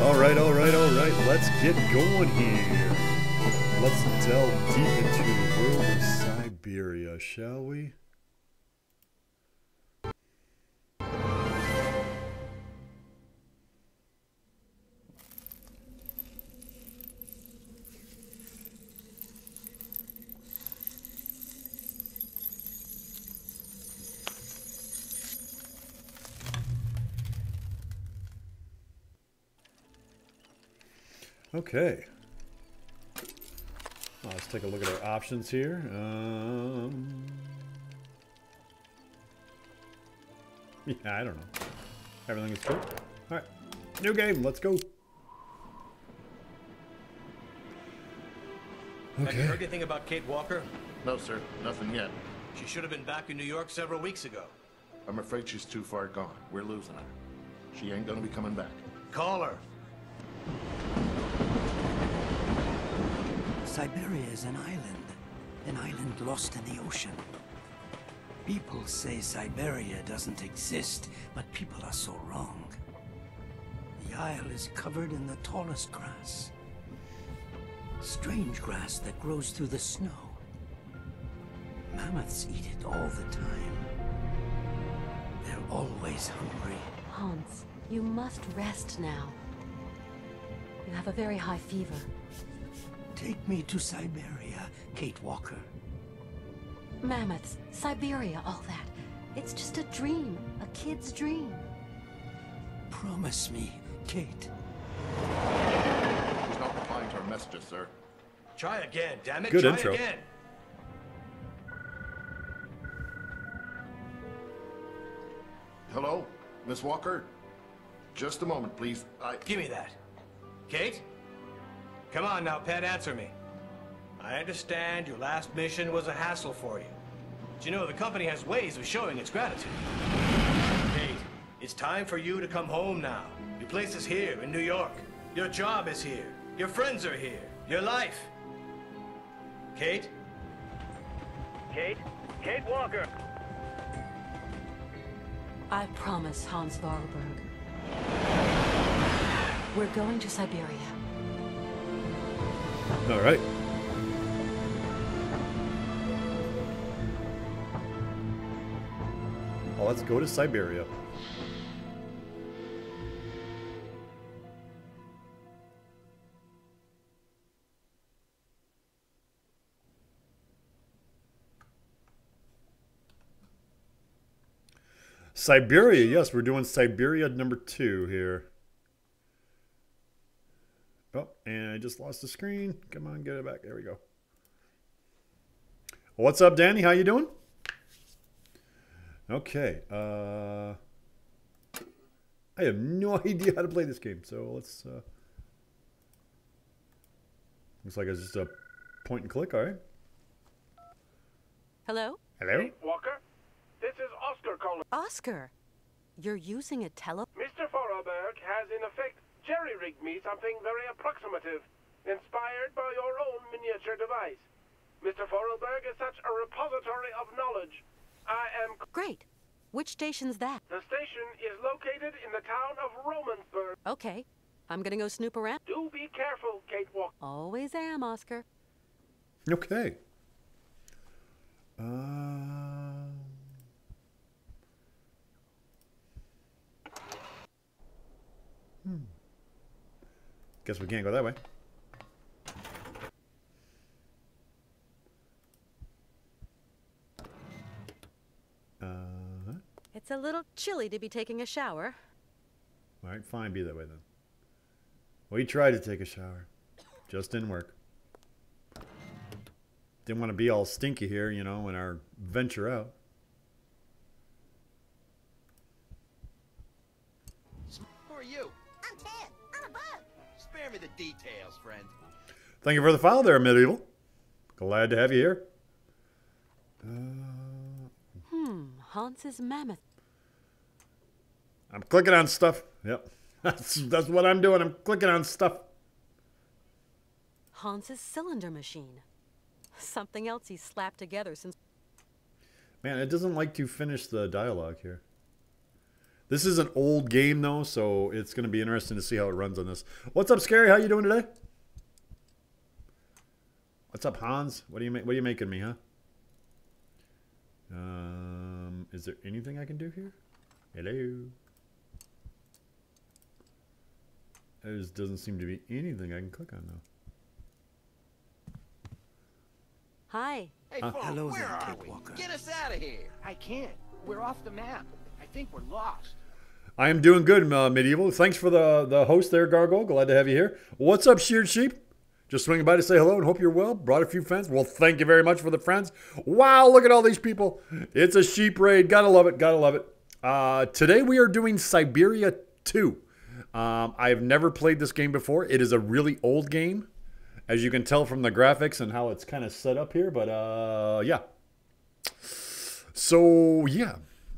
Alright, let's get going here. Let's delve deep into the world of Syberia, shall we? Okay. Well, let's take a look at our options here. Yeah, I don't know. Everything is good. All right, new game. Let's go. Okay. Have you heard anything about Kate Walker? No, sir. Nothing yet. She should have been back in New York several weeks ago. I'm afraid she's too far gone. We're losing her. She ain't gonna be coming back. Call her. Syberia is an island lost in the ocean. People say Syberia doesn't exist, but people are so wrong. The isle is covered in the tallest grass. Strange grass that grows through the snow. Mammoths eat it all the time. They're always hungry. Hans, you must rest now. You have a very high fever. Take me to Syberia, Kate Walker. Mammoths, Syberia, all that. It's just a dream, a kid's dream. Promise me, Kate. She's not replying to our messages, sir. Try again, damn it. Good Try intro. again. Hello, Miss Walker? Just a moment, please. Give me that. Kate? Come on now, pet, answer me. I understand your last mission was a hassle for you. But you know, the company has ways of showing its gratitude. Kate, it's time for you to come home now. Your place is here in New York. Your job is here. Your friends are here. Your life. Kate? Kate? Kate Walker! I promise, Hans Varlberg. We're going to Syberia. All right. Well, let's go to Syberia. Syberia, yes, we're doing Syberia #2 here. Oh, and I just lost the screen. Come on, get it back. There we go. What's up, Danny? How you doing? Okay. I have no idea how to play this game, so let's... looks like it's just a point and click, all right. Hello? Hello? Walker, this is Oscar calling. Oscar, you're using a Mr. Vorarlberg has in effect jerry-rigged me something very approximative, inspired by your own miniature device. Mr. Vorarlberg is such a repository of knowledge. I am... Great. Which station's that? The station is located in the town of Romansburg. Okay. I'm gonna go snoop around. Do be careful, Kate Walker. Always am, Oscar. Okay. Guess we can't go that way. It's a little chilly to be taking a shower. All right, fine, be that way then. We tried to take a shower. Just didn't work. Didn't want to be all stinky here, you know, in our venture out. Who are you? I'm Ted. I'm a bug. Spare me the details, friend. Thank you for the file there, Medieval. Glad to have you here. Hans's mammoth. I'm clicking on stuff. Yep. That's what I'm doing. I'm clicking on stuff. Hans's cylinder machine. Something else he's slapped together since... Man, it doesn't like to finish the dialogue here. This is an old game though, so it's going to be interesting to see how it runs on this. What's up, Scary? How you doing today? What's up, Hans? What are you making me, huh? Is there anything I can do here? Hello. There just doesn't seem to be anything I can click on though. Hi. Hey, Huh? folks, Hello where there, are Kate we? Walker. Get us out of here. I can't. We're off the map. I think we're lost. I am doing good, Medieval. Thanks for the host there, Gargoyle. Glad to have you here. What's up, Sheared Sheep? Just swinging by to say hello and hope you're well. Brought a few friends. Well, thank you very much for the friends. Wow, look at all these people. It's a sheep raid. Gotta love it. Gotta love it. Today we are doing Syberia II. I have never played this game before. It is a really old game, as you can tell from the graphics and how it's kind of set up here. But yeah. So yeah.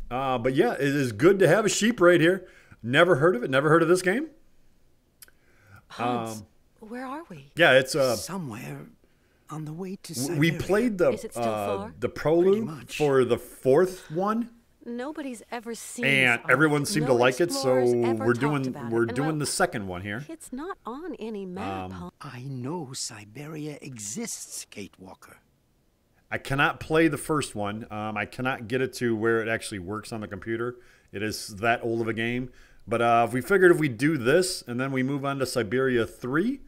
But yeah, it is good to have a sheep raid here. Never heard of it. Never heard of this game. Hans, where are we? Yeah, it's somewhere on the way to Syberia. we played Is it still far? the prelude much. for the fourth one, Nobody's ever seen and this art. everyone seemed to No like it. So explorers ever we're talked doing about it. we're And doing well, the second one here. It's not on any map. Hans. I know Syberia exists, Kate Walker. I cannot play the first one. I cannot get it to where it actually works on the computer. It is that old of a game. But if we figured if we do this and then we move on to Syberia 3,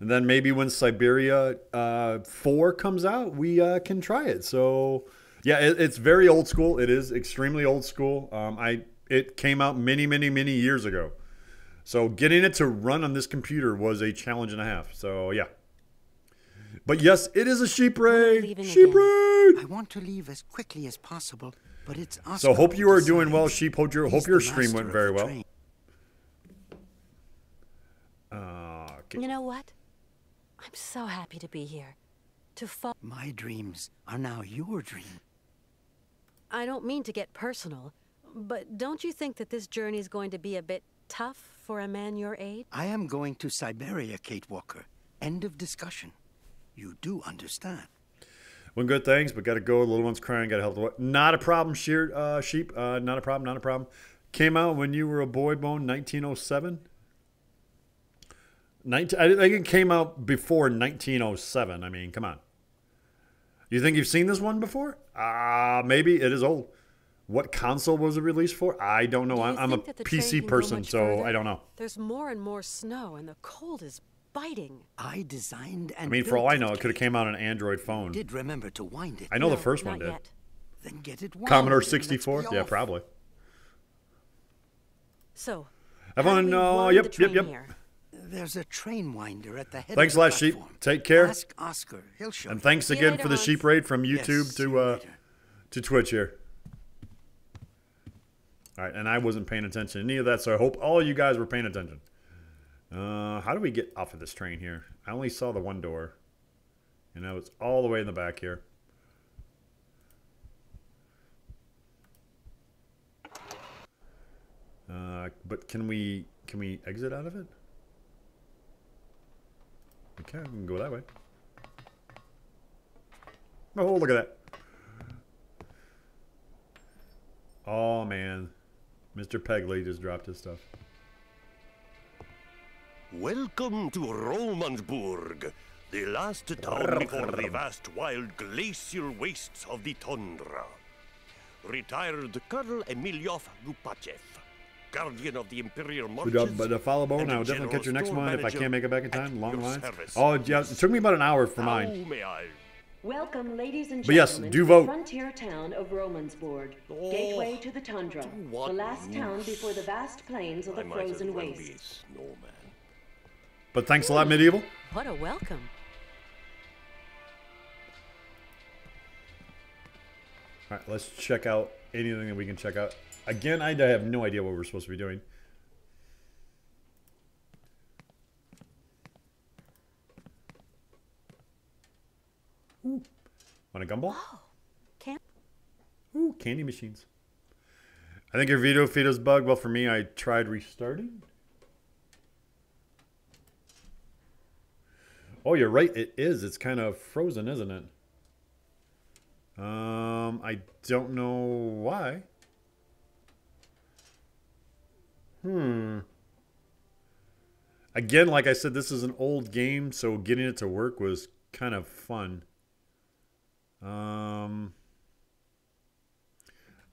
and then maybe when Syberia 4 comes out, we can try it. So yeah, it's very old school. It is extremely old school. It came out many, many, many years ago. So getting it to run on this computer was a challenge and a half. So yeah. But yes, it is a sheep raid. leaving Sheep again. raid. I want to leave as quickly as possible, but it's Oscar So hope you who are doing well, decides. sheep. Hope your He's your the stream master went of very the well. train. Okay. You know what? I'm so happy to be here. To fall. My dreams are now your dream. I don't mean to get personal, but don't you think that this journey is going to be a bit tough for a man your age? I am going to Syberia, Kate Walker. End of discussion. You do understand. One good things, but got to go. The little one's crying. Got to help the boy. Not a problem, sheep. Not a problem. Not a problem. Came out when you were a boy, Bone, 1907. I think it came out before 1907. I mean, come on. You think you've seen this one before? Maybe it is old. What console was it released for? I don't know. Do you I'm a think that the train PC can go person, much so further? I don't know. There's more and more snow, and the cold is biting. I designed and I mean, for all built I know, it could have Kate. came out on an Android phone. Did remember to wind it. I know the No, first one not did. yet. Then get it wound. Commodore and let's be 64? Yeah, off. probably. So, Everyone, how do we wind yep, the train yep. here? There's a train winder at the head Thanks of a the lot, sheep. platform. Take care. Ask Oscar. He'll show And you. thanks See you again later, for the Hans. sheep raid from Yes, YouTube see you later. to Twitch here. All right, and I wasn't paying attention to any of that, so I hope all you guys were paying attention. How do we get off of this train here? I only saw the one door. You know, it's all the way in the back here. But can we exit out of it? We can go that way. Oh, look at that. Oh, man. Mr. Pegley just dropped his stuff. Welcome to Romansburg, the last town before the vast wild glacial wastes of the tundra. Retired Colonel Emilyov Gupachev, guardian of the Imperial Good Marches. job, but follow bone. and I a will definitely catch your next general one if I store can't make it back in manager time. at Long your lines. service. Oh, yeah, it took me about an hour for How mine. may I? Welcome, ladies and But yes, gentlemen, do to vote. the frontier town of Romansburg, Oh, gateway to the tundra, what the last town use? before the vast plains of the I might as frozen well be a waste. snowman. But thanks a lot, Medieval. What a welcome. All right, let's check out anything that we can check out. Again, I have no idea what we're supposed to be doing. Ooh. Want a gumball? Oh, can't. Ooh, candy machines. I think your video feed is bugged. Well, for me, I tried restarting. Oh, you're right. It is. It's kind of frozen, isn't it? I don't know why. Again, like I said, this is an old game, so getting it to work was kind of fun.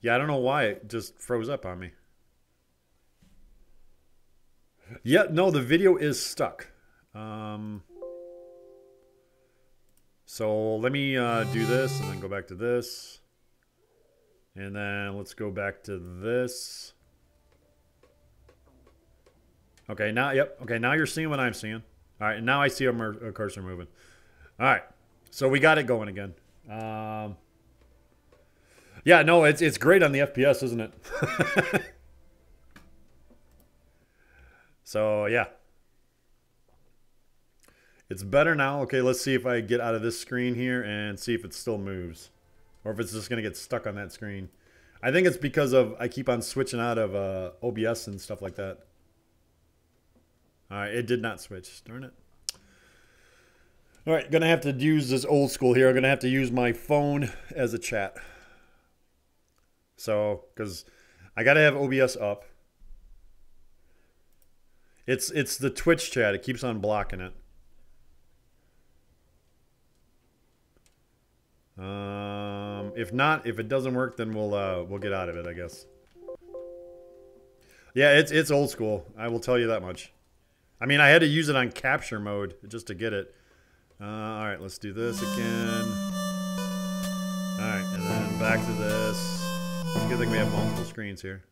Yeah, I don't know why it just froze up on me. Yeah, no, the video is stuck. So let me do this and then go back to this. And then let's go back to this. Okay, now, yep. Okay, now you're seeing what I'm seeing. All right, and now I see a cursor moving. All right, so we got it going again. Yeah, no, it's great on the FPS, isn't it? So, yeah. It's better now. Okay, let's see if I get out of this screen here and see if it still moves. Or if it's just going to get stuck on that screen. I think it's because of I keep on switching out of OBS and stuff like that. Alright, it did not switch. Darn it. Alright, going to have to use this old school here. I'm going to have to use my phone as a chat. So, because I got to have OBS up. It's the Twitch chat. It keeps on blocking it. If not, if it doesn't work, then we'll get out of it, I guess. Yeah, it's old school. I will tell you that much. I mean, I had to use it on capture mode just to get it. All right, let's do this again. All right, and then back to this. It's a good thing we have multiple screens here.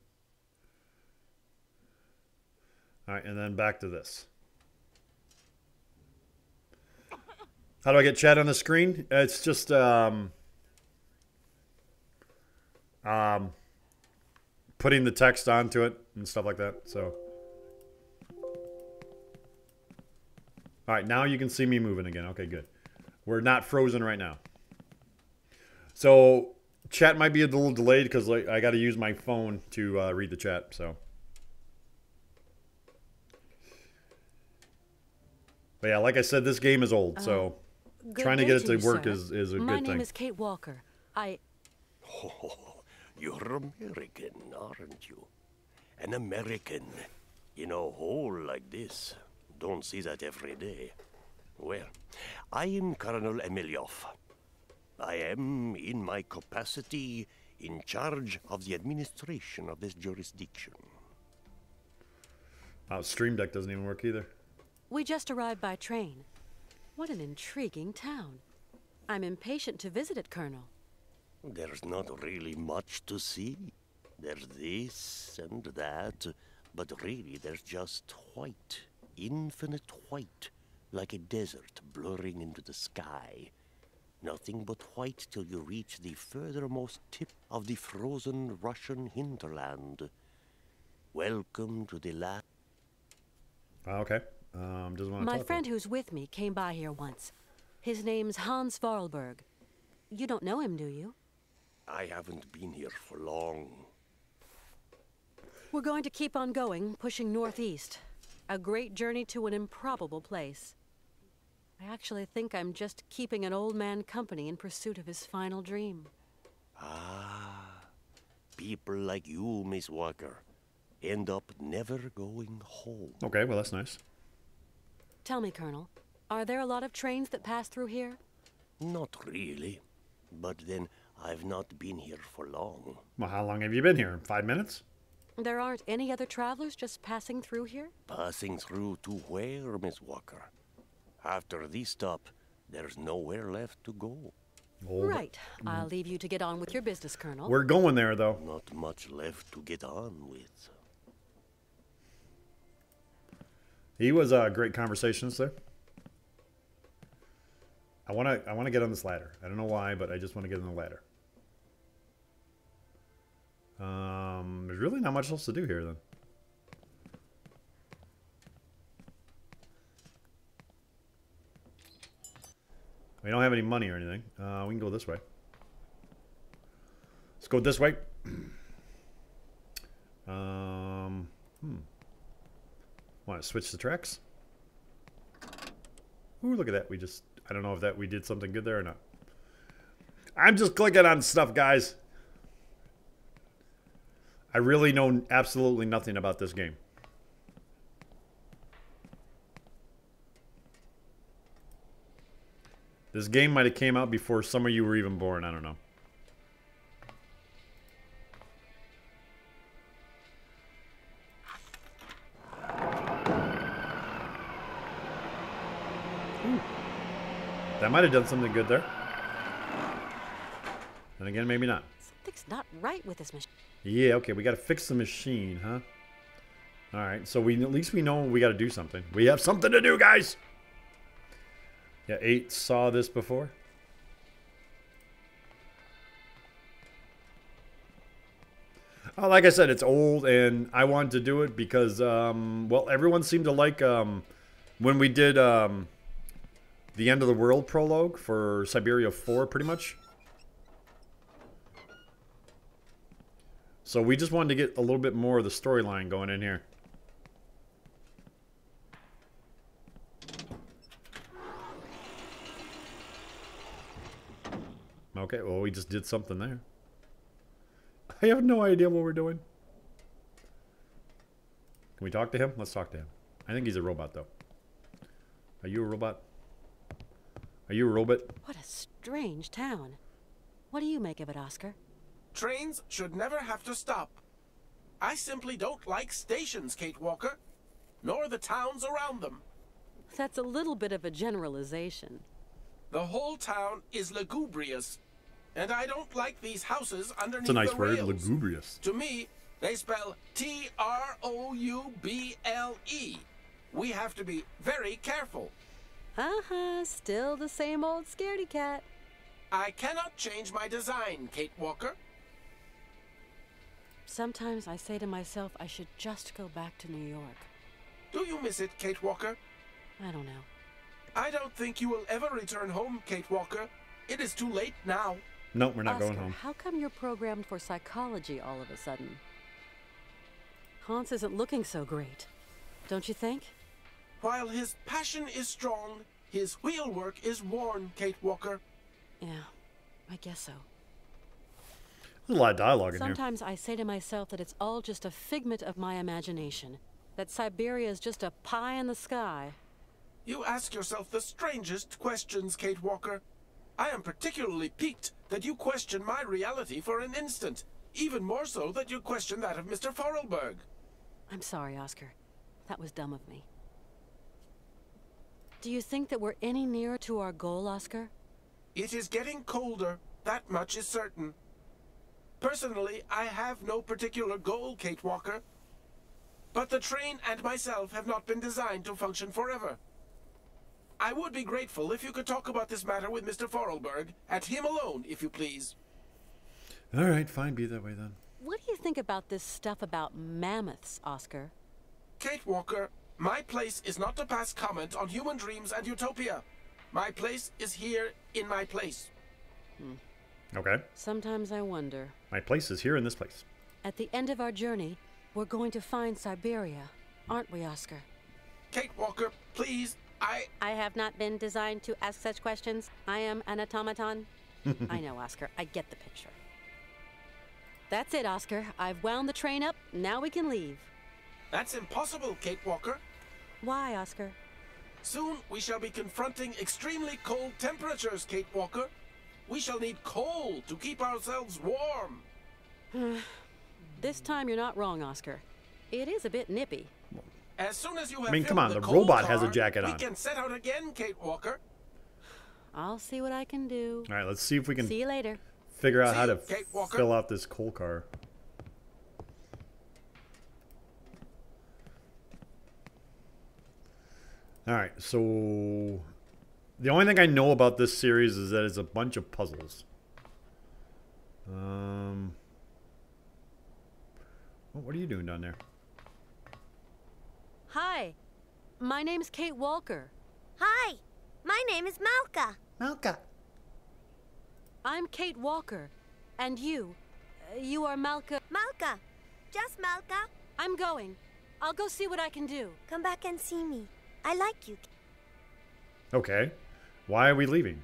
All right, and then back to this. How do I get chat on the screen? It's just putting the text onto it and stuff like that. So, all right, now you can see me moving again. Okay, good. We're not frozen right now. So chat might be a little delayed because like I got to use my phone to read the chat. So. But yeah, like I said, this game is old, so trying to get it to work is a good thing. My name is Kate Walker. Oh, you're American, aren't you? An American in a hole like this. Don't see that every day. Well, I am Colonel Emilioff. I am, in my capacity, in charge of the administration of this jurisdiction. Oh, Stream Deck doesn't even work either. We just arrived by train. What an intriguing town. I'm impatient to visit it, Colonel. There's not really much to see. There's this and that, but really there's just white, infinite white, like a desert blurring into the sky. Nothing but white till you reach the furthermost tip of the frozen Russian hinterland. Welcome to the land. Okay. My friend who's with me came by here once. His name's Hans Vorarlberg. You don't know him, do you? I haven't been here for long. We're going to keep on going, pushing northeast. A great journey to an improbable place. I actually think I'm just keeping an old man company in pursuit of his final dream. Ah, people like you, Miss Walker, end up never going home. Okay, well, that's nice. Tell me, Colonel, are there a lot of trains that pass through here? Not really. But then, I've not been here for long. Well, how long have you been here? 5 minutes? There aren't any other travelers just passing through here? Passing through to where, Miss Walker? After this stop, there's nowhere left to go. Right. I'll leave you to get on with your business, Colonel. We're going there, though. Not much left to get on with. He was a great conversationist there. I want to get on this ladder. I don't know why, but I just want to get on the ladder. There's really not much else to do here, then. We don't have any money or anything. We can go this way. Let's go this way. Want to switch the tracks? Ooh, look at that. I don't know if we did something good there or not. I'm just clicking on stuff, guys. I really know absolutely nothing about this game. This game might have came out before some of you were even born. I don't know. Ooh. That might have done something good there. And again, maybe not. Something's not right with this machine. Yeah, okay, we got to fix the machine, huh? All right, so at least we know we got to do something. We have something to do, guys. Yeah, 8 saw this before. Oh, like I said, it's old, and I wanted to do it because, well, everyone seemed to like when we did the End of the World prologue for Syberia 4, pretty much. So we just wanted to get a little bit more of the storyline going in here. Okay, well, we just did something there. I have no idea what we're doing. Can we talk to him? Let's talk to him. I think he's a robot, though. Are you a robot? Are you a robot? What a strange town. What do you make of it, Oscar? Trains should never have to stop. I simply don't like stations, Kate Walker, nor the towns around them. That's a little bit of a generalization. The whole town is lugubrious, and I don't like these houses underneath It's a nice the word, rails. lugubrious. To me, they spell T-R-O-U-B-L-E. We have to be very careful. Still the same old scaredy cat. I cannot change my design, Kate Walker. Sometimes I say to myself I should just go back to New York. Do you miss it, Kate Walker? I don't know. I don't think you will ever return home, Kate Walker. It is too late now. Nope, we're not Oscar, going home. How come you're programmed for psychology all of a sudden? Hans isn't looking so great, don't you think? While his passion is strong, his wheelwork is worn, Kate Walker. Yeah, I guess so. There's a lot of dialogue in here. Sometimes I say to myself that it's all just a figment of my imagination. That Syberia is just a pie in the sky. You ask yourself the strangest questions, Kate Walker. I am particularly piqued that you question my reality for an instant. Even more so that you question that of Mr. Forelberg. I'm sorry, Oscar. That was dumb of me. Do you think that we're any nearer to our goal, Oscar? It is getting colder. That much is certain. Personally, I have no particular goal, Kate Walker. But the train and myself have not been designed to function forever. I would be grateful if you could talk about this matter with Mr. Forelberg, at him alone, if you please. All right, fine, be that way then. What do you think about this stuff about mammoths, Oscar? Kate Walker, my place is not to pass comment on human dreams and utopia. My place is here in my place. Okay. Sometimes I wonder. My place is here in this place. At the end of our journey, we're going to find Syberia, aren't we, Oscar? Kate Walker, please, I have not been designed to ask such questions. I am an automaton. I know, Oscar. I get the picture. That's it, Oscar. I've wound the train up. Now we can leave. That's impossible, Kate Walker. Why, Oscar? Soon we shall be confronting extremely cold temperatures, Kate Walker. We shall need coal to keep ourselves warm. This time you're not wrong, Oscar. It is a bit nippy. As soon as you have I mean, come on, the coal robot has a car, jacket on. We can set out again, Kate Walker. I'll see what I can do. All right, let's see if we can See you later. figure out See how you, to Kate Walker. fill out this coal car. All right, so the only thing I know about this series is that it's a bunch of puzzles. What are you doing down there? Hi. My name's Kate Walker. Hi, my name is Malka. Malka. I'm Kate Walker. And you? You are Malka. Malka. Just Malka. I'm going. I'll go see what I can do. Come back and see me. I like you. Okay. Why are we leaving?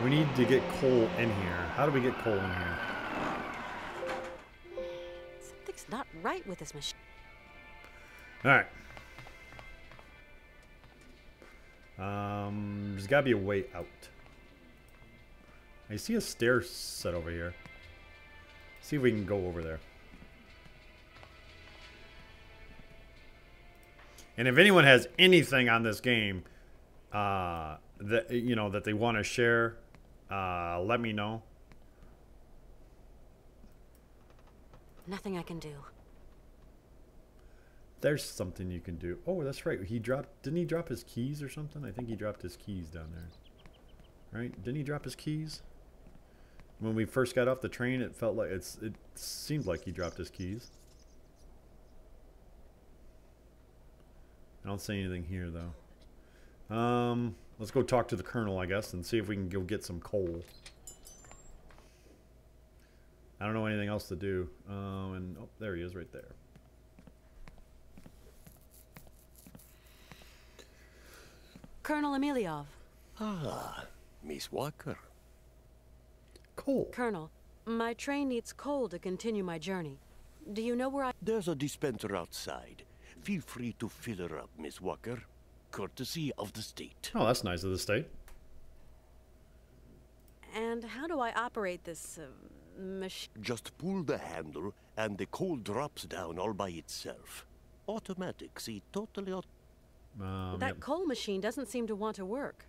We need to get coal in here. How do we get coal in here? Something's not right with this machine. All right. There's got to be a way out. I see a stair set over here. See if we can go over there. And if anyone has anything on this game that that they want to share, let me know. Nothing I can do. There's something you can do. Oh, that's right. Didn't he drop his keys or something? I think he dropped his keys down there. Right? Didn't he drop his keys? When we first got off the train, it felt like it seemed like he dropped his keys. I don't see anything here though. Let's go talk to the colonel, I guess, and see if we can go get some coal. I don't know anything else to do. And oh, there he is right there. Colonel Emiliov. Ah, Miss Walker. Coal. Colonel, my train needs coal to continue my journey. Do you know where I... There's a dispenser outside. Feel free to fill her up, Miss Walker. Courtesy of the state. Oh, that's nice of the state. And how do I operate this machine? Just pull the handle and the coal drops down all by itself. Automatic, see, totally that coal machine doesn't seem to want to work.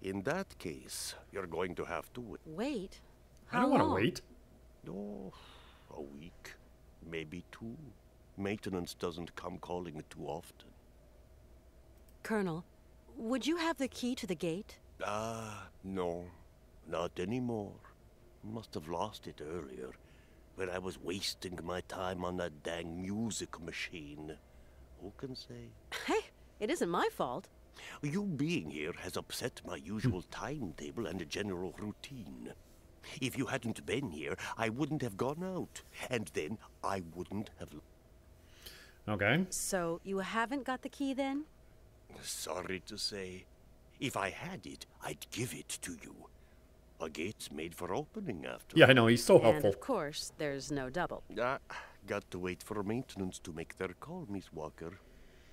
In that case, you're going to have to wait. Wait? I don't want to wait. Oh, a week, maybe 2. Maintenance doesn't come calling too often. Colonel, would you have the key to the gate? No, not anymore. Must have lost it earlier, when I was wasting my time on that dang music machine. Who can say? Hey, it isn't my fault. You being here has upset my usual timetable and general routine. If you hadn't been here, I wouldn't have gone out, and then I wouldn't have... Okay. So, you haven't got the key then? Sorry to say. If I had it, I'd give it to you. A gate's made for opening after. Yeah, I know, he's so helpful. And of course, there's no double. Got to wait for maintenance to make their call, Miss Walker.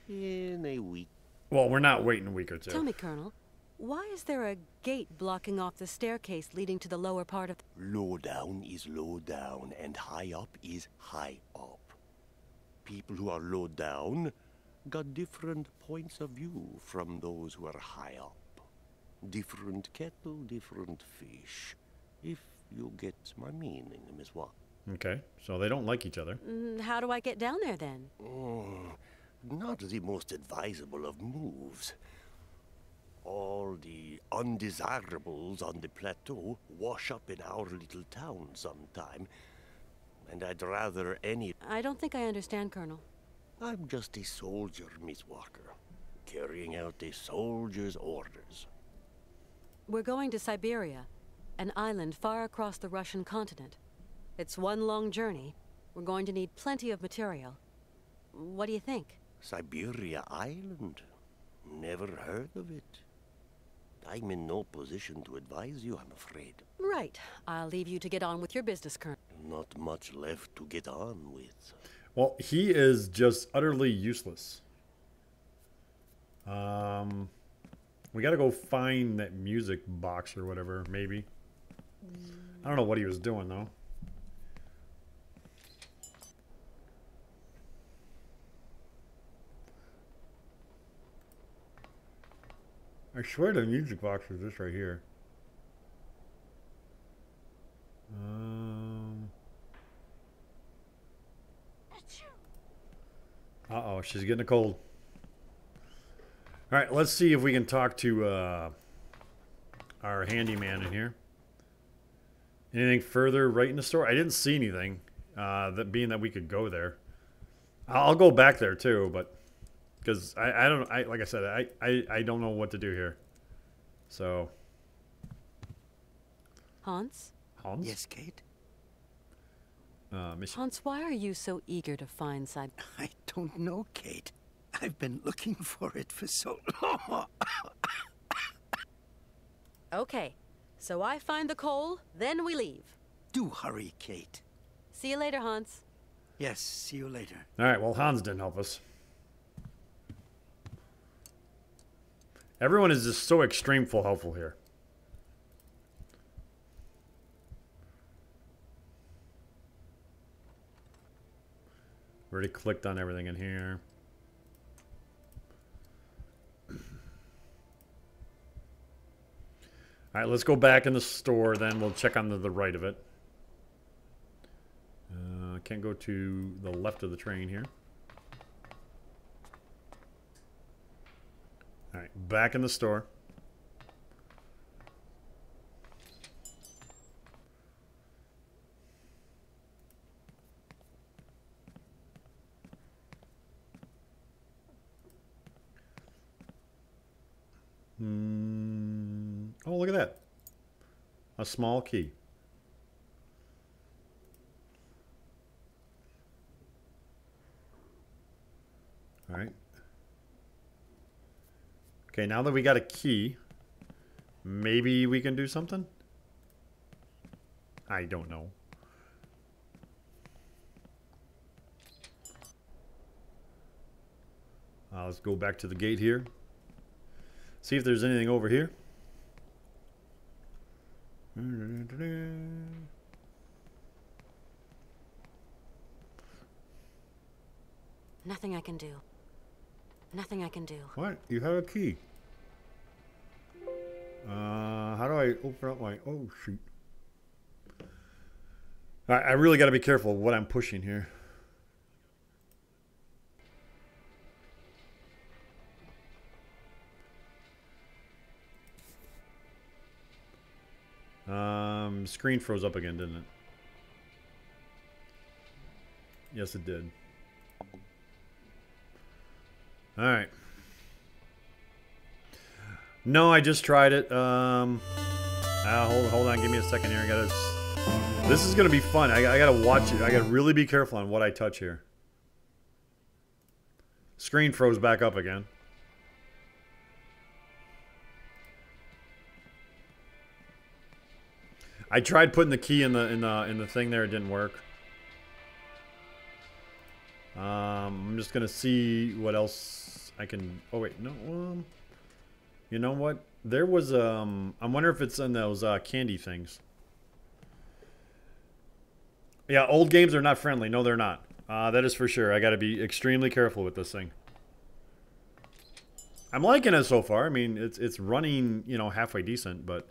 In a week. Well, we're not waiting a week or 2. Tell me, Colonel, why is there a gate blocking off the staircase leading to the lower part of... Low down is low down, and high up is high up. People who are low down got different points of view from those who are high up. Different kettle, different fish. If you get my meaning, Miss Walker. Okay, so they don't like each other. How do I get down there then? Not the most advisable of moves. All the undesirables on the plateau wash up in our little town sometime, and I'd rather any... I don't think I understand, Colonel. I'm just a soldier, Miss Walker, carrying out a soldier's orders. We're going to Syberia, an island far across the Russian continent. It's one long journey. We're going to need plenty of material. What do you think? Syberia Island? Never heard of it. I'm in no position to advise you, I'm afraid. Right. I'll leave you to get on with your business, Colonel. Not much left to get on with. Well, he is just utterly useless. We gotta go find that music box or whatever, maybe. I don't know what he was doing, though. I swear the music box is this right here. Uh-oh, she's getting a cold. All right, let's see if we can talk to our handyman in here. Anything further right in the store? I didn't see anything, that being that we could go there. I'll go back there too, but because I don't, like I said, I don't know what to do here. So. Hans? Hans? Yes, Kate? Hans, why are you so eager to find Syberia? I don't know, Kate. I've been looking for it for so long. Okay, so I find the coal, then we leave. Do hurry, Kate. See you later, Hans. Yes, see you later. All right, well, Hans didn't help us. Everyone is just so extreme full helpful here. Already clicked on everything in here. All right, let's go back in the store, then we'll check on the right of it. Can't go to the left of the train here. All right, back in the store. Oh, look at that. A small key. All right. Okay, now that we got a key, maybe we can do something? I don't know. Let's go back to the gate here. See if there's anything over here. Nothing I can do. Nothing I can do. What? You have a key. How do I open up my... Oh, shoot. I really got to be careful what I'm pushing here. Screen froze up again, didn't it? Yes, it did. All right. No, I just tried it. Hold on, give me a second here. This is gonna be fun. I gotta watch it. I gotta really be careful on what I touch here. Screen froze back up again. I tried putting the key in the thing there. It didn't work. I'm just gonna see what else I can. Oh wait, no. You know what? There was I wonder if it's in those candy things. Yeah, old games are not friendly. No, they're not. That is for sure. I got to be extremely careful with this thing. I'm liking it so far. I mean, it's running, you know, halfway decent, but.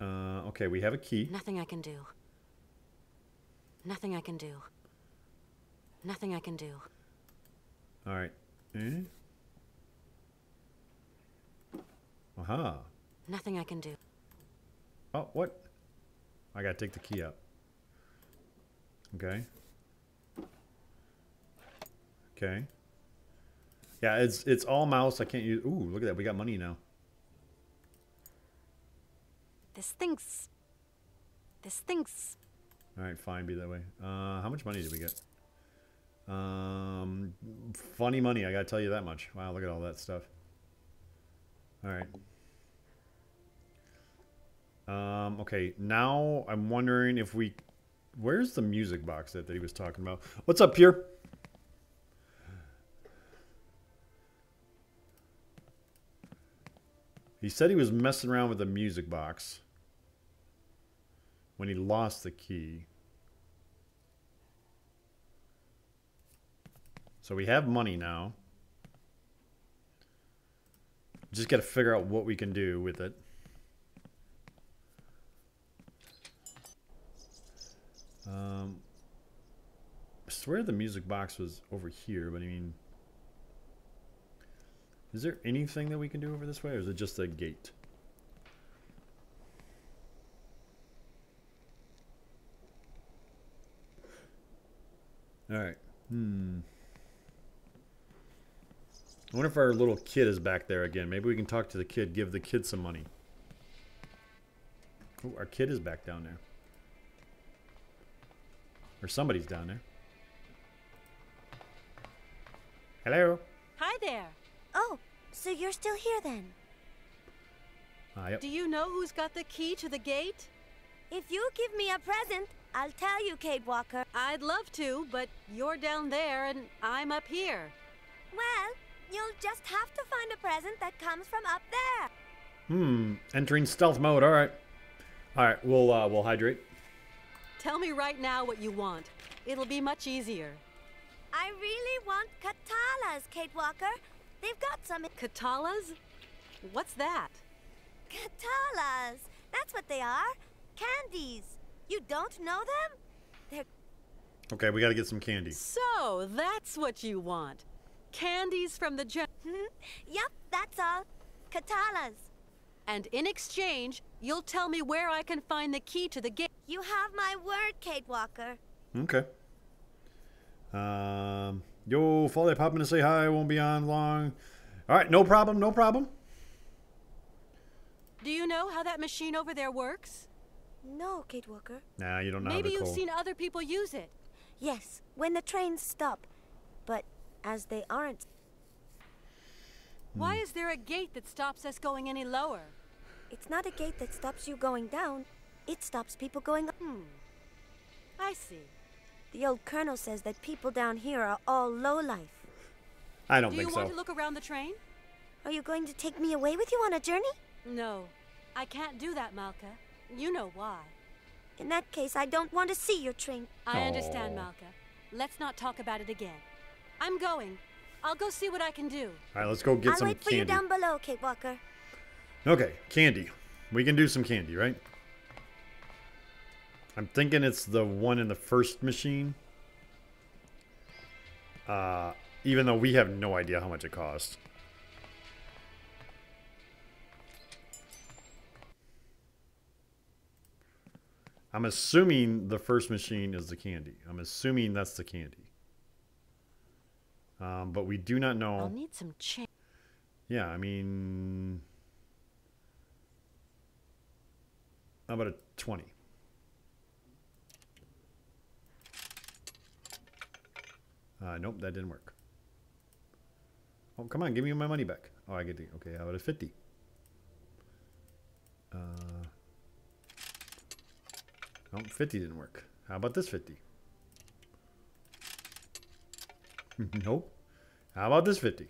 Okay, we have a key. Nothing I can do. Nothing I can do. Nothing I can do. All right. Aha. Nothing I can do. Oh, what? I gotta take the key out. Okay. Okay. Yeah, it's all mouse. I can't use. Ooh, look at that. We got money now. This thinks. All right, fine. Be that way. How much money did we get? Funny money. I gotta tell you that much. Wow, look at all that stuff. All right. Okay, now I'm wondering if we... Where's the music box that he was talking about? What's up, Pierre? He said he was messing around with the music box when he lost the key. So we have money now. Just got to figure out what we can do with it. I swear the music box was over here, but I mean... Is there anything that we can do over this way, or is it just a gate? Alright. I wonder if our little kid is back there again. Maybe we can talk to the kid, give the kid some money. Oh, our kid is back down there. Or somebody's down there. Hello? Hi there. Oh, so you're still here then? Yep. Do you know who's got the key to the gate? If you give me a present, I'll tell you, Kate Walker. I'd love to, but you're down there and I'm up here. Well, you'll just have to find a present that comes from up there. Entering stealth mode. All right. All right, we'll hydrate. Tell me right now what you want. It'll be much easier. I really want Katalas, Kate Walker. They've got some... Katalas? What's that? Katalas. That's what they are. Candies. You don't know them? They're... Okay, we got to get some candy. So, that's what you want. Candies from the Yep, that's all. Katalas. And in exchange, you'll tell me where I can find the key to the gate. You have my word, Kate Walker. Okay. Yo, Folly, pop in to say hi. Won't be on long. All right, no problem, no problem. Do you know how that machine over there works? No, Kate Walker. Nah, you don't know. Maybe you've seen other people use it. Yes, when the trains stop. But as they aren't... Why is there a gate that stops us going any lower? It's not a gate that stops you going down. It stops people going up. I see. The old colonel says that people down here are all lowlife. I don't think so. Do you want to look around the train? Are you going to take me away with you on a journey? No, I can't do that, Malka. You know why. In that case, I don't want to see your train. I understand, Malka. Let's not talk about it again. I'm going. I'll go see what I can do. All right, let's go get some candy. I'll wait for you down below, Kate Walker. Okay, candy. We can do some candy, right? I'm thinking it's the one in the first machine. Even though we have no idea how much it costs. I'm assuming the first machine is the candy. I'm assuming that's the candy. But we do not know. I'll need some change. Yeah, I mean... How about a 20? Nope, that didn't work. Oh, come on, give me my money back. Oh, I get the... Okay, how about a 50? Nope, 50 didn't work. How about this 50? Nope. How about this 50?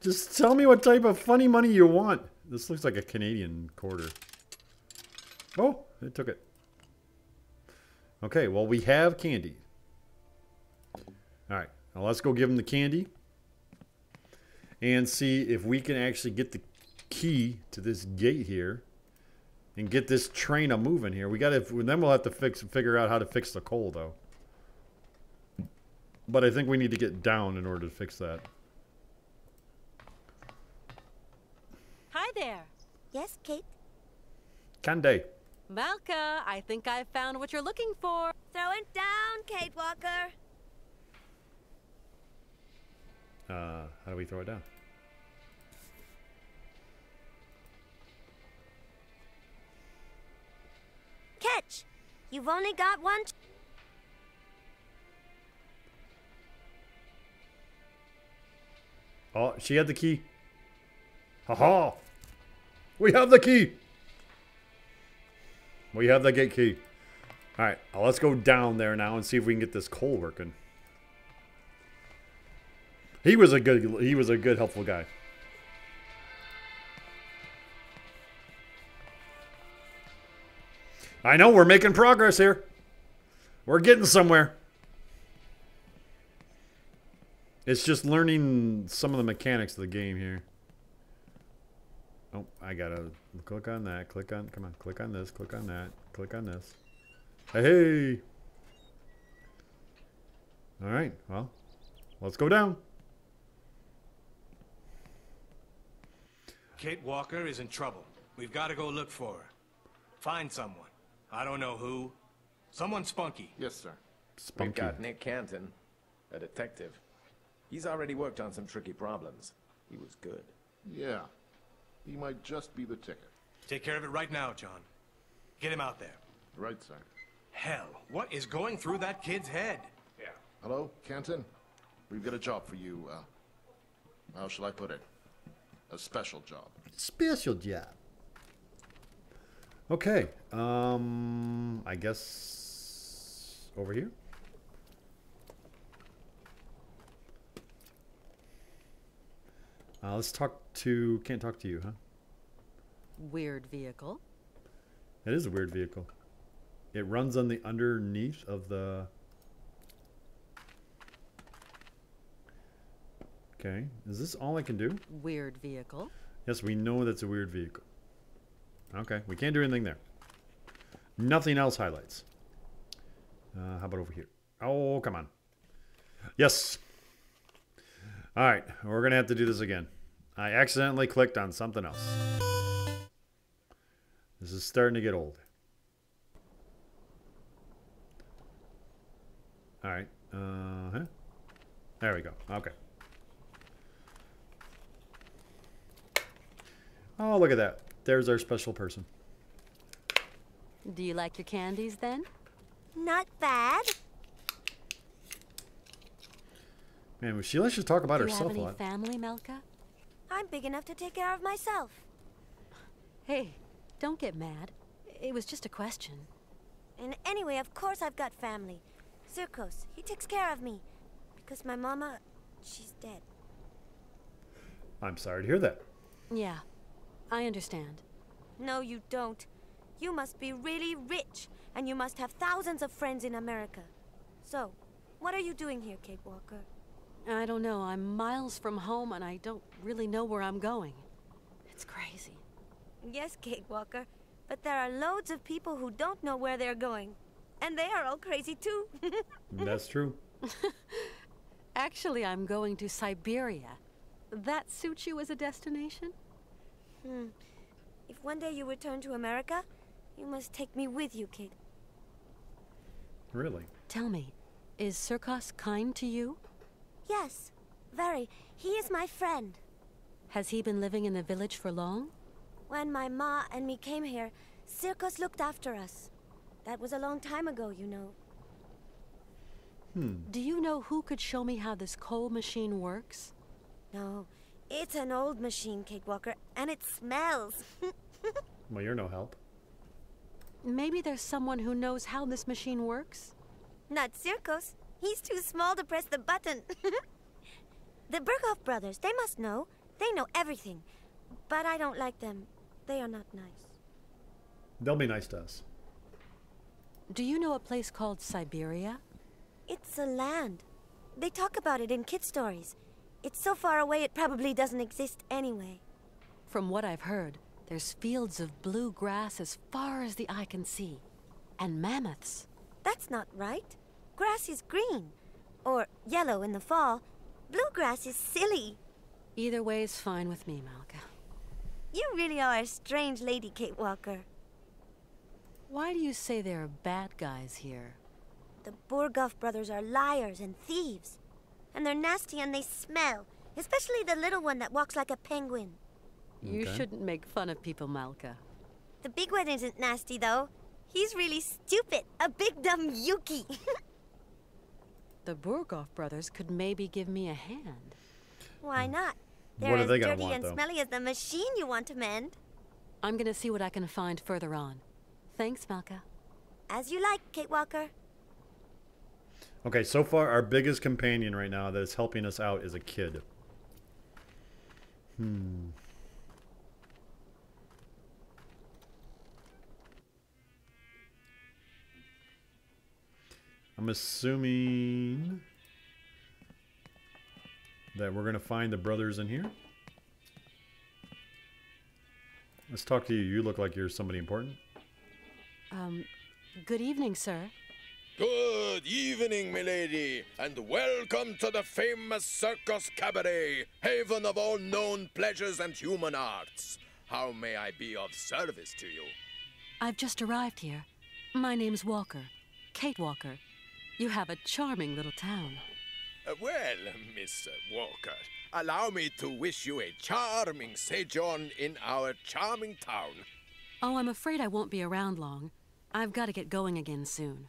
Just tell me what type of funny money you want. This looks like a Canadian quarter. Oh, it took it. Okay, well, we have candy. All right, now let's go give him the candy and see if we can actually get the key to this gate here and get this train a moving here. We got to. Then we'll have to figure out how to fix the coal, though. But I think we need to get down in order to fix that. Hi there. Yes, Kate? Candy. Malka, I think I've found what you're looking for. Throw it down, Kate Walker. How do we throw it down? Catch! You've only got one... Oh, she had the key. Ha-ha! We have the key! We have the gate key. Alright, let's go down there now and see if we can get this coal working. He was a good helpful guy. I know, we're making progress here. We're getting somewhere. It's just learning some of the mechanics of the game here. Oh, I gotta click on that. Click on, come on, click on this, click on that, click on this. Hey! Alright, well, let's go down. Kate Walker is in trouble. We've got to go look for her. Find someone. I don't know who. Someone spunky. Yes, sir. Spunky. We've got Nick Canton, a detective. He's already worked on some tricky problems. He was good. Yeah. He might just be the ticket. Take care of it right now, John. Get him out there. Right, sir. Hell, what is going through that kid's head? Yeah. Hello, Canton? We've got a job for you. How shall I put it? A special job. Special job. Okay. I guess over here. Let's talk to... Can't talk to you, huh? Weird vehicle. It is a weird vehicle. It runs on the underneath of the... Okay. Is this all I can do? Weird vehicle. Yes, we know that's a weird vehicle. Okay. We can't do anything there. Nothing else highlights. How about over here? Oh, come on. Yes. All right. We're going to have to do this again. I accidentally clicked on something else. This is starting to get old. All right. There we go. Okay. Oh, look at that. There's our special person. Do you like your candies then? Not bad. Man, she lets you talk about herself a Do you lot. have any family, Melka? I'm big enough to take care of myself. Hey, don't get mad. It was just a question. And anyway, of course I've got family. Zirkos, he takes care of me. Because my mama, she's dead. I'm sorry to hear that. Yeah, I understand. No, you don't. You must be really rich, and you must have thousands of friends in America. So, what are you doing here, Kate Walker? I don't know. I'm miles from home, and I don't really know where I'm going. It's crazy. Yes, Kate Walker, but there are loads of people who don't know where they're going. And they are all crazy, too. That's true. Actually, I'm going to Syberia. That suits you as a destination? If one day you return to America, you must take me with you, Kate. Really? Tell me, is Sirkos kind to you? Yes, very. He is my friend. Has he been living in the village for long? When my ma and me came here, Sirkos looked after us. That was a long time ago, you know. Do you know who could show me how this coal machine works? No, it's an old machine, Kate Walker, and it smells. Well, you're no help. Maybe there's someone who knows how this machine works? Not Sirkos. He's too small to press the button. The Berghoff brothers, they must know. They know everything. But I don't like them. They are not nice. They'll be nice to us. Do you know a place called Syberia? It's a land. They talk about it in kid stories. It's so far away it probably doesn't exist anyway. From what I've heard, there's fields of blue grass as far as the eye can see. And mammoths. That's not right. Grass is green. Or yellow in the fall. Bluegrass is silly. Either way is fine with me, Malka. You really are a strange lady, Kate Walker. Why do you say there are bad guys here? The Berghoff brothers are liars and thieves. And they're nasty and they smell. Especially the little one that walks like a penguin. You shouldn't make fun of people, Malka. The big one isn't nasty, though. He's really stupid. A big dumb Yuki. The Berghoff brothers could maybe give me a hand. Why not? What They're are as they gonna dirty want, and though? smelly as the machine you want to mend. I'm gonna see what I can find further on. Thanks, Malka. As you like, Kate Walker. Okay, so far our biggest companion right now that is helping us out is a kid. I'm assuming that we're going to find the brothers in here. Let's talk to you. You look like you're somebody important. Good evening, sir. Good evening, milady, and welcome to the famous Circus Cabaret, haven of all known pleasures and human arts. How may I be of service to you? I've just arrived here. My name's Walker. Kate Walker. You have a charming little town. Well, Miss Walker, allow me to wish you a charming sojourn in our charming town. Oh, I'm afraid I won't be around long. I've got to get going again soon.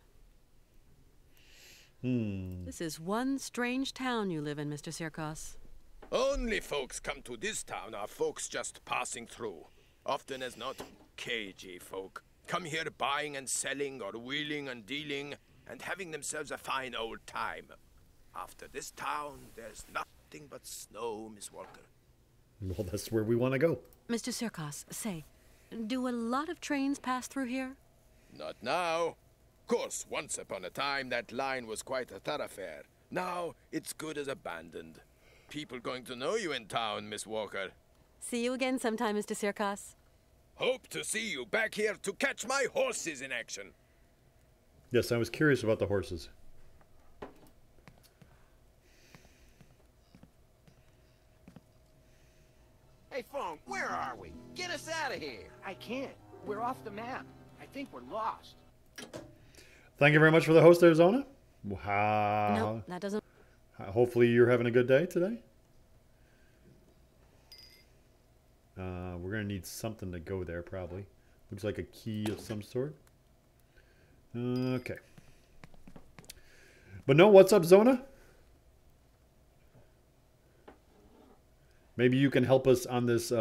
This is one strange town you live in, Mr. Sirkos. Only folks come to this town are folks just passing through. Often as not, cagey folk. Come here buying and selling or wheeling and dealing and having themselves a fine old time. After this town, there's nothing but snow, Miss Walker. Well, that's where we want to go. Mr. Sirkos, say, do a lot of trains pass through here? Not now. Of course, once upon a time, that line was quite a thoroughfare. Now, it's good as abandoned. People going to know you in town, Miss Walker. See you again sometime, Mr. Sirkos. Hope to see you back here to catch my horses in action. Yes, I was curious about the horses. Hey, Phone, where are we? Get us out of here. I can't. We're off the map. I think we're lost. Thank you very much for the host, Arizona. Wow. No, that doesn't... Hopefully you're having a good day today. We're going to need something to go there, probably. Looks like a key of some sort. Okay. But no, what's up, Zona? Maybe you can help us on this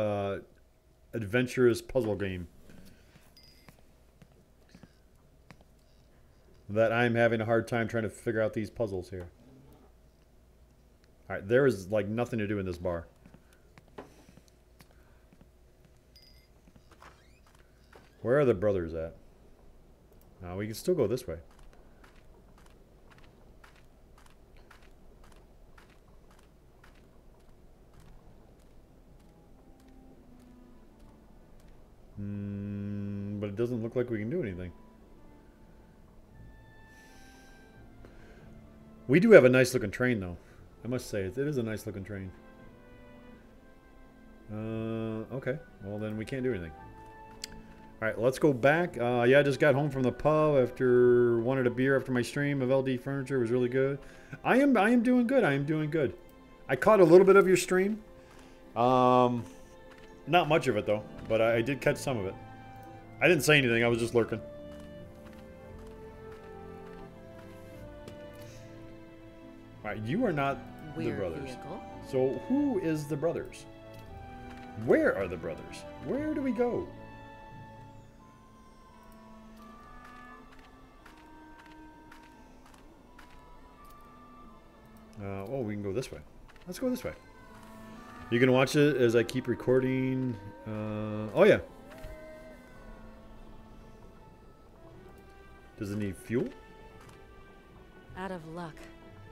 adventurous puzzle game that I'm having a hard time trying to figure out these puzzles here. All right, there is like nothing to do in this bar. Where are the brothers at? We can still go this way. But it doesn't look like we can do anything. We do have a nice looking train though. I must say, it is a nice looking train. Okay. Well then we can't do anything. Alright, let's go back. Yeah, I just got home from the pub after wanted a beer after my stream of LD Furniture. It was really good. I am doing good. I am doing good. I caught a little bit of your stream. Not much of it though, but I did catch some of it. I didn't say anything, I was just lurking. Alright, you are not Weird the brothers. vehicle. So who is the brothers? Where are the brothers? Where do we go? Oh, we can go this way. Let's go this way. You can watch it as I keep recording. Oh, yeah. Does it need fuel? Out of luck.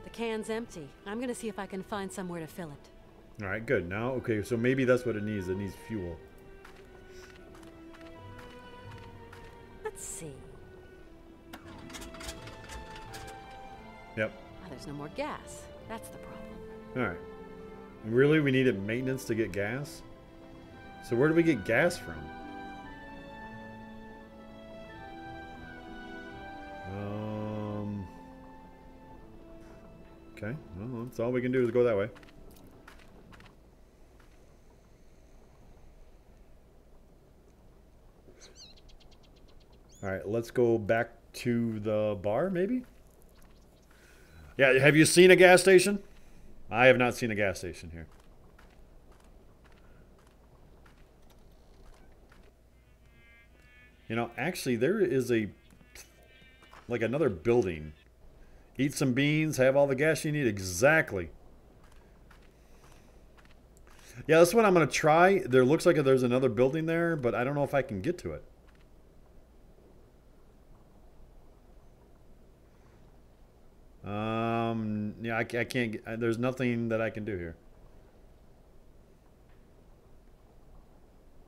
The can's empty. I'm gonna see if I can find somewhere to fill it. All right, good. Now, okay, so maybe that's what it needs. It needs fuel. Let's see. Yep. Oh, there's no more gas. That's the problem. All right. Really? We needed maintenance to get gas? So where do we get gas from? Okay. Well, that's all we can do is go that way. All right, let's go back to the bar, maybe? Yeah, have you seen a gas station? I have not seen a gas station here. You know, actually, there is like another building. Eat some beans, have all the gas you need. Exactly. Yeah, that's what I'm going to try. There looks like there's another building there, but I don't know if I can get to it. Yeah, I can't get, there's nothing that I can do here.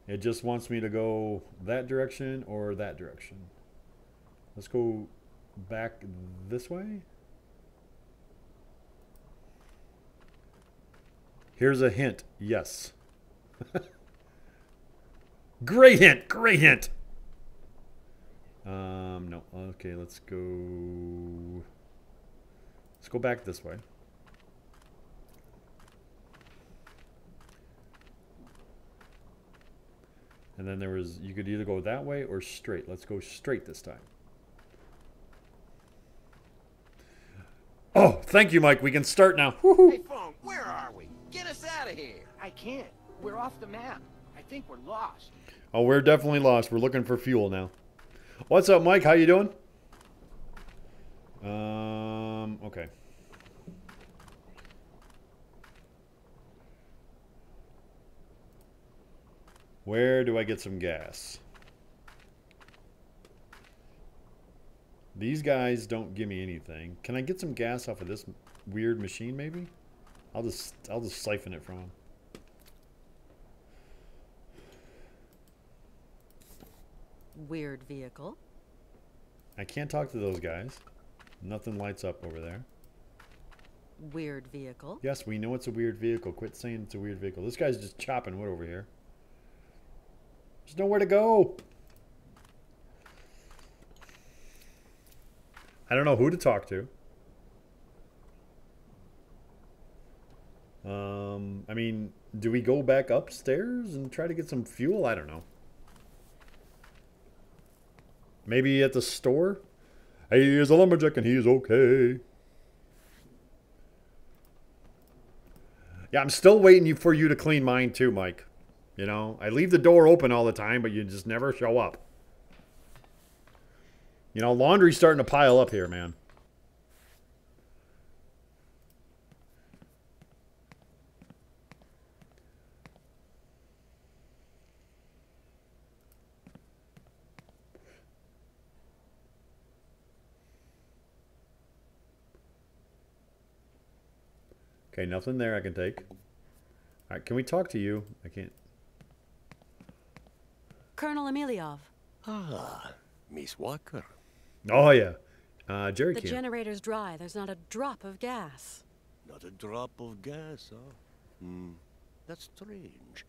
It just wants me to go that direction or that direction. Let's go back this way. Here's a hint. Yes. Great hint. Great hint. No. Okay, let's go. Let's go back this way. And then there was, you could either go that way or straight. Let's go straight this time. Oh, thank you, Mike. We can start now. Woohoo. Hey, Phone, where are we? Get us out of here. I can't. We're off the map. I think we're lost. Oh, we're definitely lost. We're looking for fuel now. What's up, Mike? How you doing? Okay. Where do I get some gas? These guys don't give me anything. Can I get some gas off of this weird machine, maybe? I'll just siphon it from them. Weird vehicle. I can't talk to those guys. Nothing lights up over there. Weird vehicle. Yes, we know it's a weird vehicle. Quit saying it's a weird vehicle. This guy's just chopping wood over here. There's nowhere to go. I don't know who to talk to. I mean, do we go back upstairs and try to get some fuel? I don't know. Maybe at the store? Hey, he's a lumberjack and he's okay. Yeah, I'm still waiting for you to clean mine too, Mike. You know, I leave the door open all the time, but you just never show up. You know, laundry's starting to pile up here, man. Okay, nothing there I can take. All right, can we talk to you? I can't. Colonel Emiliov. Ah, Miss Walker. Oh, yeah. Jerry The can. generator's dry. There's not a drop of gas. Not a drop of gas, huh? That's strange.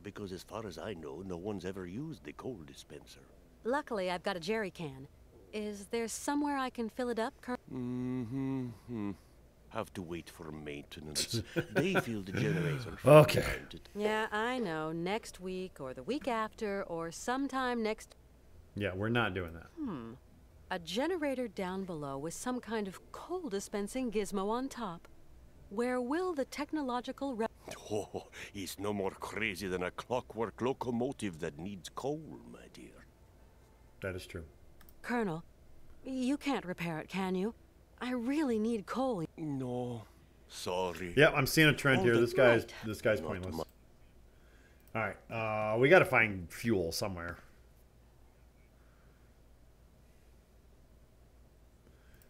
Because as far as I know, no one's ever used the coal dispenser. Luckily, I've got a jerry can. Is there somewhere I can fill it up, Colonel? Have to wait for maintenance. They fill the generator. Okay. Yeah, I know. Next week, or the week after, or sometime next... Yeah, we're not doing that. A generator down below with some kind of coal dispensing gizmo on top. Where will the technological... Oh, he's no more crazy than a clockwork locomotive that needs coal, my dear. That is true. Colonel, you can't repair it, can you? I really need coal. No, sorry. Yeah, I'm seeing a trend here. This guy's pointless. All right, we got to find fuel somewhere.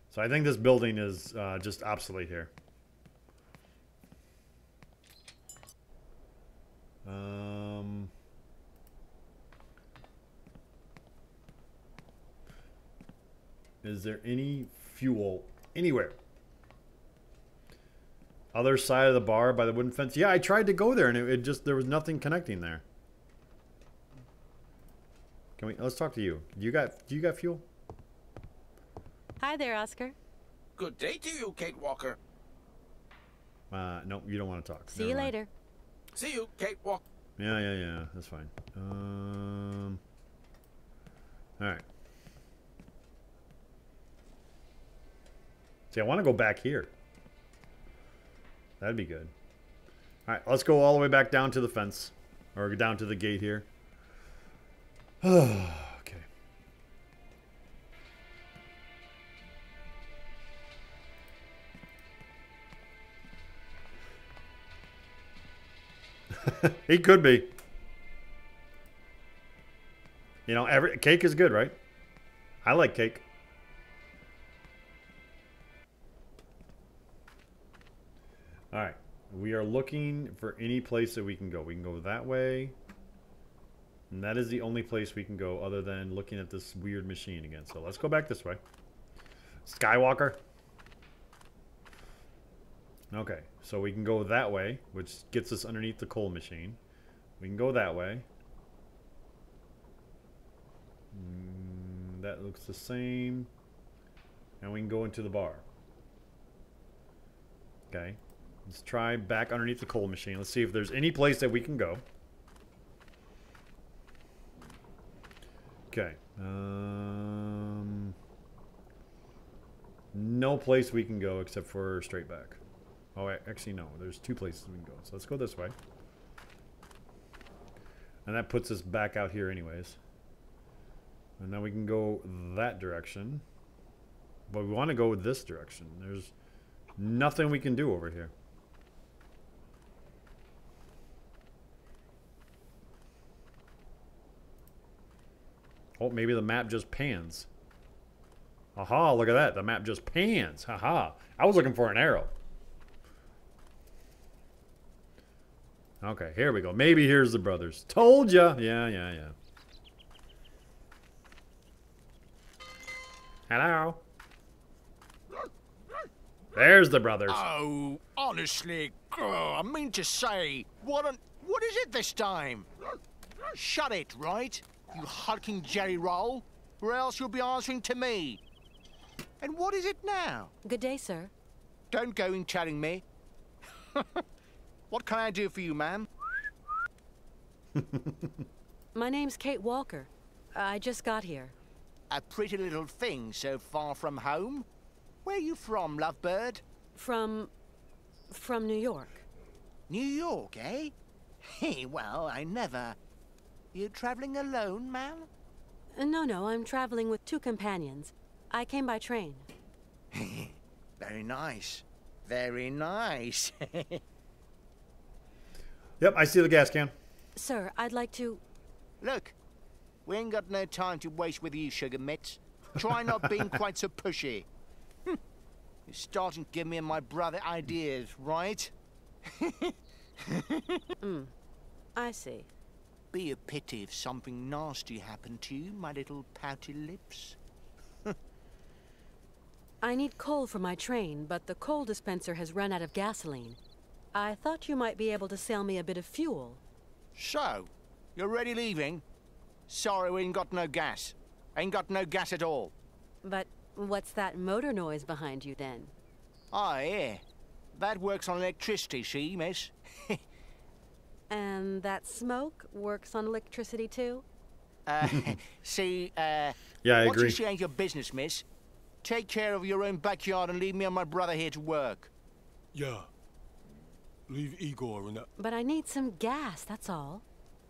So I think this building is just obsolete here. Is there any fuel anywhere? Other side of the bar by the wooden fence. Yeah, I tried to go there and it just, there was nothing connecting there. Let's talk to you. Do you got fuel? Hi there, Oscar. Good day to you, Kate Walker. No, you don't want to talk. See you later. See you, Kate Walker. Yeah, that's fine. All right. See, I want to go back here. That'd be good. All right, let's go all the way back down to the fence. Or down to the gate here. Okay. He could be. You know, cake is good, right? I like cake. All right. We are looking for any place that we can go. We can go that way. And that is the only place we can go other than looking at this weird machine again. So let's go back this way. Skywalker. Okay. So we can go that way, which gets us underneath the coal machine. We can go that way. That looks the same. And we can go into the bar. Okay. Let's try back underneath the coal machine. Let's see if there's any place that we can go. Okay. No place we can go except for straight back. Oh, actually, no. There's two places we can go. So let's go this way. And that puts us back out here anyways. And then we can go that direction. But we want to go this direction. There's nothing we can do over here. Oh, maybe the map just pans. Aha, look at that. The map just pans. Haha. I was looking for an arrow. Okay, here we go. Maybe here's the brothers. Told ya. Yeah. Hello. There's the brothers. Oh, honestly, I mean to say, what is it this time? Shut it, right? You hulking jerry roll, or else you'll be answering to me. And what is it now? Good day, sir. Don't go in telling me. What can I do for you, ma'am? My name's Kate Walker. I just got here. A pretty little thing so far from home. Where you from, lovebird? From New York. New York, eh? Hey, well, I never... You traveling alone, ma'am? No, I'm traveling with 2 companions. I came by train. Very nice. Very nice. Yep, I see the gas can. Sir, I'd like to... Look, we ain't got no time to waste with you, sugar mitts. Try not being quite so pushy. You're starting to give me and my brother ideas, right? I see. Be a pity if something nasty happened to you, my little pouty lips. I need coal for my train, but the coal dispenser has run out of gasoline. I thought you might be able to sell me a bit of fuel. So, you're already leaving? Sorry, we ain't got no gas. Ain't got no gas at all. But what's that motor noise behind you then? Oh, yeah. That works on electricity, see, miss? And that smoke works on electricity too? See, yeah, I what agree. you see ain't your business, miss. Take care of your own backyard and leave me and my brother here to work. Yeah. Leave Igor and that. But I need some gas, that's all.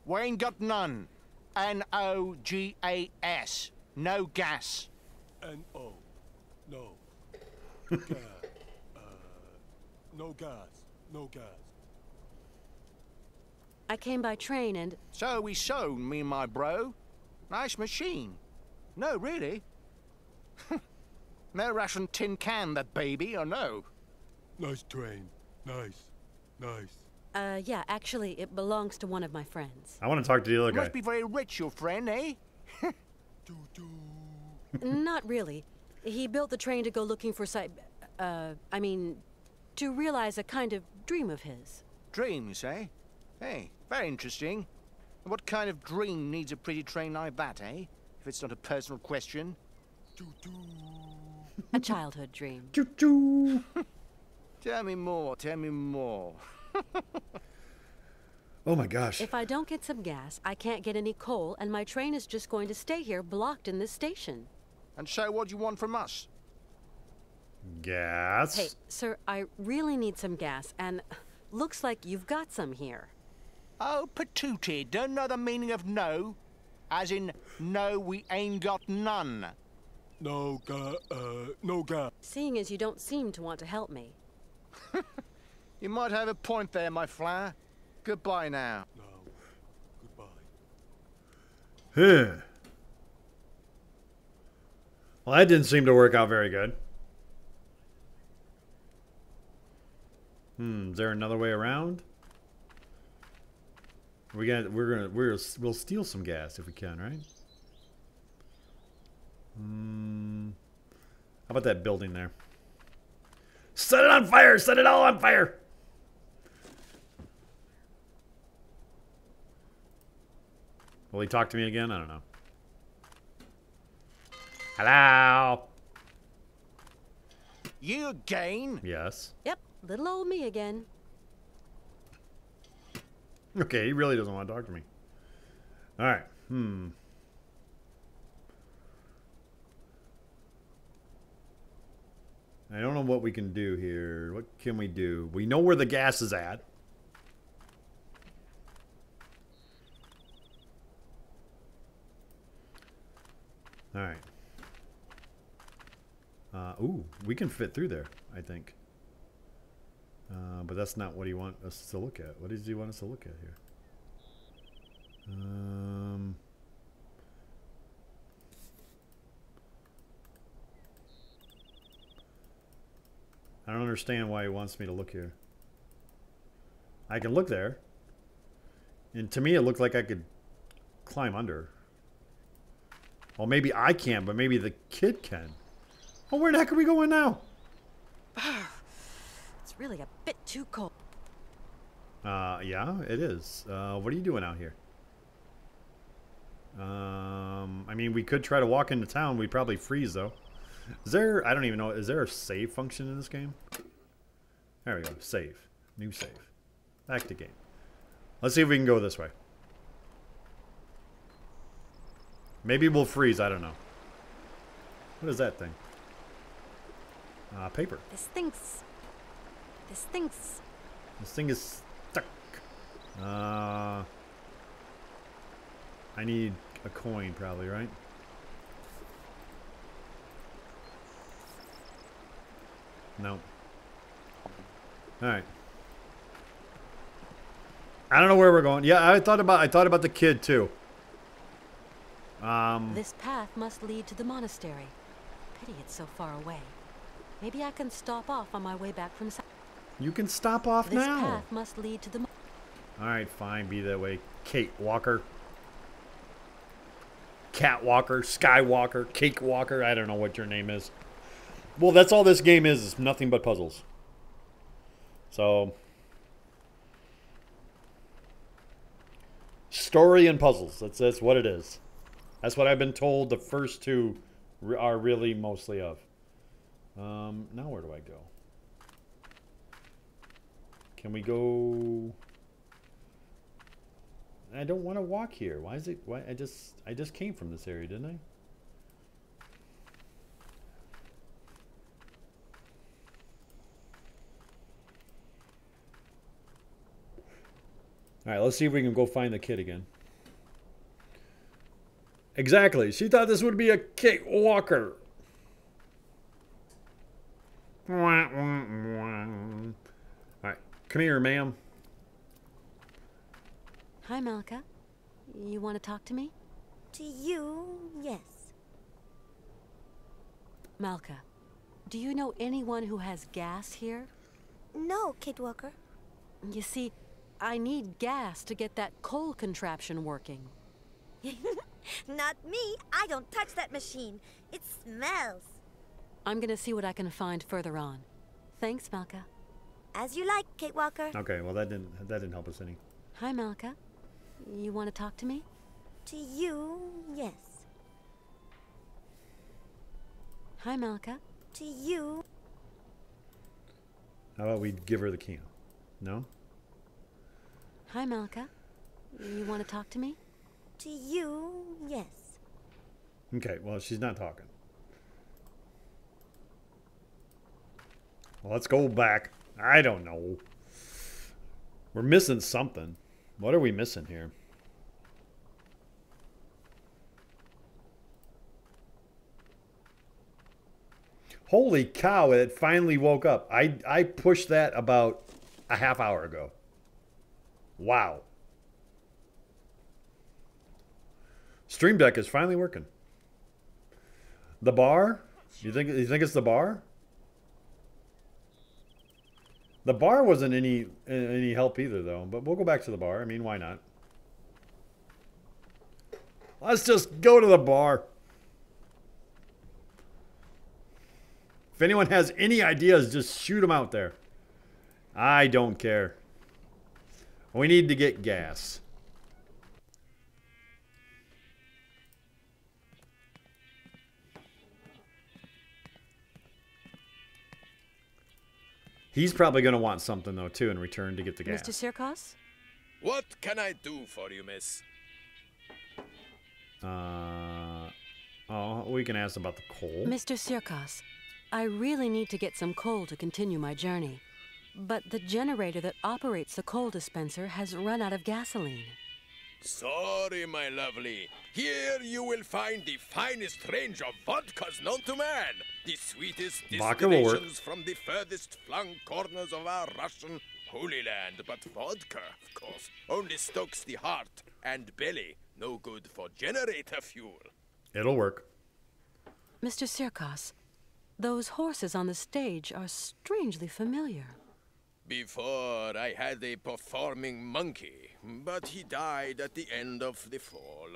We ain't got none. N-O-G-A-S. No gas. N-O. No. Gas. No gas. No gas. I came by train and... So we sold, me and my bro. Nice machine. No, really. No Russian tin can, that baby, or no? Nice train. Nice. Nice. Yeah, actually, it belongs to one of my friends. I want to talk to the other You guy. must be very rich, your friend, eh? Not really. He built the train to go looking for to realize a kind of dream of his. Dreams, eh? Hey, very interesting. What kind of dream needs a pretty train like that, eh? If it's not a personal question. A childhood dream. Choo-choo. Tell me more, tell me more. Oh my gosh. If I don't get some gas, I can't get any coal, and my train is just going to stay here blocked in this station. And so what do you want from us? Gas. Hey, sir, I really need some gas, and looks like you've got some here. Oh, patootie, don't know the meaning of no? As in, no, we ain't got none. No gas. Seeing as you don't seem to want to help me. You might have a point there, my flower. Goodbye now. No. Goodbye. Huh. Well, that didn't seem to work out very good. Is there another way around? We'll steal some gas if we can, right? How about that building there? Set it on fire! Set it all on fire! Will he talk to me again? I don't know. Hello? You again? Yes. Yep, little old me again. Okay, he really doesn't want to talk to me. Alright. I don't know what we can do here. What can we do? We know where the gas is at. All right. Ooh, we can fit through there, I think. But that's not what he wants us to look at. What does he want us to look at here? I don't understand why he wants me to look here. I can look there. And to me, it looked like I could climb under. Well, maybe I can't, but maybe the kid can. Oh, where the heck are we going now? It's really a bit too cold. Yeah, it is. What are you doing out here? I mean, we could try to walk into town. We'd probably freeze, though. Is there, I don't even know, is there a save function in this game? There we go, save. New save. Back to game. Let's see if we can go this way. Maybe we'll freeze, I don't know. What is that thing? Paper. This thing is stuck. I need a coin probably, right? No. Alright. I don't know where we're going. Yeah, I thought about the kid too. This path must lead to the monastery. Pity it's so far away. Maybe I can stop off on my way back from south. You can stop off now. This path must lead to the Alright, fine, be that way. Kate Walker. Catwalker, Skywalker, Cake Walker, I don't know what your name is. Well, that's all this game is nothing but puzzles. So, story and puzzles. That's what it is. That's what I've been told the first two are really mostly of. Now where do I go? Can we go? I don't want to walk here. Why is it? Why I just came from this area, didn't I? All right, let's see if we can go find the kid again. Exactly. She thought this would be a Kate Walker. All right, come here, ma'am. Hi, Malka. You want to talk to me? To you, yes. Malka, do you know anyone who has gas here? No, Kid Walker. You see, I need gas to get that coal contraption working. Not me. I don't touch that machine. It smells. I'm gonna see what I can find further on. Thanks, Malka. As you like, Kate Walker. Okay, well that didn't help us any. Hi, Malka. You want to talk to me? To you, yes. Hi, Malka. To you. How about we give her the key? No? Hi, Malka. You want to talk to me? To you, yes. Okay, well, she's not talking. Well, let's go back. I don't know. We're missing something. What are we missing here? Holy cow, it finally woke up. I pushed that about a half hour ago. Wow. Stream Deck is finally working. The bar? You think it's the bar? The bar wasn't any help either, though. But we'll go back to the bar. I mean, why not? Let's just go to the bar. If anyone has any ideas, just shoot them out there. I don't care. We need to get gas. He's probably going to want something, though, too, in return to get the gas. Mr. Sirkos? What can I do for you, miss? Oh, we can ask about the coal. Mr. Sirkos, I really need to get some coal to continue my journey. But the generator that operates the coal dispenser has run out of gasoline. Sorry, my lovely. Here you will find the finest range of vodkas known to man. The sweetest Vodka will work. distillations from the furthest flung corners of our Russian Holy Land. But vodka, of course, only stokes the heart and belly. No good for generator fuel. It'll work. Mr. Sirkos, those horses on the stage are strangely familiar. Before, I had a performing monkey, but he died at the end of the fall.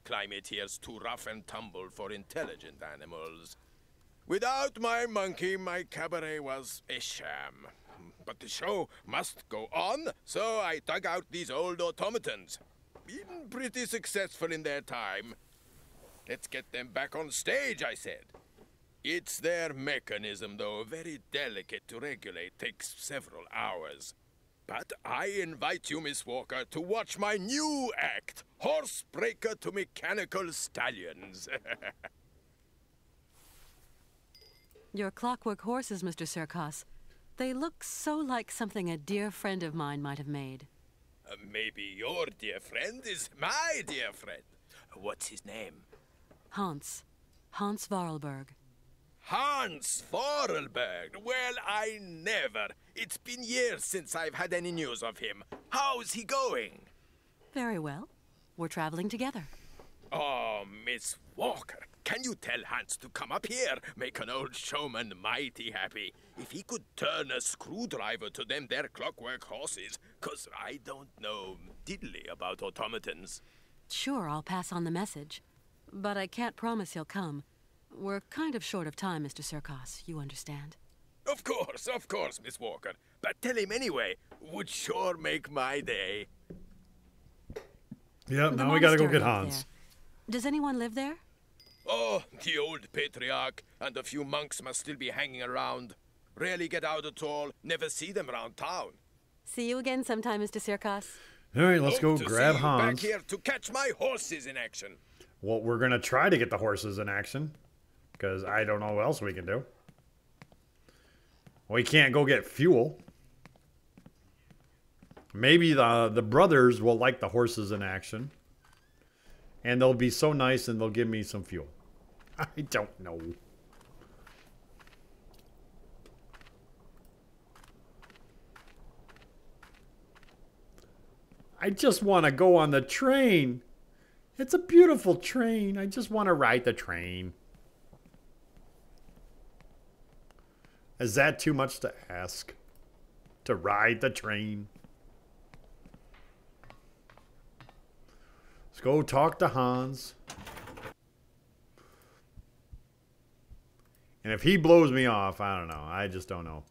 Climate here's too rough and tumble for intelligent animals. Without my monkey, my cabaret was a sham. But the show must go on, so I dug out these old automatons. Been pretty successful in their time. Let's get them back on stage, I said. It's their mechanism, though, very delicate to regulate, takes several hours. But I invite you, Miss Walker, to watch my new act, Horsebreaker to Mechanical Stallions. Your clockwork horses, Mr. Sirkos. They look so like something a dear friend of mine might have made. Maybe your dear friend is my dear friend. What's his name? Hans. Hans Vorarlberg. Hans Vorarlberg. Well, I never. It's been years since I've had any news of him. How's he going? Very well. We're traveling together. Oh, Miss Walker, can you tell Hans to come up here? Make an old showman mighty happy. If he could turn a screwdriver to them their clockwork horses, 'cause I don't know diddly about automatons. Sure, I'll pass on the message. But I can't promise he'll come. We're kind of short of time, Mr. Sirkos. You understand? Of course, Miss Walker. But tell him anyway. Would sure make my day. Yep, now we gotta go get Hans. Does anyone live there? Oh, the old patriarch and a few monks must still be hanging around. Rarely get out at all. Never see them around town. See you again sometime, Mr. Sirkos. All right, let's go Hope to grab see you Hans. back here to catch my horses in action. Well, we're gonna try to get the horses in action, because I don't know what else we can do. We can't go get fuel. Maybe the brothers will like the horses in action. And they'll be so nice and they'll give me some fuel. I don't know. I just want to go on the train. It's a beautiful train. I just want to ride the train. Is that too much to ask? To ride the train? Let's go talk to Hans. And if he blows me off, I don't know. I just don't know.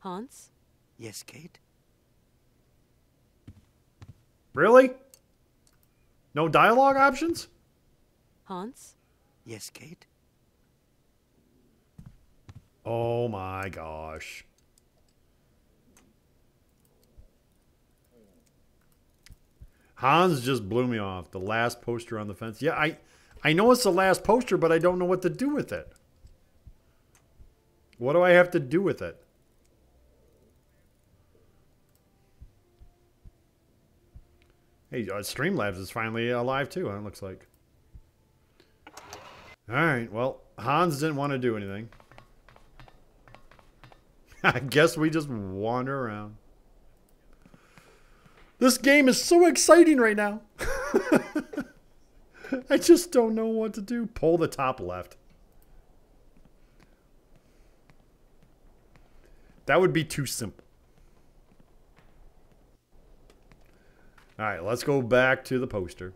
Hans? Yes, Kate? Really? No dialogue options? Hans? Yes, Kate? Oh my gosh. Hans just blew me off. The last poster on the fence. Yeah, I know it's the last poster, but I don't know what to do with it. What do I have to do with it? Hey, Streamlabs is finally alive too, it looks like. Alright, well, Hans didn't want to do anything. I guess we just wander around. This game is so exciting right now. I just don't know what to do. Pull the top left. That would be too simple. All right, let's go back to the poster.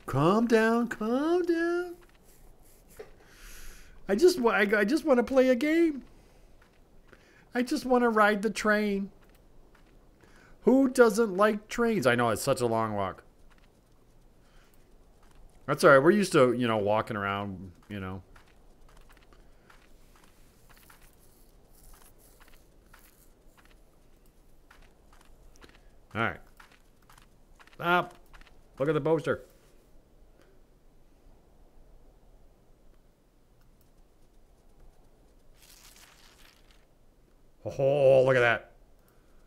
Calm down, calm down. I just want to play a game. I just want to ride the train. Who doesn't like trains? I know it's such a long walk. That's all right. We're used to, you know, walking around, you know. All right. Stop. Look at the poster. Oh, look at that.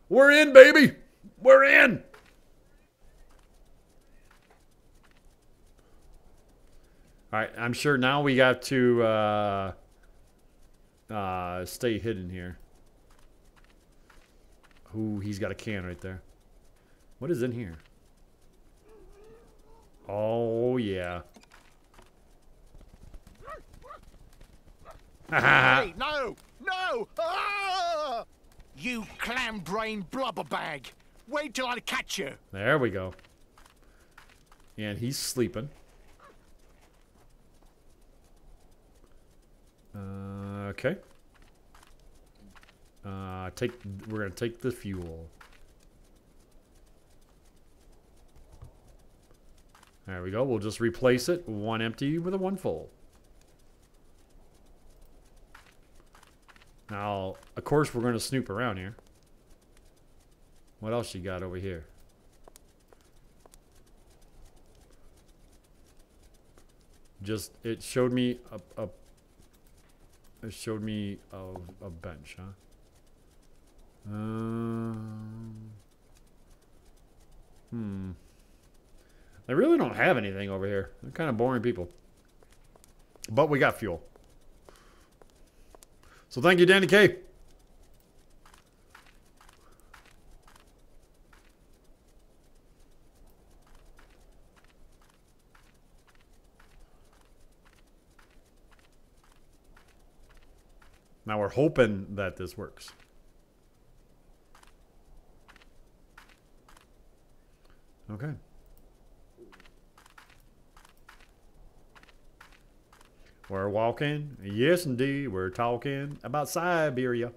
We're in, baby. We're in. All right, I'm sure now we got to stay hidden here. Ooh, he's got a can right there. What is in here? Oh, yeah. Hey, no! No! Ah! You clam-brain blubber bag! Wait till I catch you! There we go. And he's sleeping. Okay. We're gonna take the fuel. There we go. We'll just replace it, one empty with a one full. Now, of course, we're gonna snoop around here. What else you got over here? Just it showed me a bench, huh? They really don't have anything over here. They're kind of boring people. But we got fuel. So thank you, Danny K. Now we're hoping that this works. Okay. We're walking. Yes, indeed. We're talking about Syberia.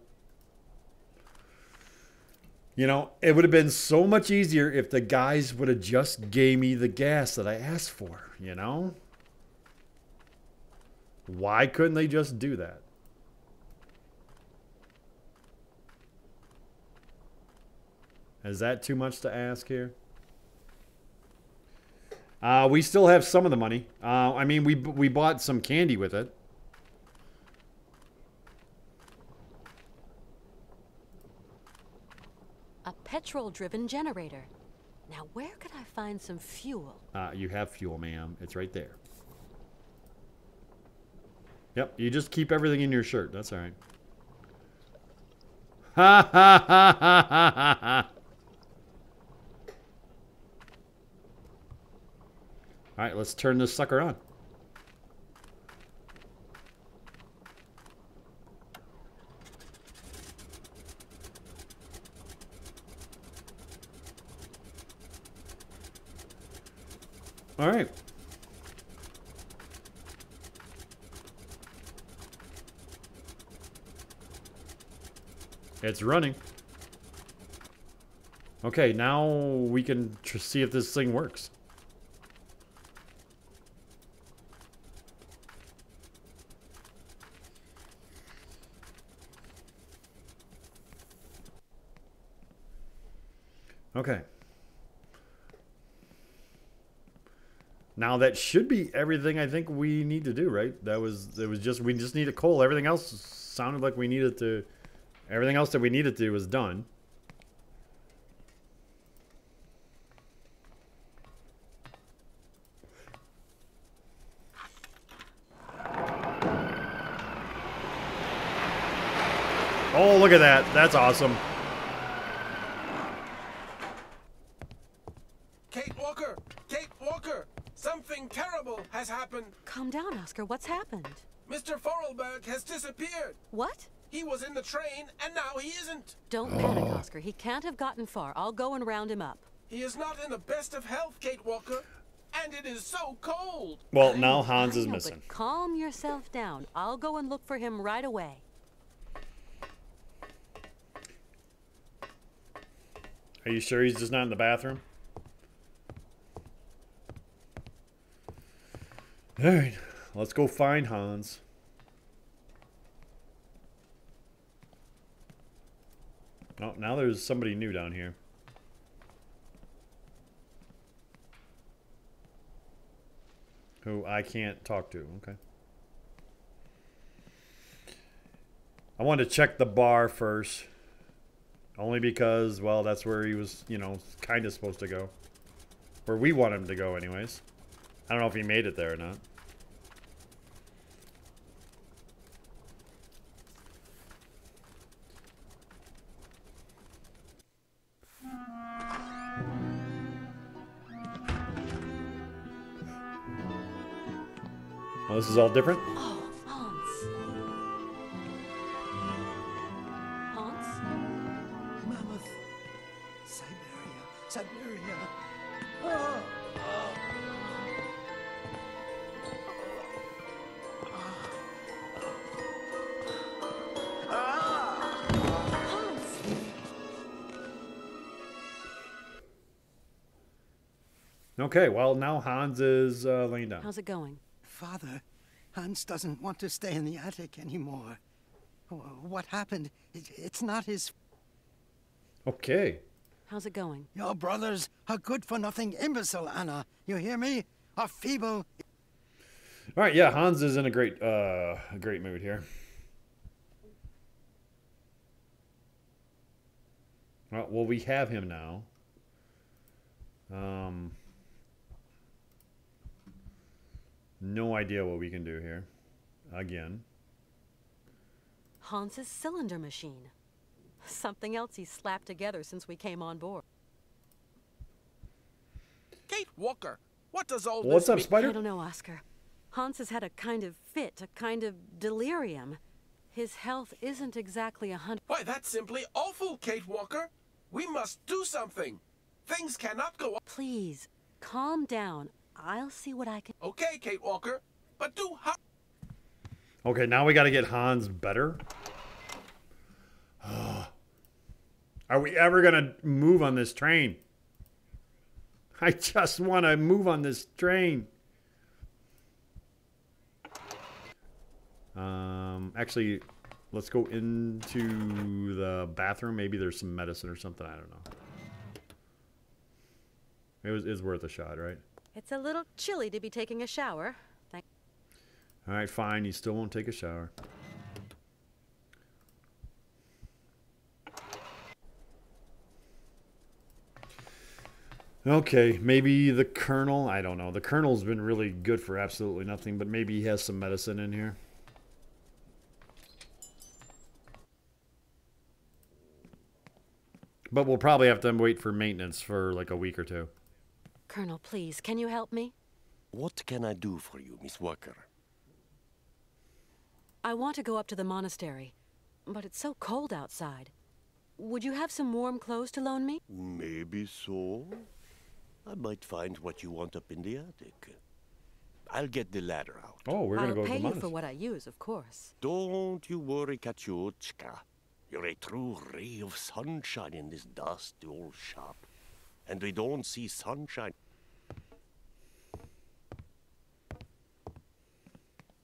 You know, it would have been so much easier if the guys would have just gave me the gas that I asked for, you know? Why couldn't they just do that? Is that too much to ask here? We still have some of the money. I mean, we bought some candy with it. A petrol-driven generator. Now, where could I find some fuel? You have fuel, ma'am. It's right there. Yep, you just keep everything in your shirt. That's all right. Ha ha ha ha ha ha. All right, let's turn this sucker on. All right. It's running. Okay, now we can see if this thing works. Okay. Now that should be everything I think we need to do, right? We just need a coal. Everything else sounded like we needed to, everything else that we needed to was done. Oh, look at that. That's awesome. Kate Walker! Kate Walker! Something terrible has happened. Calm down, Oscar. What's happened? Mr. Forelberg has disappeared. What? He was in the train, and now he isn't. Don't panic, Oscar. He can't have gotten far. I'll go and round him up. He is not in the best of health, Kate Walker. And it is so cold. Well, now Hans is missing. But calm yourself down. I'll go and look for him right away. Are you sure he's just not in the bathroom? All right, let's go find Hans. Oh, now there's somebody new down here. who I can't talk to. Okay. I wanted to check the bar first. Only because, well, that's where he was, you know, kind of supposed to go. Where we want him to go anyways. I don't know if he made it there or not. Well, this is all different. Oh, Hans. Hans? Mammoth. Syberia. Syberia. Oh. Okay, well, now Hans is laying down. How's it going? Father, Hans doesn't want to stay in the attic anymore. What happened? It's not his... Okay. How's it going? Your brothers are good-for-nothing imbecile, Anna. You hear me? Are feeble... All right, yeah, Hans is in a great mood here. Well, we have him now. No idea what we can do here. Again. Hans's cylinder machine. Something else he's slapped together since we came on board. Kate Walker, what does all What's this up, mean? Spider? I don't know, Oscar. Hans has had a kind of fit, a kind of delirium. His health isn't exactly 100. Why, that's simply awful, Kate Walker. We must do something. Things cannot go on. Please, calm down. I'll see what I can... Okay, Kate Walker, but do how... Okay, now we got to get Hans better. Are we ever going to move on this train? I just want to move on this train. Actually, let's go into the bathroom. Maybe there's some medicine or something. I don't know. It's worth a shot, right? It's a little chilly to be taking a shower. All right, fine. You still won't take a shower. Okay, maybe the Colonel. I don't know. The Colonel's been really good for absolutely nothing, but maybe he has some medicine in here. But we'll probably have to wait for maintenance for like a week or two. Colonel, please, can you help me? What can I do for you, Miss Walker? I want to go up to the monastery, but it's so cold outside. Would you have some warm clothes to loan me? Maybe so. I might find what you want up in the attic. I'll get the ladder out. Oh, we're going to go to the I'll pay you monastery. for what I use, of course. Don't you worry, Kachuchka. You're a true ray of sunshine in this dusty old shop. And we don't see sunshine.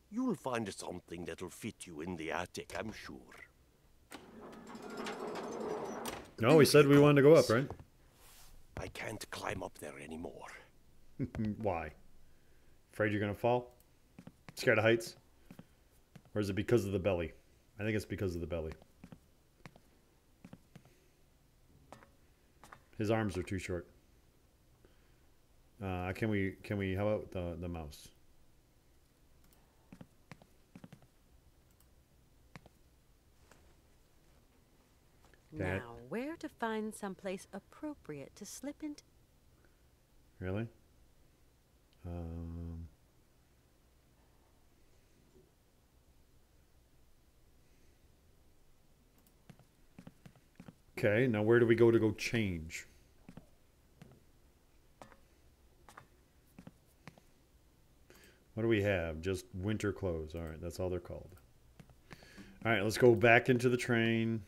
You'll find something that'll fit you in the attic, I'm sure. No, we said we wanted to go up, right? I can't climb up there anymore. Why? Afraid you're going to fall? Scared of heights? Or is it because of the belly? I think it's because of the belly. His arms are too short. Can we, how about the mouse? Now, where to find someplace appropriate to slip into? Really? Okay, now where do we go to go change? What do we have? Just winter clothes. All right, that's all they're called. All right, let's go back into the train.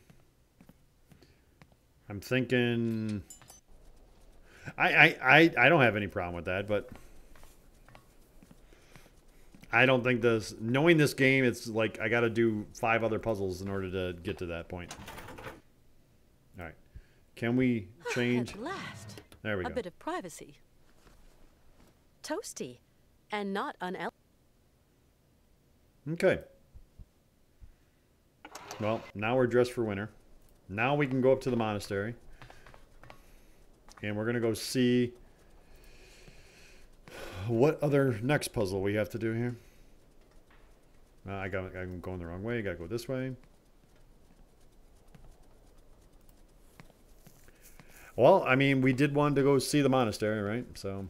I'm thinking... I don't have any problem with that, but... I don't think this... Knowing this game, it's like I got to do 5 other puzzles in order to get to that point. All right. Can we change? At last. There we go. A bit of privacy. Toasty. And not unel. Okay. Well, now we're dressed for winter. Now we can go up to the monastery. And we're going to go see what other next puzzle we have to do here. I'm going the wrong way. Got to go this way. Well, I mean, we did want to go see the monastery, right? So...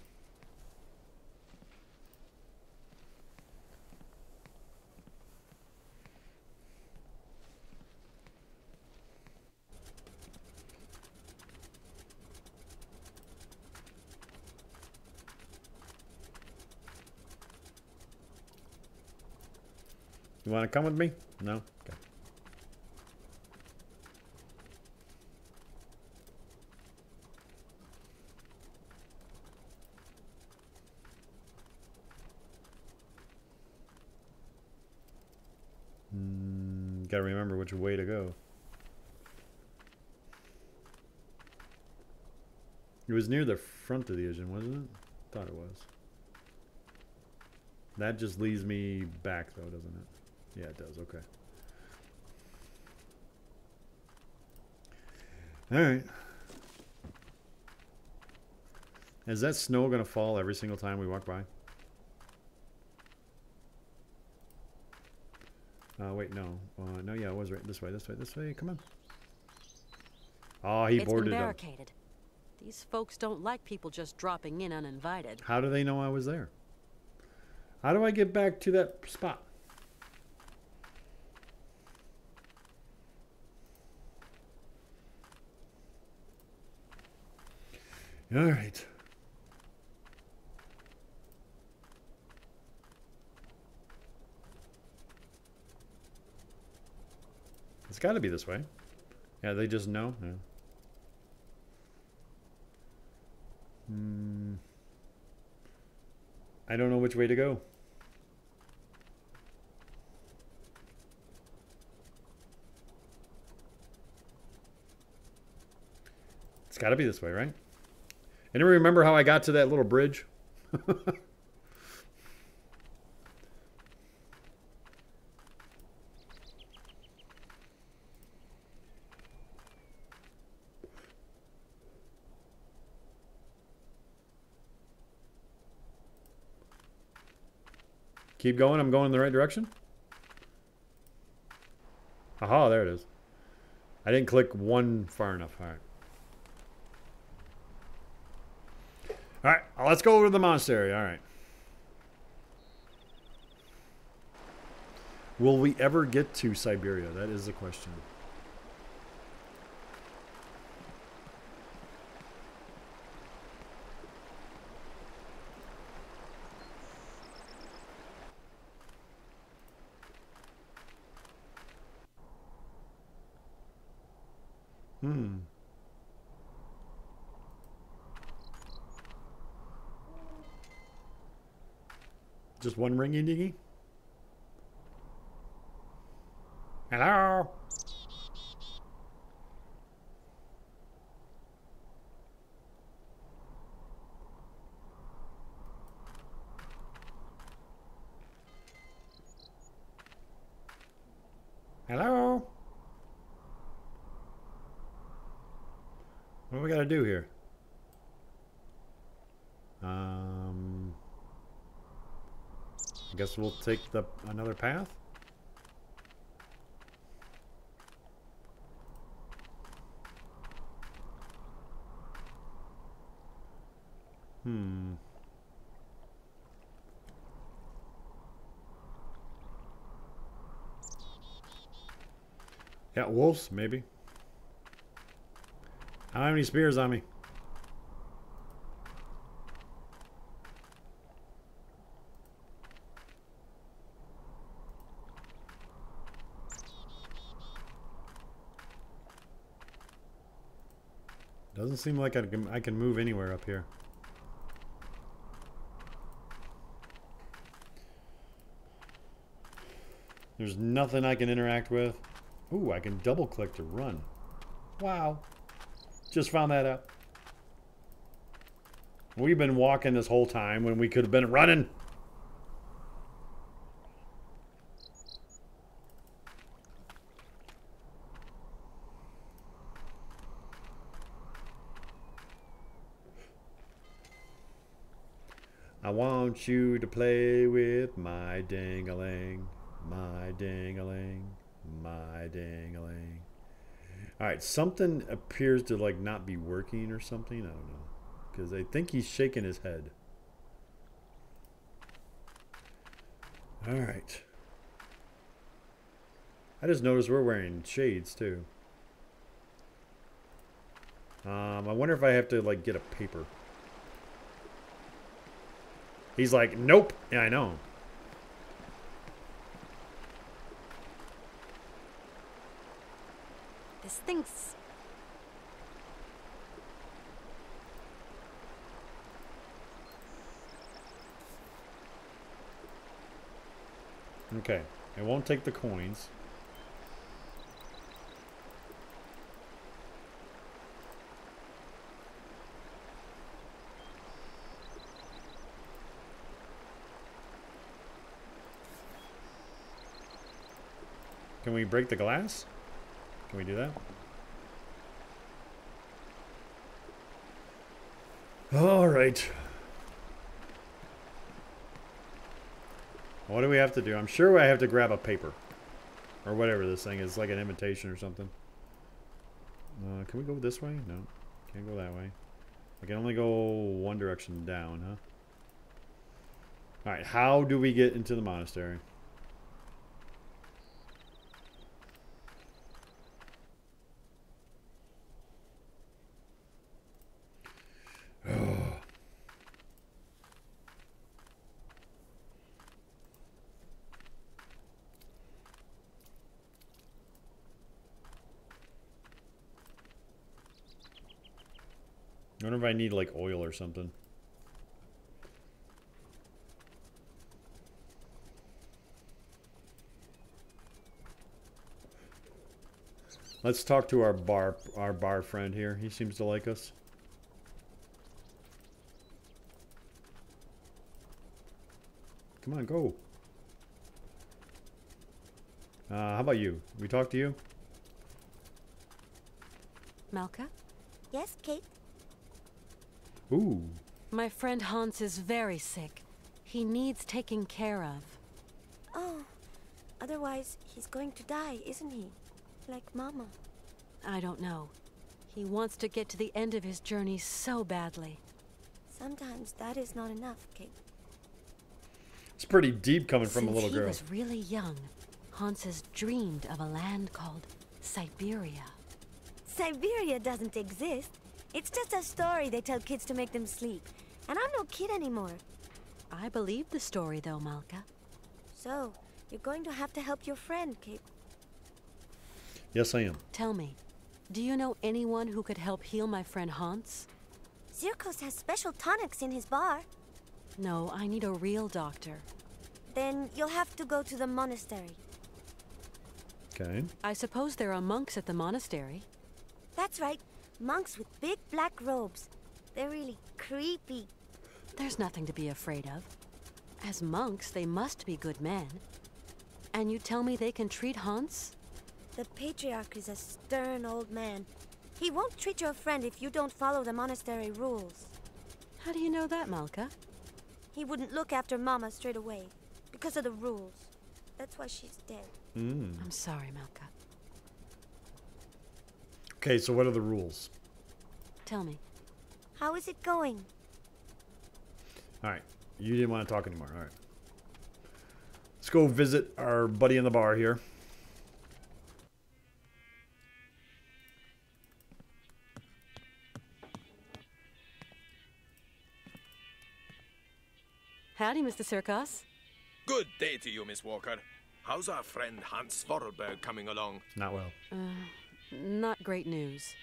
You want to come with me? No? Okay. Gotta remember which way to go. It was near the front of the engine, wasn't it? Thought it was. That just leads me back, though, doesn't it? Yeah, it does. Okay. All right. Is that snow going to fall every single time we walk by? Wait, no. No, yeah, it was right this way, this way, this way. Come on. Oh, he boarded up. It's been barricaded. These folks don't like people just dropping in uninvited. How do they know I was there? How do I get back to that spot? All right. It's got to be this way. Yeah, they just know. Yeah. I don't know which way to go. It's got to be this way, right? Anyone remember how I got to that little bridge? Keep going. I'm going in the right direction. Aha, there it is. I didn't click one far enough. All right. All right, let's go over to the monastery. All right. Will we ever get to Syberia? That is the question. Just one ringy dingy? Hello? Hello? What do we gotta do here? I guess we'll take another path. Yeah, wolves, maybe. I don't have any spears on me. Doesn't seem like I can move anywhere up here. There's nothing I can interact with. Ooh, I can double click to run. Wow. Just found that out. We've been walking this whole time when we could have been running. I want you to play with my ding-a-ling, my ding-a-ling, my ding-a-ling. Alright, something appears to like not be working or something. I don't know. Because I think he's shaking his head. Alright. I just noticed we're wearing shades too. I wonder if I have to like get a paper. He's like, nope. Yeah, I know. This stinks. Okay. It won't take the coins. Can we break the glass? Can we do that? All right. What do we have to do? I'm sure I have to grab a paper. Or whatever this thing is, like an invitation or something. Can we go this way? No. Can't go that way. I can only go one direction down, huh? Alright, how do we get into the monastery? I wonder if I need like oil or something. Let's talk to our bar friend here. He seems to like us. Come on, go. How about you? We talk to you? Malka? Yes, Kate? Ooh. My friend Hans is very sick. He needs taking care of. Oh, otherwise he's going to die, isn't he? Like Mama. I don't know. He wants to get to the end of his journey so badly. Sometimes that is not enough, Kate. It's pretty deep coming from a little Since girl. he was really young, Hans has dreamed of a land called Syberia. Syberia doesn't exist. It's just a story they tell kids to make them sleep. And I'm no kid anymore. I believe the story, though, Malka. So, you're going to have to help your friend, Kate. Yes, I am. Tell me, do you know anyone who could help heal my friend Hans? Zirkos has special tonics in his bar. No, I need a real doctor. Then you'll have to go to the monastery. Okay. I suppose there are monks at the monastery. That's right. Monks with big black robes. They're really creepy. There's nothing to be afraid of. As monks, they must be good men. And you tell me they can treat Hans? The patriarch is a stern old man. He won't treat your friend if you don't follow the monastery rules. How do you know that, Malka? He wouldn't look after Mama straight away. Because of the rules. That's why she's dead. I'm sorry, Malka. Okay, so what are the rules? Tell me. How is it going? Alright. You didn't want to talk anymore. Alright. Let's go visit our buddy in the bar here. Howdy, Mr. Sirkos. Good day to you, Miss Walker. How's our friend Hans Vorarlberg coming along? Not well. Not great news.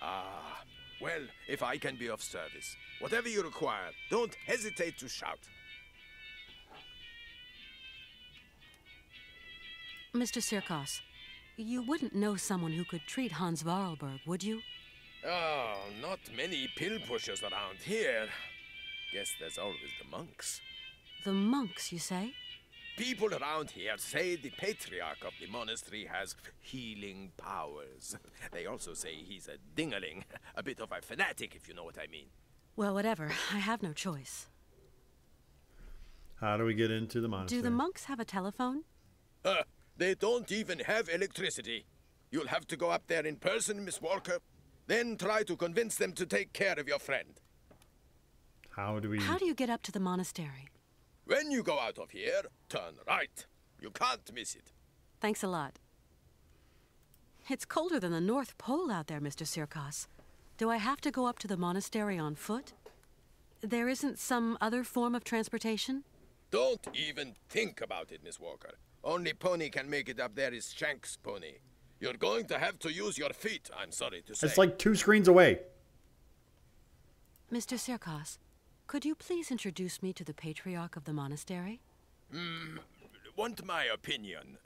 Ah, well, if I can be of service, whatever you require, don't hesitate to shout. Mr. Sirkos, you wouldn't know someone who could treat Hans Vorarlberg, would you? Oh, not many pill pushers around here. Guess there's always the monks. The monks, you say? People around here say the patriarch of the monastery has healing powers. They also say he's a dingaling, a bit of a fanatic, if you know what I mean. Well, whatever. I have no choice. How do we get into the monastery? Do the monks have a telephone? They don't even have electricity. You'll have to go up there in person, Miss Walker. Then try to convince them to take care of your friend. How do you get up to the monastery? When you go out of here, turn right. You can't miss it. Thanks a lot. It's colder than the North Pole out there, Mr. Sirkos. Do I have to go up to the monastery on foot? There isn't some other form of transportation? Don't even think about it, Miss Walker. Only pony can make it up there is Shank's pony. You're going to have to use your feet, I'm sorry to say. It's like 2 screens away. Mr. Sirkos, could you please introduce me to the patriarch of the monastery? Want my opinion?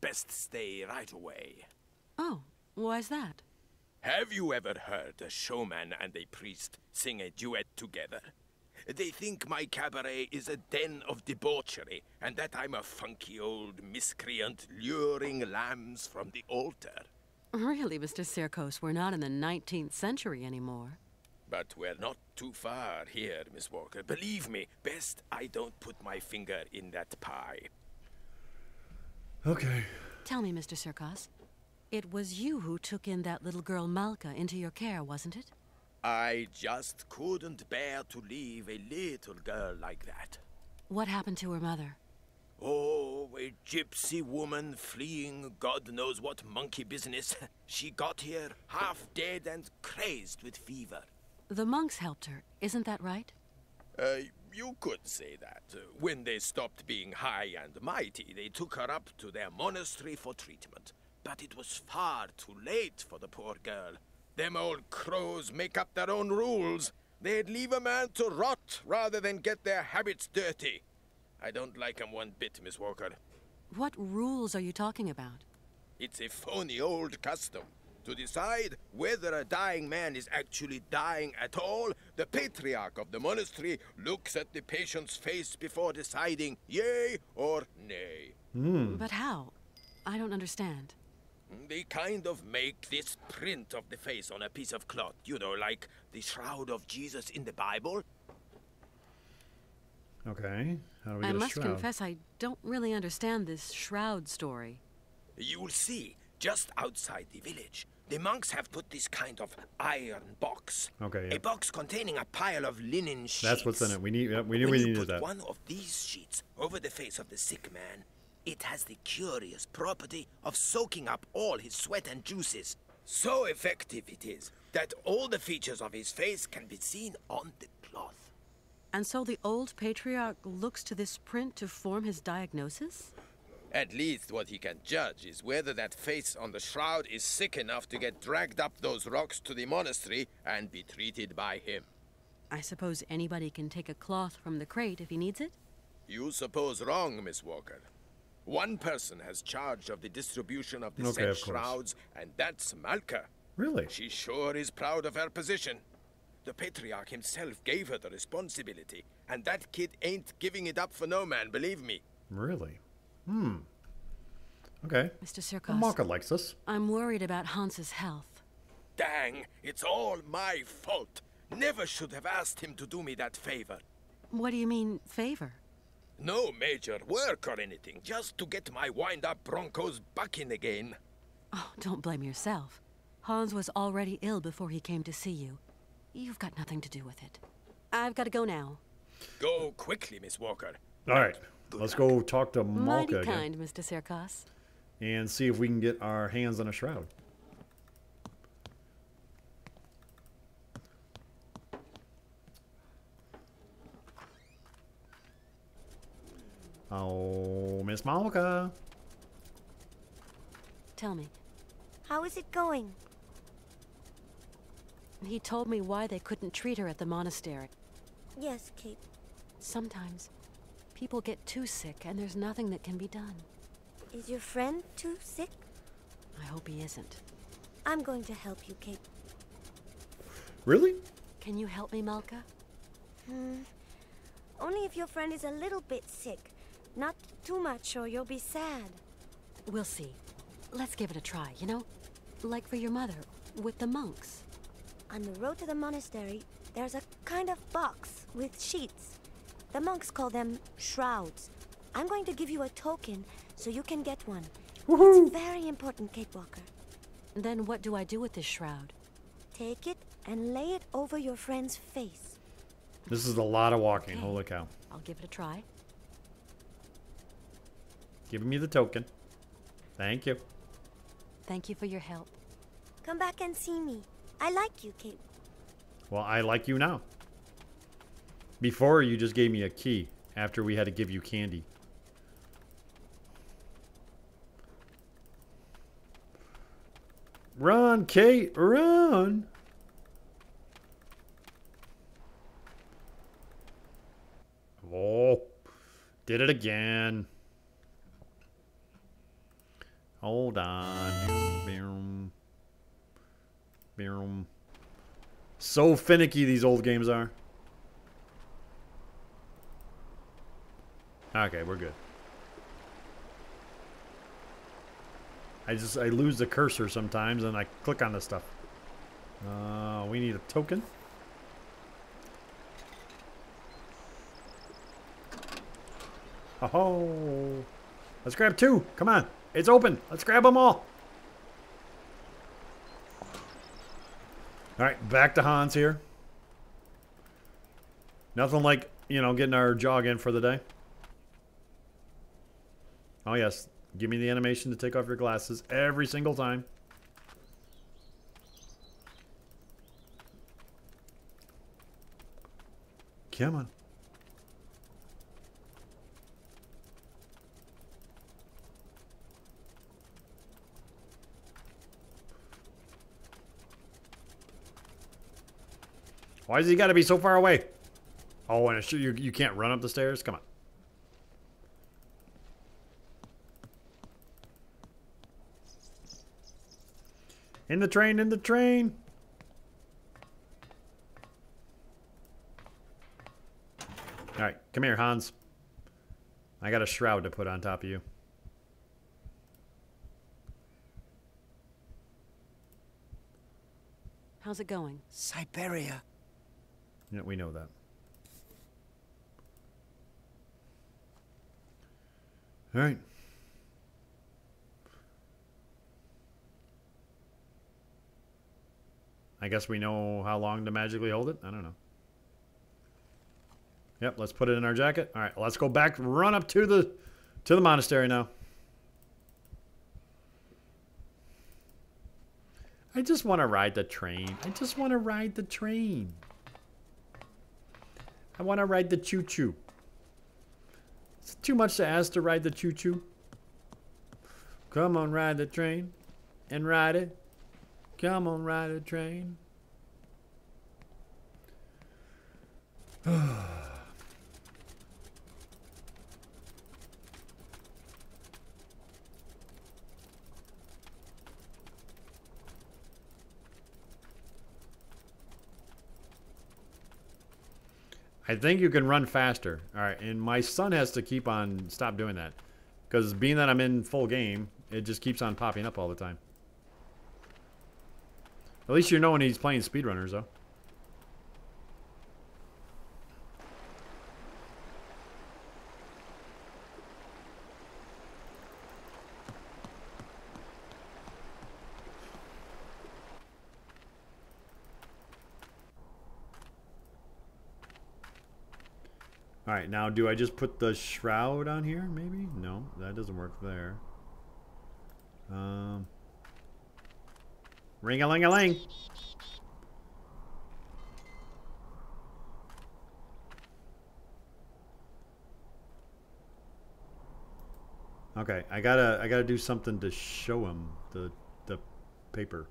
Best stay right away. Oh, why's that? Have you ever heard a showman and a priest sing a duet together? They think my cabaret is a den of debauchery, and that I'm a funky old miscreant luring lambs from the altar. Really, Mr. Sirkos, we're not in the 19th century anymore. But we're not too far here, Miss Walker. Believe me, best I don't put my finger in that pie. Okay. Tell me, Mr. Sirkos, it was you who took in that little girl Malka into your care, wasn't it? I just couldn't bear to leave a little girl like that. What happened to her mother? Oh, a gypsy woman fleeing God knows what monkey business. She got here half dead and crazed with fever. The monks helped her, isn't that right? You could say that. When they stopped being high and mighty, they took her up to their monastery for treatment. But it was far too late for the poor girl. Them old crows make up their own rules. They'd leave a man to rot rather than get their habits dirty. I don't like 'em one bit, Miss Walker. What rules are you talking about? It's a phony old custom. To decide whether a dying man is actually dying at all, the patriarch of the monastery looks at the patient's face before deciding yay or nay. But how? I don't understand. They kind of make this print of the face on a piece of cloth, you know, like the shroud of Jesus in the Bible. Okay, how do we I get a must shroud? confess I don't really understand this shroud story. You'll see, just outside the village, the monks have put this kind of iron box. Okay, yeah. A box containing a pile of linen sheets. That's what's in it. We knew we When you needed put that. one of these sheets over the face of the sick man, it has the curious property of soaking up all his sweat and juices. So effective it is that all the features of his face can be seen on the cloth. And so the old patriarch looks to this print to form his diagnosis? At least what he can judge is whether that face on the shroud is sick enough to get dragged up those rocks to the monastery and be treated by him. I suppose anybody can take a cloth from the crate if he needs it? You suppose wrong, Miss Walker. One person has charge of the distribution of the Okay, said of course. shrouds, and that's Malka. Really? She sure is proud of her position. The patriarch himself gave her the responsibility, and that kid ain't giving it up for no man, believe me. Really? Okay. Mr. Sirkos, Malka likes us. I'm worried about Hans's health. Dang, it's all my fault. Never should have asked him to do me that favor. What do you mean, favor? No major work or anything, just to get my wind-up Broncos bucking again. Oh, don't blame yourself. Hans was already ill before he came to see you. You've got nothing to do with it. I've got to go now. Go quickly, Miss Walker. All right. Let's go talk to Malka Mighty again kind, Mr. Sirkos. and see if we can get our hands on a shroud. Oh, Miss Malka. Tell me. How is it going? He told me why they couldn't treat her at the monastery. Yes, Kate. Sometimes people get too sick and there's nothing that can be done. Is your friend too sick? I hope he isn't. I'm going to help you, Kate. Really? Can you help me, Malka? Only if your friend is a little bit sick. Not too much or you'll be sad. We'll see. Let's give it a try, you know? Like for your mother, with the monks. On the road to the monastery, there's a kind of box with sheets. The monks call them shrouds. I'm going to give you a token so you can get one. It's very important, Kate Walker. Then what do I do with this shroud? Take it and lay it over your friend's face. This is a lot of walking. Okay. Holy cow. I'll give it a try. Giving me the token. Thank you. Thank you for your help. Come back and see me. I like you, Kate. Well, I like you now. Before, you just gave me a key after we had to give you candy. Run, Kate, run! Oh, did it again. Hold on. Boom. Boom. So finicky these old games are. Okay, we're good. I lose the cursor sometimes and I click on this stuff. We need a token. Oh, let's grab two. Come on, it's open. Let's grab them all. All right, back to Hans here. Nothing like, you know, getting our jog in for the day. Oh yes, give me the animation to take off your glasses every single time. Come on. Why does he got to be so far away? Oh, and sure you can't run up the stairs? Come on. In the train, in the train. All right, come here, Hans. I got a shroud to put on top of you. How's it going? Syberia. Yeah, we know that. All right. I guess we know how long to magically hold it. I don't know. Yep, let's put it in our jacket. All right, let's go back, run up to the monastery now. I just want to ride the train. I just want to ride the train. I want to ride the choo-choo. It's too much to ask to ride the choo-choo. Come on, ride the train and ride it. Come on, ride the train. I think you can run faster. All right, and my son has to stop doing that. Because being that I'm in full game, it just keeps on popping up all the time. At least you know when he's playing speedrunners, though. All right, now do I just put the shroud on here, maybe? No, that doesn't work there. Ring-a-ling-a-ling. Okay, I gotta do something to show him the paper.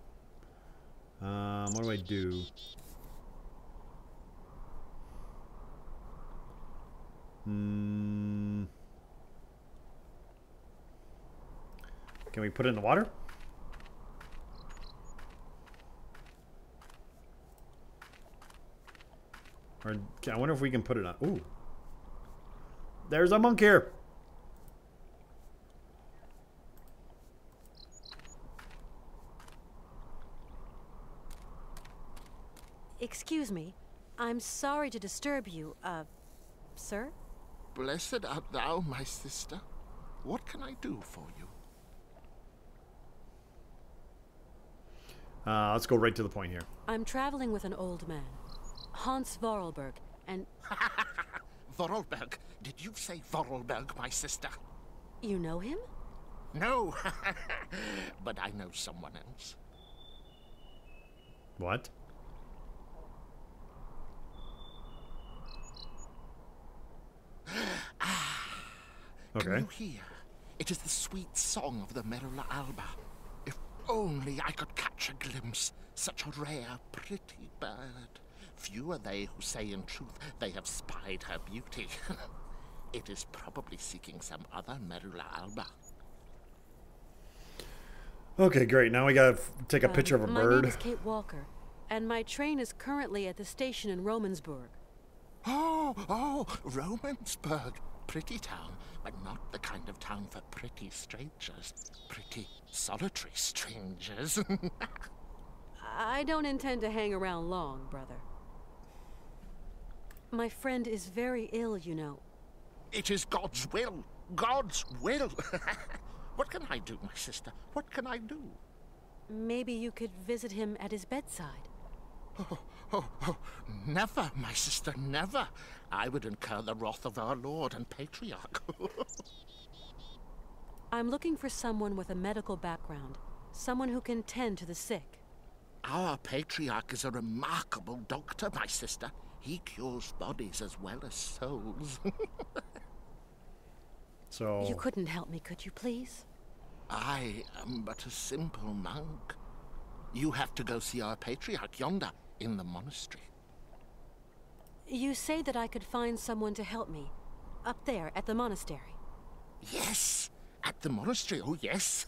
What do I do? Can we put it in the water? Or I wonder if we can put it on. Ooh. There's a monk here. Excuse me. I'm sorry to disturb you. sir? Blessed art thou, my sister. What can I do for you? Let's go right to the point here. I'm traveling with an old man, Hans Vorarlberg, and... Vorarlberg? Did you say Vorarlberg, my sister? You know him? No, but I know someone else. What? Okay. Can you hear? It is the sweet song of the Merula Alba. If only I could catch a glimpse, such a rare, pretty bird. Few are they who say in truth they have spied her beauty. It is probably seeking some other Merula Alba. Okay, great. Now we gotta take a picture of a bird. My name is Kate Walker, and my train is currently at the station in Romansburg. Oh, Romansburg. Pretty town, but not the kind of town for pretty strangers. Pretty solitary strangers. I don't intend to hang around long, brother. My friend is very ill, you know. It is God's will. God's will. What can I do, my sister? What can I do? Maybe you could visit him at his bedside. Oh, never, my sister, never. I would incur the wrath of our Lord and Patriarch. I'm looking for someone with a medical background, someone who can tend to the sick. Our Patriarch is a remarkable doctor, my sister. He cures bodies as well as souls. So... You couldn't help me, could you, please? I am but a simple monk. You have to go see our Patriarch yonder, in the monastery. You say that I could find someone to help me, up there at the monastery. Yes, at the monastery, oh yes.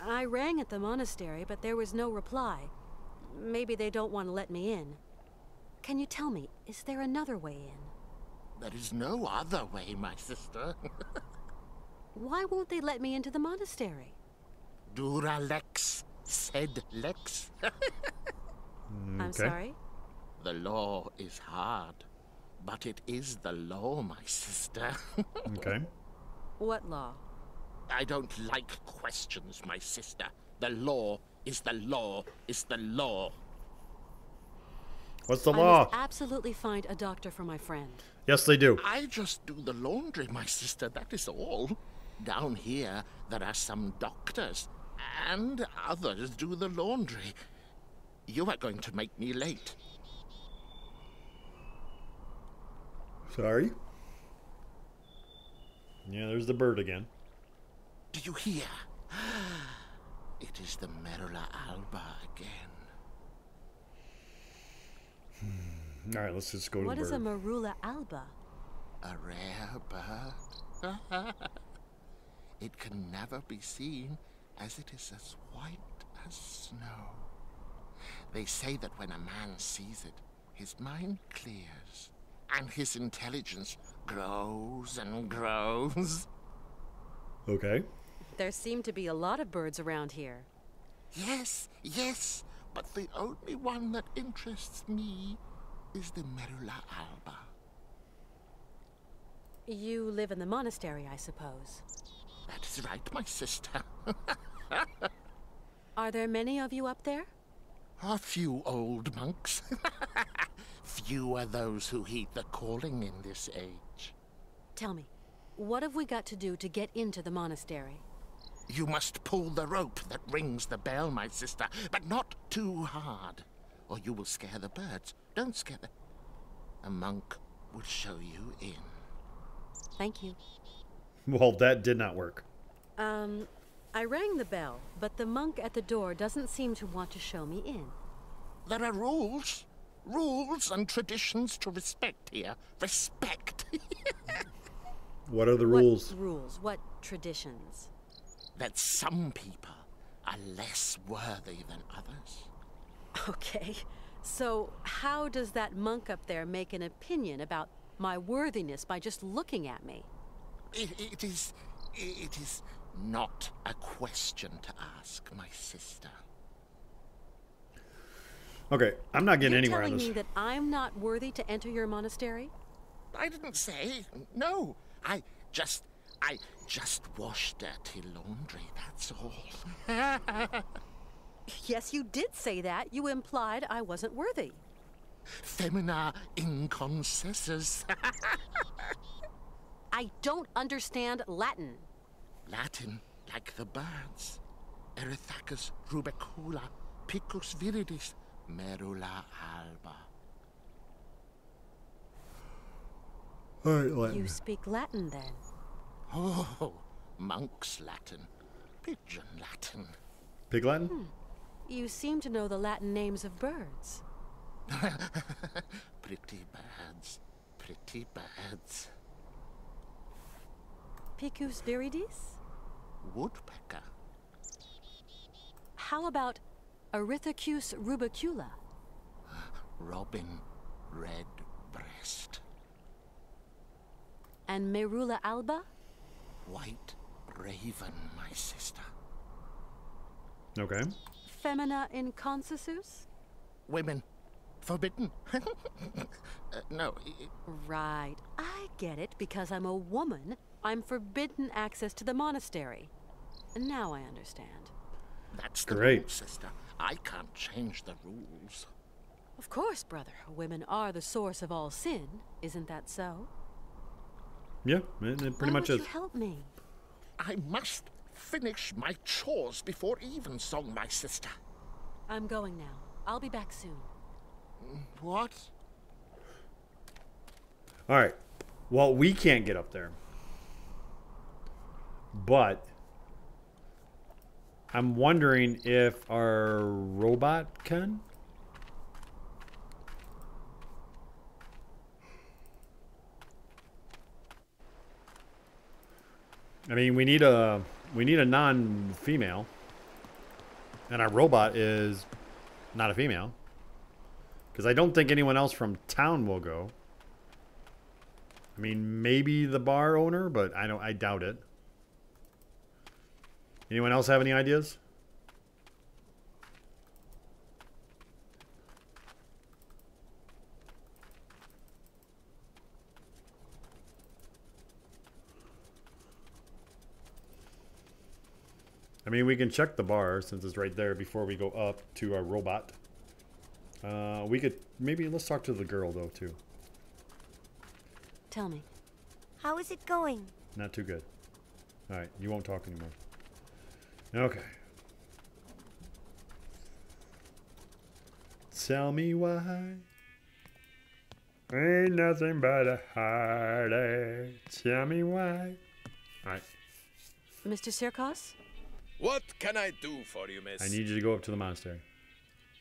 I rang at the monastery, but there was no reply. Maybe they don't want to let me in. Can you tell me, is there another way in? There is no other way, my sister. Why won't they let me into the monastery? Dura lex, sed lex. I'm sorry? The law is hard, but it is the law, my sister. Okay. What law? I don't like questions, my sister. The law is the law is the law. What's the law? I must absolutely find a doctor for my friend. Yes, they do. I just do the laundry, my sister, that is all. Down here, there are some doctors, and others do the laundry. You are going to make me late. Sorry? Yeah, there's the bird again. Do you hear? It is the Merula Alba again. All right, let's just go to the bird. What is a Merula Alba? A rare bird. It can never be seen, as it is as white as snow. They say that when a man sees it, his mind clears, and his intelligence grows and grows. Okay. There seem to be a lot of birds around here. Yes, yes, but the only one that interests me is the Merula Alba. You live in the monastery, I suppose. That is right, my sister. Are there many of you up there? A few old monks. Few are those who heed the calling in this age. Tell me, what have we got to do to get into the monastery? You must pull the rope that rings the bell, my sister, but not too hard, or you will scare the birds. Don't scare them. A monk will show you in. Thank you. Well, that did not work. I rang the bell, but the monk at the door doesn't seem to want to show me in. There are rules. Rules and traditions to respect here. Respect. What are the rules? What rules? What traditions? That some people are less worthy than others. Okay, so how does that monk up there make an opinion about my worthiness by just looking at me? It is not a question to ask, my sister. Okay, I'm not getting You're anywhere on telling this. me that I'm not worthy to enter your monastery? I didn't say. No. I just wash dirty laundry, that's all. Yes, you did say that. You implied I wasn't worthy. Femina inconcessus. I don't understand Latin. Latin, like the birds. Erythacus rubecula, picus viridis, merula alba. All right, Latin. You speak Latin, then? Oh, monk's Latin. Pigeon Latin. Pig Latin? You seem to know the Latin names of birds. Pretty birds. Pretty birds. Picus viridis? Woodpecker. How about Erythacus rubecula? Robin redbreast. And Merula alba? White raven, my sister. Okay. Femina inconcessus? Women. Forbidden. No. Right. I get it. Because I'm a woman, I'm forbidden access to the monastery. Now I understand. That's the Great. rule, sister. I can't change the rules. Of course, brother. Women are the source of all sin. Isn't that so? Yeah, it pretty much Why is. would you help me? I must finish my chores before evensong, my sister. I'm going now. I'll be back soon. What? All right. Well, we can't get up there. But I'm wondering if our robot can. I mean, we need a non-female, and our robot is not a female, because I don't think anyone else from town will go. I mean, maybe the bar owner, but I doubt it. Anyone else have any ideas? I mean, we can check the bar since it's right there before we go up to our robot. We could maybe let's talk to the girl though too. Tell me. How is it going? Not too good. All right, you won't talk anymore. Okay. Tell me why. Ain't nothing but a heartache. Tell me why. All right. Mr. Sirkos? What can I do for you, miss? I need you to go up to the monastery.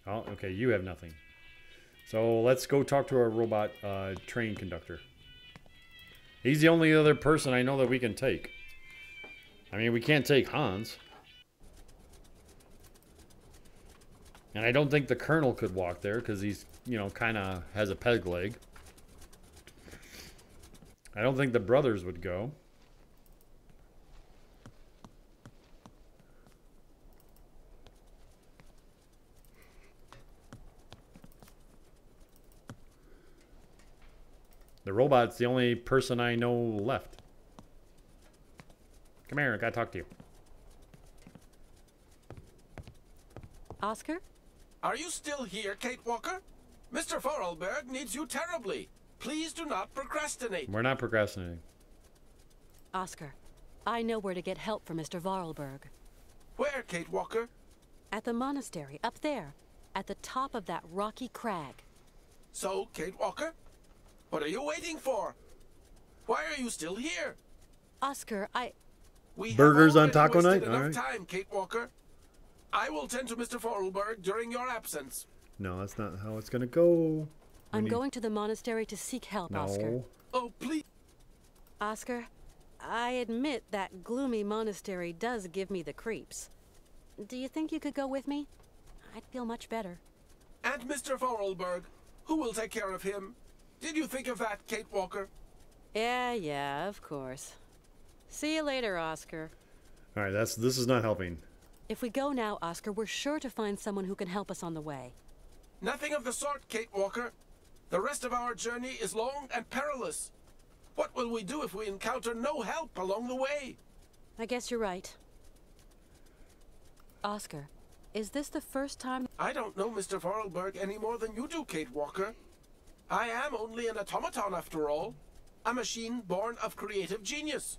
Oh, okay. You have nothing. So let's go talk to our robot train conductor. He's the only other person I know that we can take. I mean, we can't take Hans. And I don't think the colonel could walk there because he's, you know, kind of has a peg leg. I don't think the brothers would go. The robot's the only person I know left. Come here, I gotta talk to you. Oscar? Are you still here, Kate Walker? Mr. Vorarlberg needs you terribly. Please do not procrastinate. We're not procrastinating. Oscar, I know where to get help for Mr. Vorarlberg. Where, Kate Walker? At the monastery, up there. At the top of that rocky crag. So, Kate Walker? What are you waiting for? Why are you still here? Oscar, We Burgers have on taco already wasted night? enough All right. time, Kate Walker. I will tend to Mr. Vorarlberg during your absence. No, that's not how it's gonna go. I'm going to the monastery to seek help, Oscar. No. Oh, please. Oscar, I admit that gloomy monastery does give me the creeps. Do you think you could go with me? I'd feel much better. And Mr. Vorarlberg, who will take care of him? Did you think of that, Kate Walker? Yeah, of course. See you later, Oscar. All right, this is not helping. If we go now, Oscar, we're sure to find someone who can help us on the way. Nothing of the sort, Kate Walker. The rest of our journey is long and perilous. What will we do if we encounter no help along the way? I guess you're right. Oscar, is this the first time? I don't know Mr. Vorarlberg any more than you do, Kate Walker. I am only an automaton after all. A machine born of creative genius.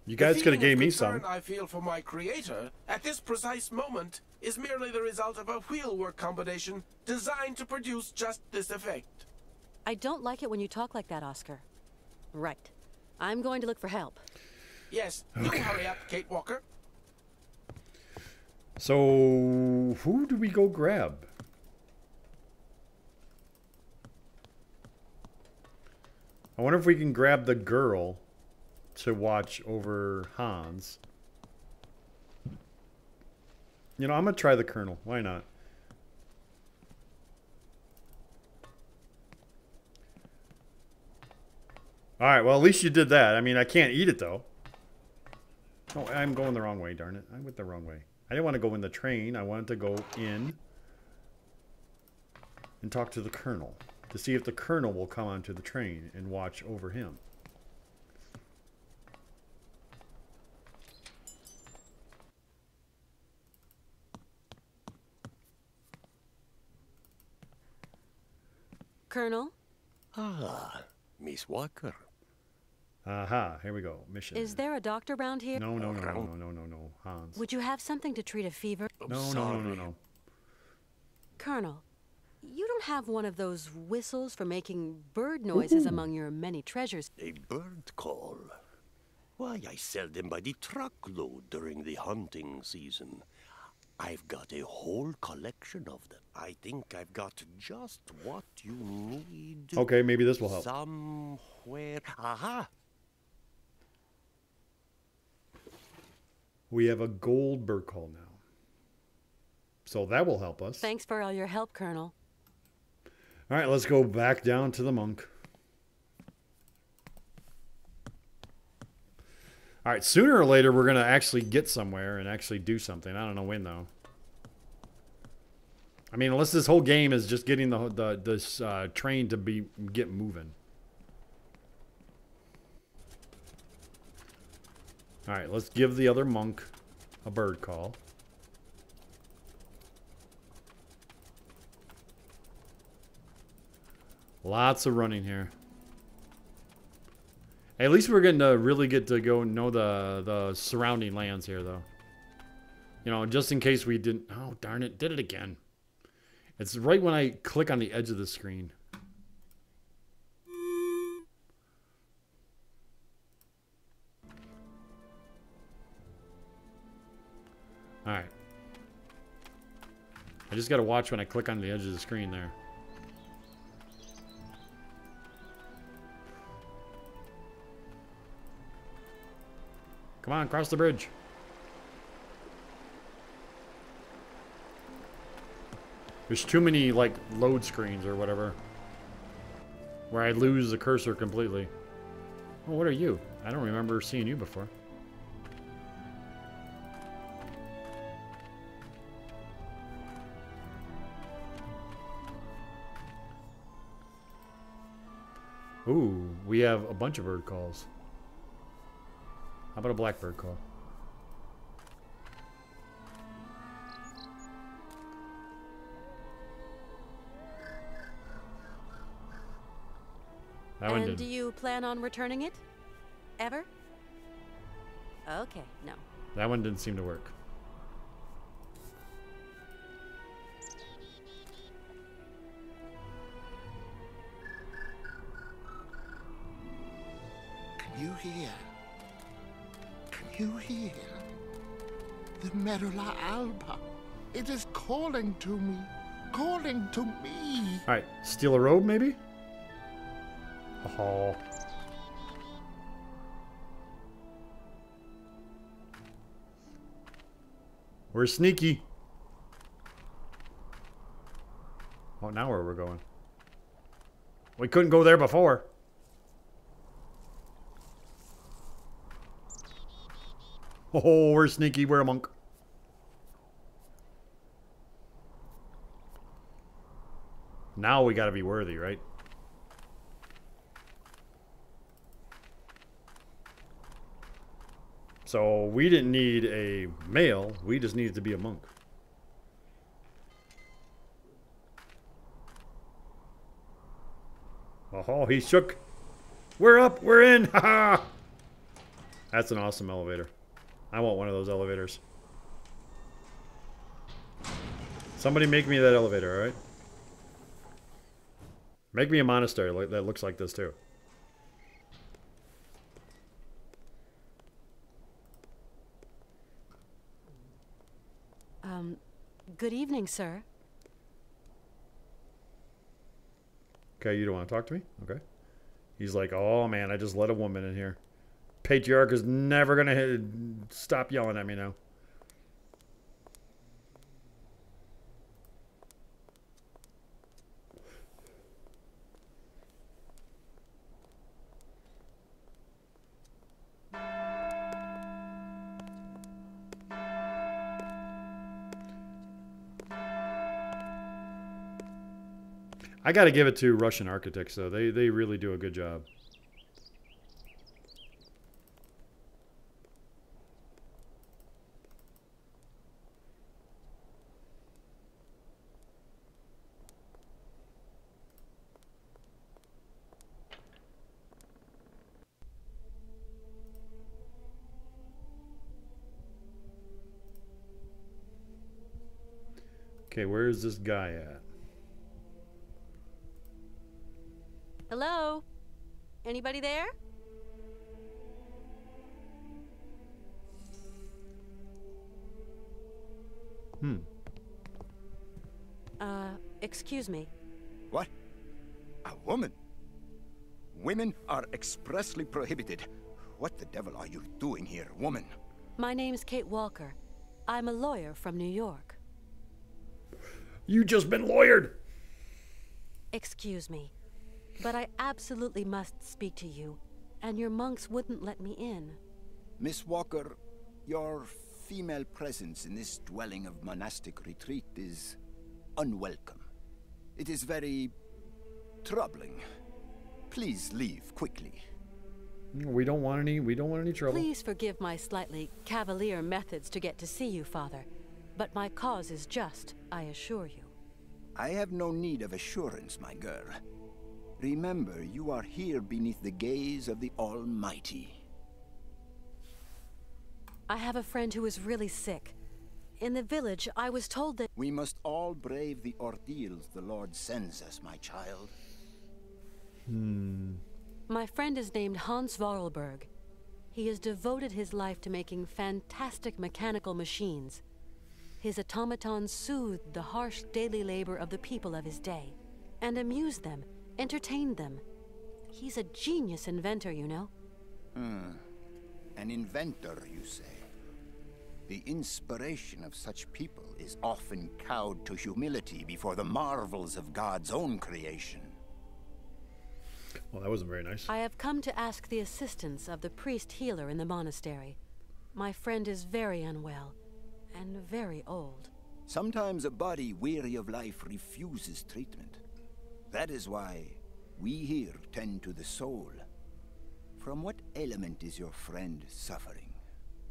You guys could have gave me some. The concern I feel for my creator at this precise moment is merely the result of a wheelwork combination designed to produce just this effect. I don't like it when you talk like that, Oscar. Right. I'm going to look for help. Yes, you hurry up, Kate Walker. So, who do we go grab? I wonder if we can grab the girl to watch over Hans. You know, I'm going to try the Colonel. Why not? Alright, well, at least you did that. I mean, I can't eat it, though. Oh, I'm going the wrong way, darn it. I went the wrong way. I didn't want to go in the train. I wanted to go in and talk to the Colonel to see if the Colonel will come onto the train and watch over him. Colonel? Ah, Miss Walker. Aha, here we go. Mission. Is there a doctor around here? No, Hans. Would you have something to treat a fever? No. Colonel, you don't have one of those whistles for making bird noises among your many treasures. A bird call. Why, I sell them by the truckload during the hunting season. I've got a whole collection of them. I think I've got just what you need. Okay, maybe this will help. Somewhere. Aha! We have a gold bird call now. So that will help us. Thanks for all your help, Colonel. All right, let's go back down to the monk. All right, sooner or later, we're going to actually get somewhere and actually do something. I don't know when, though. I mean, unless this whole game is just getting this train to get moving. All right, let's give the other monk a bird call. Lots of running here. Hey, at least we're getting to really get to go know the surrounding lands here, though. You know, just in case we didn't... Oh, darn it. Did it again. It's right when I click on the edge of the screen. Alright. I just gotta watch when I click on the edge of the screen there. Come on, cross the bridge. There's too many, like, load screens or whatever. Where I lose the cursor completely. Oh, what are you? I don't remember seeing you before. Ooh, we have a bunch of bird calls. How about a blackbird call? That one And did. do you plan on returning it? Ever? Okay, no. That one didn't seem to work. Can you hear? Can you hear? The Merula Alba. It is calling to me. Calling to me. Alright, steal a robe maybe? Oh. We're sneaky. Oh, now where we're going. We couldn't go there before. Oh, we're sneaky. We're a monk. Now we got to be worthy, right? So we didn't need a male. We just needed to be a monk. Oh, he shook. We're up. We're in. Ha! That's an awesome elevator. I want one of those elevators. Somebody make me that elevator, all right? Make me a monastery that looks like this too. Good evening, sir. Okay, you don't want to talk to me? Okay. He's like, oh man, I just let a woman in here. Patriarch is never going to stop yelling at me now. I got to give it to Russian architects, though. They really do a good job. Okay, where is this guy at? Hello? Anybody there? Excuse me. What? A woman? Women are expressly prohibited. What the devil are you doing here, woman? My name's Kate Walker. I'm a lawyer from New York. You just been lawyered. Excuse me, but I absolutely must speak to you, and your monks wouldn't let me in. Miss Walker, your female presence in this dwelling of monastic retreat is unwelcome. It is very troubling. Please leave quickly. We don't want any trouble. Please forgive my slightly cavalier methods to get to see you, Father, but my cause is just, I assure you. I have no need of assurance, my girl. Remember, you are here beneath the gaze of the Almighty. I have a friend who is really sick. In the village, I was told that... We must all brave the ordeals the Lord sends us, my child. My friend is named Hans Vorarlberg. He has devoted his life to making fantastic mechanical machines. His automatons soothed the harsh daily labor of the people of his day, and amused them, entertained them. He's a genius inventor, you know. An inventor, you say? The inspiration of such people is often cowed to humility before the marvels of God's own creation. Well, that wasn't very nice. I have come to ask the assistance of the priest healer in the monastery. My friend is very unwell, and very old. Sometimes a body weary of life refuses treatment. That is why we here tend to the soul. From what ailment is your friend suffering?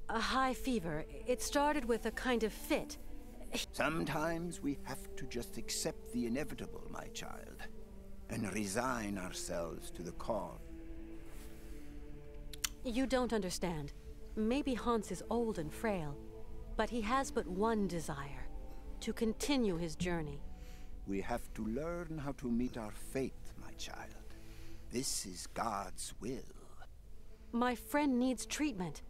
A high fever. It started with a kind of fit. Sometimes we have to just accept the inevitable, my child, and resign ourselves to the call. You don't understand. Maybe Hans is old and frail, but he has but one desire: to continue his journey. We have to learn how to meet our fate, my child. This is God's will. My friend needs treatment.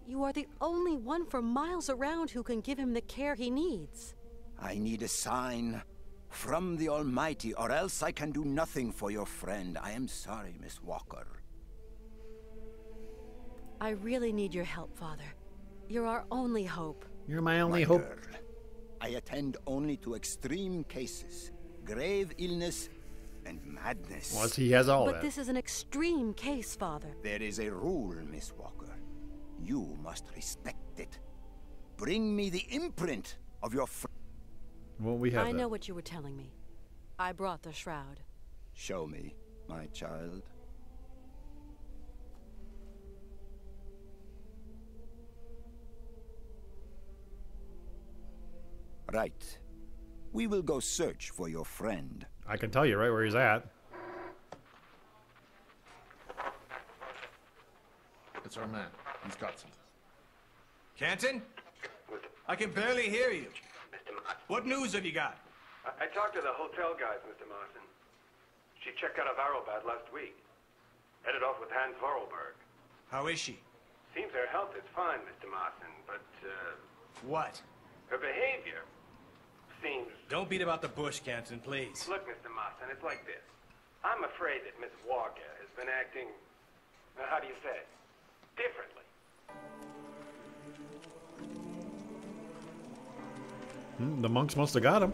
You are the only one for miles around who can give him the care he needs. I need a sign from the Almighty, or else I can do nothing for your friend. I am sorry, Miss Walker. I really need your help, Father. You're our only hope. You're my only My hope. girl, I attend only to extreme cases, grave illness, and madness. Well, he has all But that. this is an extreme case, Father. There is a rule, Miss Walker. You must respect it. Bring me the imprint of your Well, we have I that. know what you were telling me. I brought the shroud. Show me, my child. Right. We will go search for your friend. I can tell you right where he's at. It's our man. He's got something. Canton? I can barely hear you. What news have you got? I talked to the hotel guys, Mr. Marston. She checked out of Arrowbad last week. Headed off with Hans Vorarlberg. How is she? Seems her health is fine, Mr. Marston, but, What? her behavior seems... Don't beat about the bush, Canton, please. Look, Mr. Marston, it's like this. I'm afraid that Miss Walker has been acting, how do you say it, differently. The monks must have got him.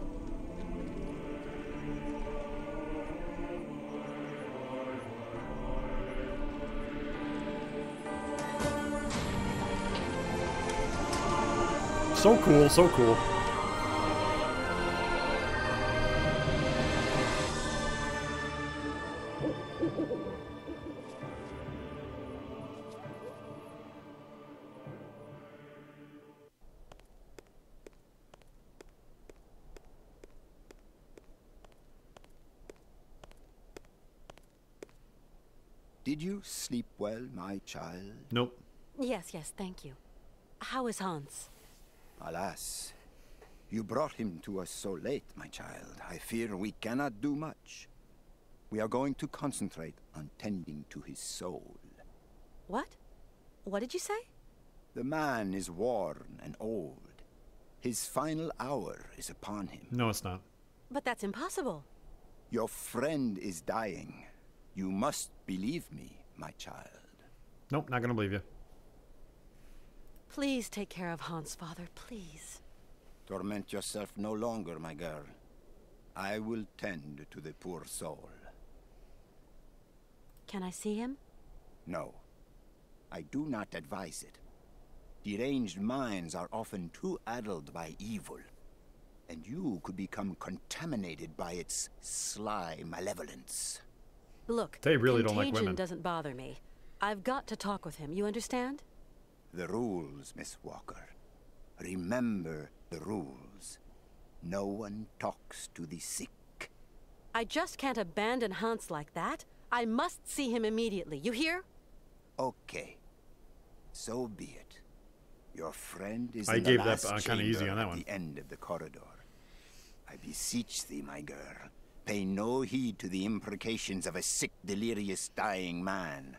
So cool, so cool. Did you sleep well, my child? Nope. Yes, yes, thank you. How is Hans? Alas, you brought him to us so late, my child. I fear we cannot do much. We are going to concentrate on tending to his soul. What? What did you say? The man is worn and old. His final hour is upon him. No, it's not. But that's impossible. Your friend is dying. You must believe me, my child. Nope, not gonna believe you. Please take care of Hans, Father, please. Torment yourself no longer, my girl. I will tend to the poor soul. Can I see him? No. I do not advise it. Deranged minds are often too addled by evil, and you could become contaminated by its sly malevolence. Look, they really don't like contagion women. Doesn't bother me. I've got to talk with him, you understand? The rules, Miss Walker. Remember the rules. No one talks to the sick. I just can't abandon Hans like that. I must see him immediately, you hear? Okay. So be it. Your friend is I in gave the that last kind of easy chamber on that at one. the end of the corridor. I beseech thee, my girl, pay no heed to the imprecations of a sick, delirious, dying man.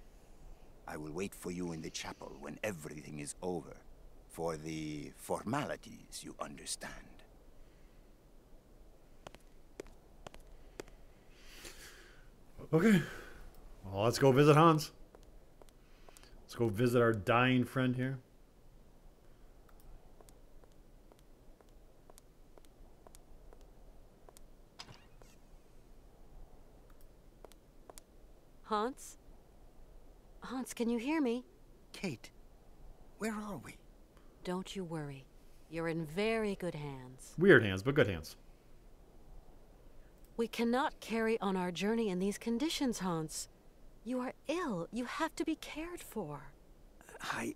I will wait for you in the chapel when everything is over. For the formalities, you understand. Okay. Well, let's go visit Hans. Let's go visit our dying friend here. Hans? Hans, can you hear me? Kate, where are we? Don't you worry. You're in very good hands. Weird hands, but good hands. We cannot carry on our journey in these conditions, Hans. You are ill. You have to be cared for. I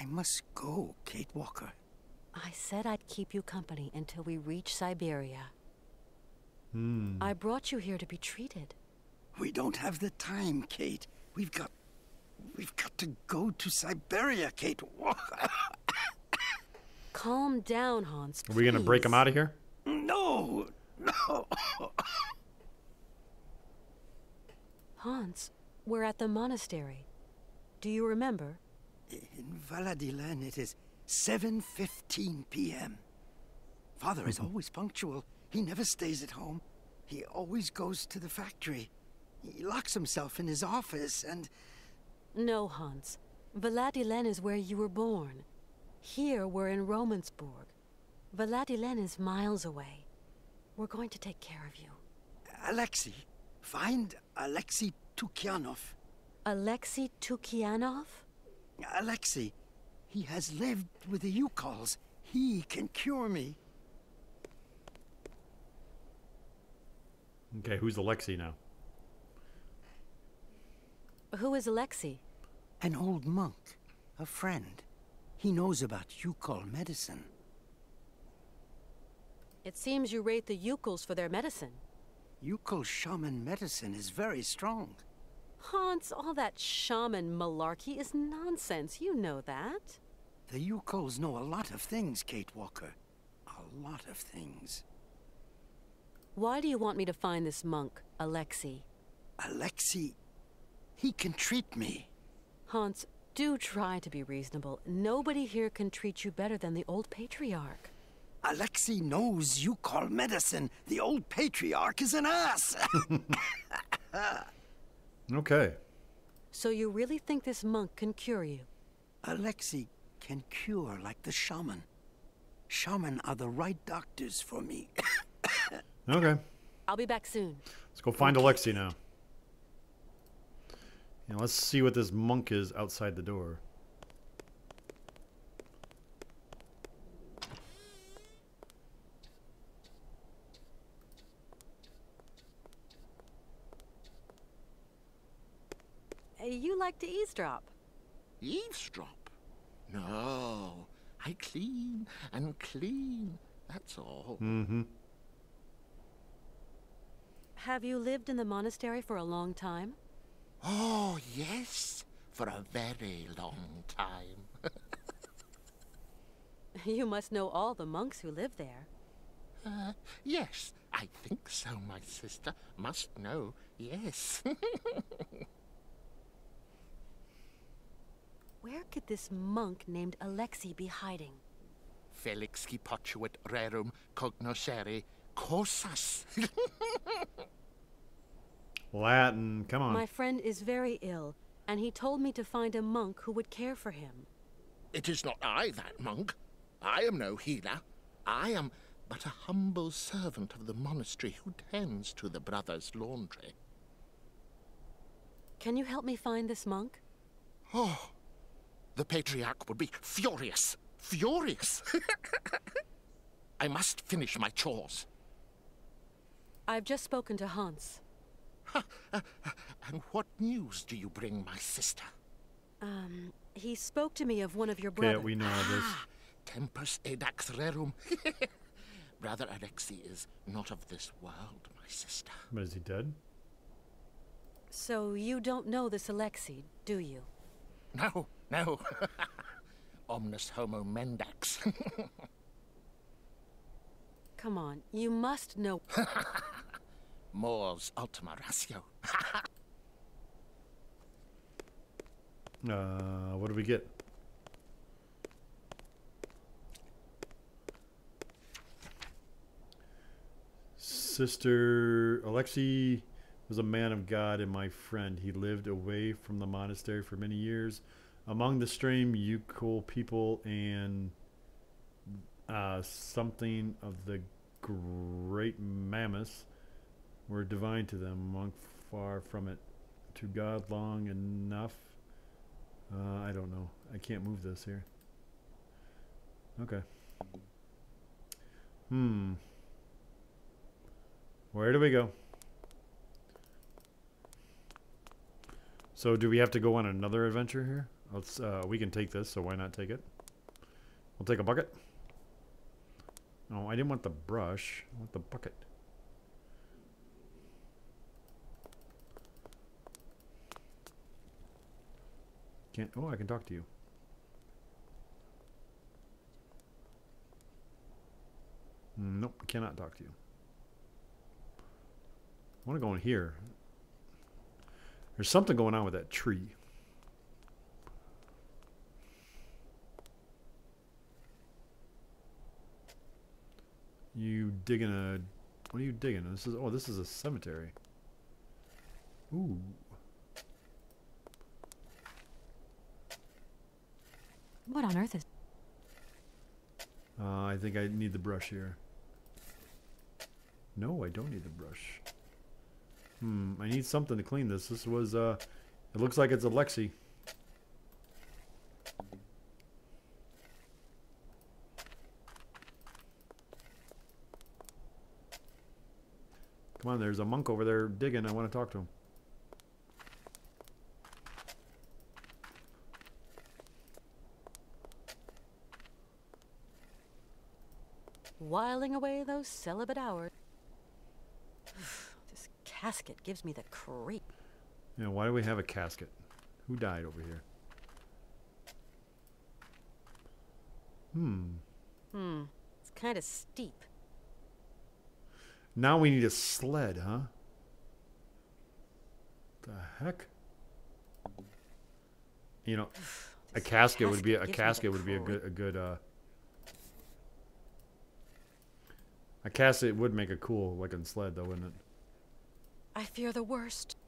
must go, Kate Walker. I said I'd keep you company until we reach Syberia. Hmm. I brought you here to be treated. We don't have the time, Kate. We've got to go to Syberia, Kate Walker. Calm down, Hans, Are we going to break him out of here? No! No! Hans, we're at the monastery. Do you remember? In Valadilen, it is 7:15 p.m. Father is always punctual. He never stays at home. He always goes to the factory. He locks himself in his office and... No, Hans. Valadilen is where you were born. Here, we're in Romansburg. Valadilen is miles away. We're going to take care of you. Alexei. Find Alexei Tukyanov. Alexei Tukyanov? Alexei. He has lived with the Yukols. He can cure me. Okay, who's Alexei now? Who is Alexei? An old monk. A friend. He knows about Yukol medicine. It seems you rate the Yukuls for their medicine. Yukol shaman medicine is very strong. Hans, all that shaman malarkey is nonsense. You know that. The Yukols know a lot of things, Kate Walker. A lot of things. Why do you want me to find this monk, Alexei? Alexei? He can treat me. Hans, do try to be reasonable. Nobody here can treat you better than the old patriarch. Alexei knows Yukol medicine. The old patriarch is an ass. Okay. So you really think this monk can cure you? Alexei can cure like the shaman. Shaman are the right doctors for me. Okay. I'll be back soon. Let's go find Alexei now. And let's see what this monk is outside the door. You like to eavesdrop. Eavesdrop? No. I clean and clean. That's all. Mm-hmm. Have you lived in the monastery for a long time? Oh, yes. For a very long time. You must know all the monks who live there. Yes, I think so, my sister. Must know, yes. Where could this monk named Alexei be hiding? Felixi potuit rerum cognoscere cosas. Latin, come on. My friend is very ill, and he told me to find a monk who would care for him. It is not I, that monk. I am no healer. I am but a humble servant of the monastery who tends to the brothers' laundry. Can you help me find this monk? Oh, the patriarch would be furious. Furious. I must finish my chores. I've just spoken to Hans. And what news do you bring, my sister? He spoke to me of one of your brothers. Yeah, we know all this. Tempus edax rerum. Brother Alexei is not of this world, my sister. But is he dead? So you don't know this Alexei, do you? No, no. Omnis homo mendax. Come on, you must know. Mors ultima ratio. What do we get? Sister Alexei was a man of God and my friend. He lived away from the monastery for many years among the strange Yukol people and something of the great mammoths were divine to them, monk far from it. To God long enough. I don't know. I can't move this here. Okay. Where do we go? So do we have to go on another adventure here? Let's we can take this, so why not take it? We'll take a bucket. No, I didn't want the brush. I want the bucket. Can't. Oh, I can talk to you. Nope, I cannot talk to you. I want to go in here. There's something going on with that tree. You digging a... What are you digging? This is... Oh, this is a cemetery. Ooh. What on earth is... I think I need the brush here. No, I don't need the brush. I need something to clean this. This was, it looks like it's Alexei. Come on, there's a monk over there digging. I want to talk to him. Whiling away those celibate hours. This casket gives me the creep. Yeah, why do we have a casket? Who died over here? It's kind of steep. Now we need a sled, huh? The heck? You know, a casket would be a casket would be a good a casket would make a cool looking sled though, wouldn't it? I fear the worst.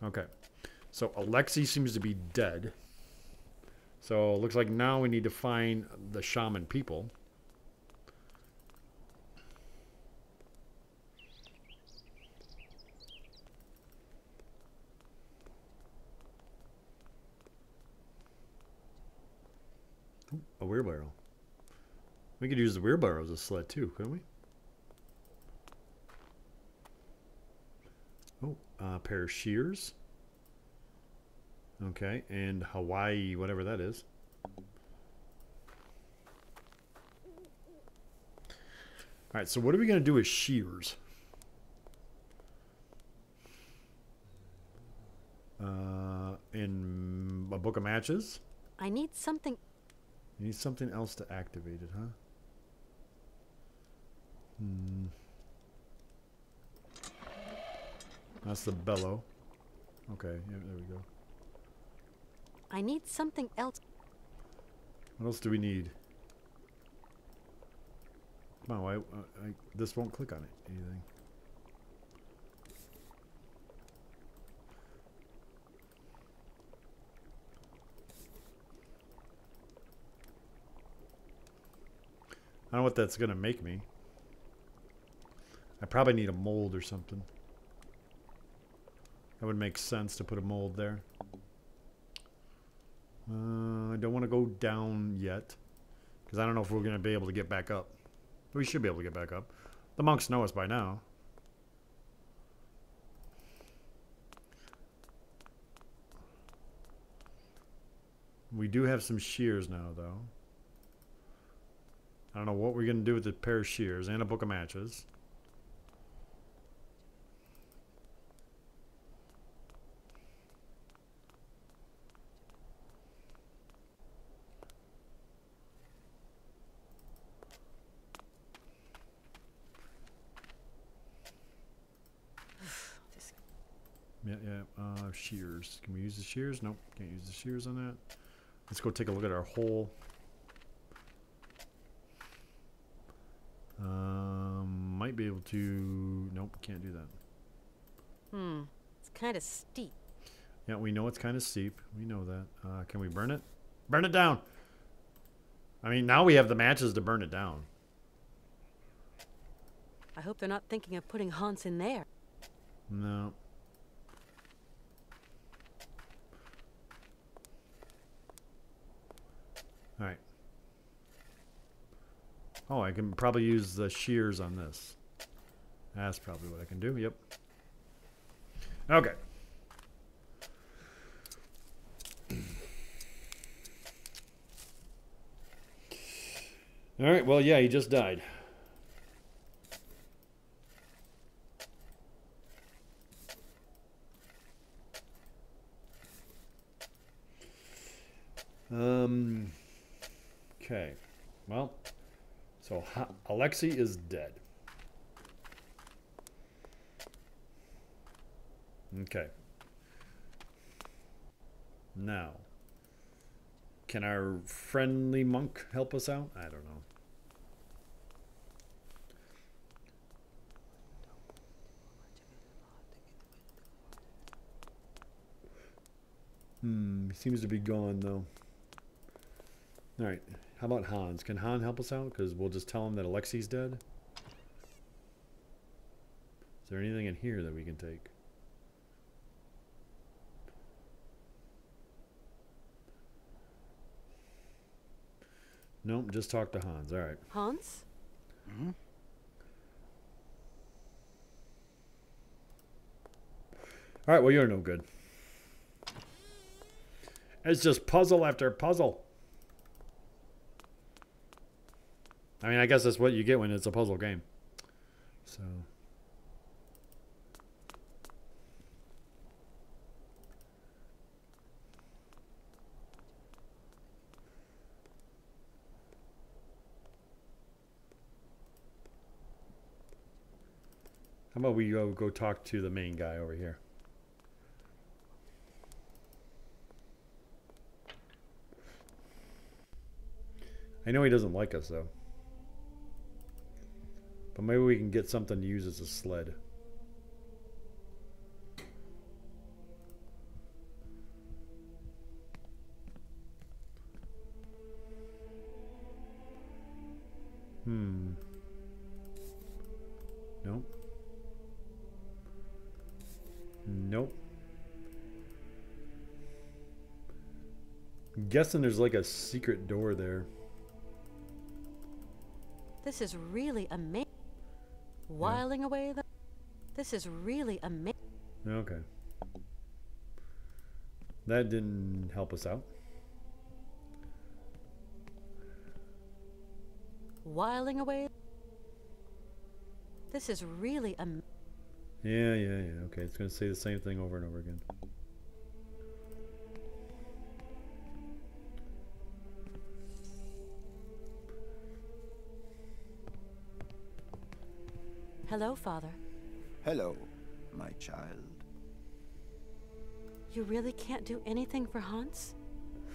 Okay, so Alexei seems to be dead. So it looks like now we need to find the shaman people. A wheelbarrow. We could use the wheelbarrow as a sled too, couldn't we? Oh, a pair of shears. Okay, and Hawaii, whatever that is. Alright, so what are we going to do with shears? In a book of matches? I need something. You need something else to activate it, huh? That's the bellow. Okay, yeah, there we go. I need something else. What else do we need? Come on, this won't click on it. Anything? I don't know what that's going to make me. I probably need a mold or something. That would make sense to put a mold there. I don't want to go down yet, because I don't know if we're going to be able to get back up. We should be able to get back up. The monks know us by now. We do have some shears now, though. I don't know what we're going to do with the pair of shears and a book of matches. Shears. Can we use the shears? Nope, can't use the shears on that. Let's go take a look at our hole. Might be able to... Nope, can't do that. It's kind of steep. Yeah, we know it's kind of steep. We know that. Can we burn it? Burn it down! I mean, now we have the matches to burn it down. I hope they're not thinking of putting Hans in there. No. Alright. Oh, I can probably use the shears on this. That's probably what I can do. Yep. Okay. Alright, well, yeah, he just died. Okay. Well, so Alexei is dead. Okay. Now, can our friendly monk help us out? I don't know. He seems to be gone though. All right. How about Hans? Can Han help us out? Because we'll just tell him that Alexei's dead. Is there anything in here that we can take? Nope, just talk to Hans. All right. Hans? Hmm? All right, well, you're no good. It's just puzzle after puzzle. I mean, I guess that's what you get when it's a puzzle game. So... How about we go talk to the main guy over here? I know he doesn't like us, though. But maybe we can get something to use as a sled. Nope. Nope. I'm guessing there's like a secret door there. This is really amazing. Whiling away the... This is really amazing. Okay. That didn't help us out. Whiling away... This is really amazing. Yeah. Okay, it's going to say the same thing over and over again. Hello, Father. Hello, my child. You really can't do anything for Hans?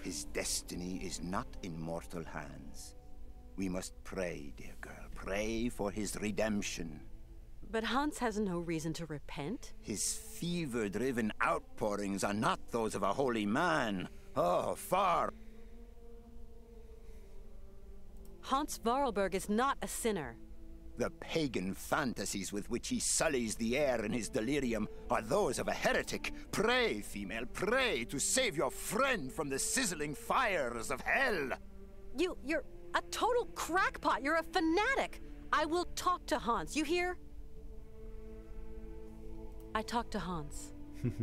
His destiny is not in mortal hands. We must pray, dear girl. Pray for his redemption. But Hans has no reason to repent. His fever-driven outpourings are not those of a holy man. Oh, far. Hans Vorarlberg is not a sinner. The pagan fantasies with which he sullies the air in his delirium are those of a heretic. Pray, female, pray to save your friend from the sizzling fires of hell. You're a total crackpot. You're a fanatic. I will talk to Hans. You hear? I talked to Hans.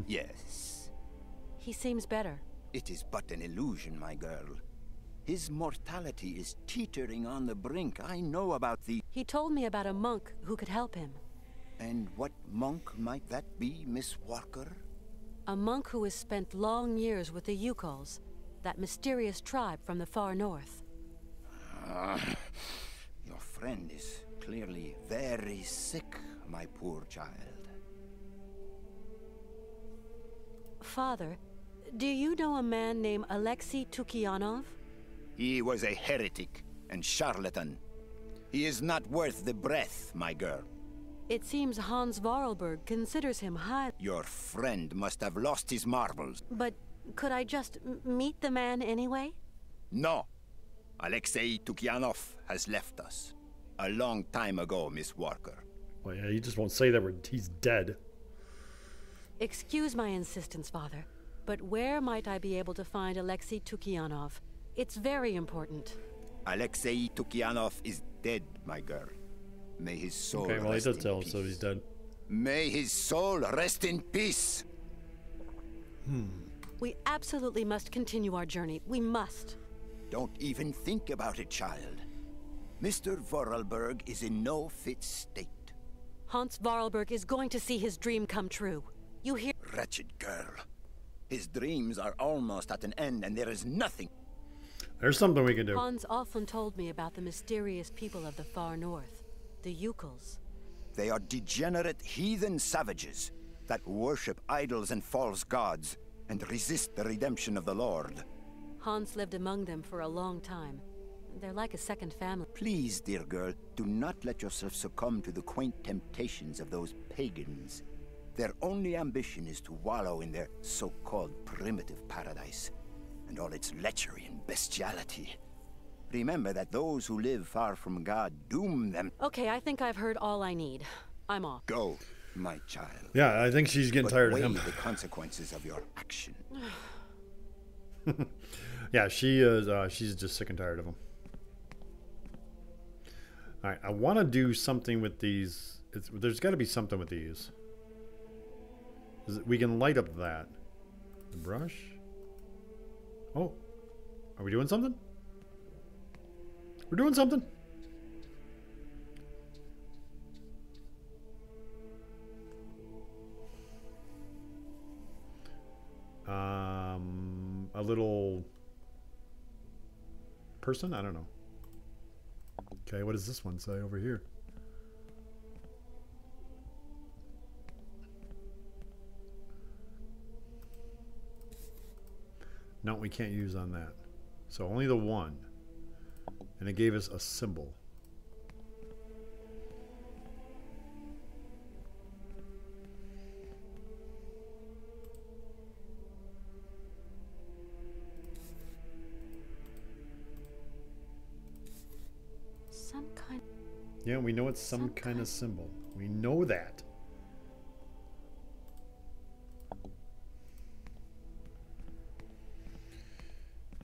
Yes. He seems better. It is but an illusion, my girl. His mortality is teetering on the brink. I know about the... He told me about a monk who could help him. And what monk might that be, Miss Walker? A monk who has spent long years with the Yukols, that mysterious tribe from the far north. Your friend is clearly very sick, my poor child. Father, do you know a man named Alexei Tukianov? He was a heretic and charlatan. He is not worth the breath, my girl. It seems Hans Vorarlberg considers him high. Your friend must have lost his marbles. But could I just meet the man anyway? No. Alexei Tukianov has left us. A long time ago, Miss Walker. Well, yeah, you just won't say that he's dead. Excuse my insistence, Father, but where might I be able to find Alexei Tukianov? It's very important. Alexei Tukianov is dead, my girl. May his soul okay, well, he rest does in tell him, peace. so he's dead. May his soul rest in peace. We absolutely must continue our journey. We must. Don't even think about it, child. Mr. Vorarlberg is in no fit state. Hans Vorarlberg is going to see his dream come true. You hear? Wretched girl. His dreams are almost at an end, and there is nothing. There's something we can do. Hans often told me about the mysterious people of the far north, the Yukols. They are degenerate heathen savages that worship idols and false gods and resist the redemption of the Lord. Hans lived among them for a long time. They're like a second family. Please, dear girl, do not let yourself succumb to the quaint temptations of those pagans. Their only ambition is to wallow in their so-called primitive paradise, and all its lechery and bestiality. Remember that those who live far from God doom them. Okay, I think I've heard all I need. I'm off. Go, my child. Yeah, I think she's getting tired of him. Weigh the consequences of your action. Yeah, she is. She's just sick and tired of him. All right, I want to do something with these. There's got to be something with these. We can light up that. The brush. Oh, are we doing something? We're doing something. A little person? I don't know. Okay, what does this one say over here? No, we can't use on that. So only the one. And it gave us a symbol. Some kind. Yeah, we know it's some kind of symbol. We know that.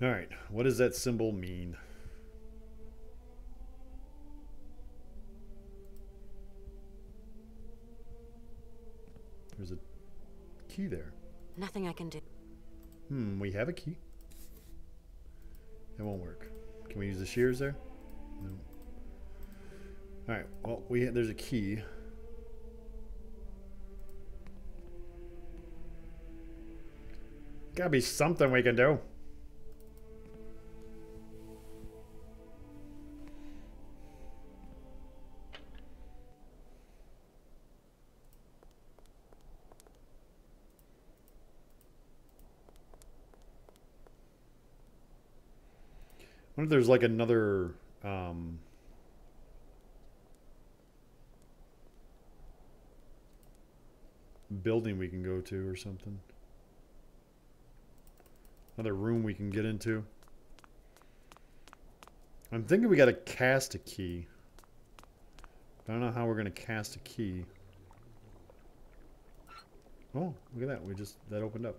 All right, what does that symbol mean? There's a key there. Nothing I can do. We have a key. It won't work. Can we use the shears there? No. All right. Well, there's a key. Gotta be something we can do. I wonder if there's like another building we can go to or something. Another room we can get into. I'm thinking we got to cast a key. I don't know how we're going to cast a key. Oh, look at that. That opened up.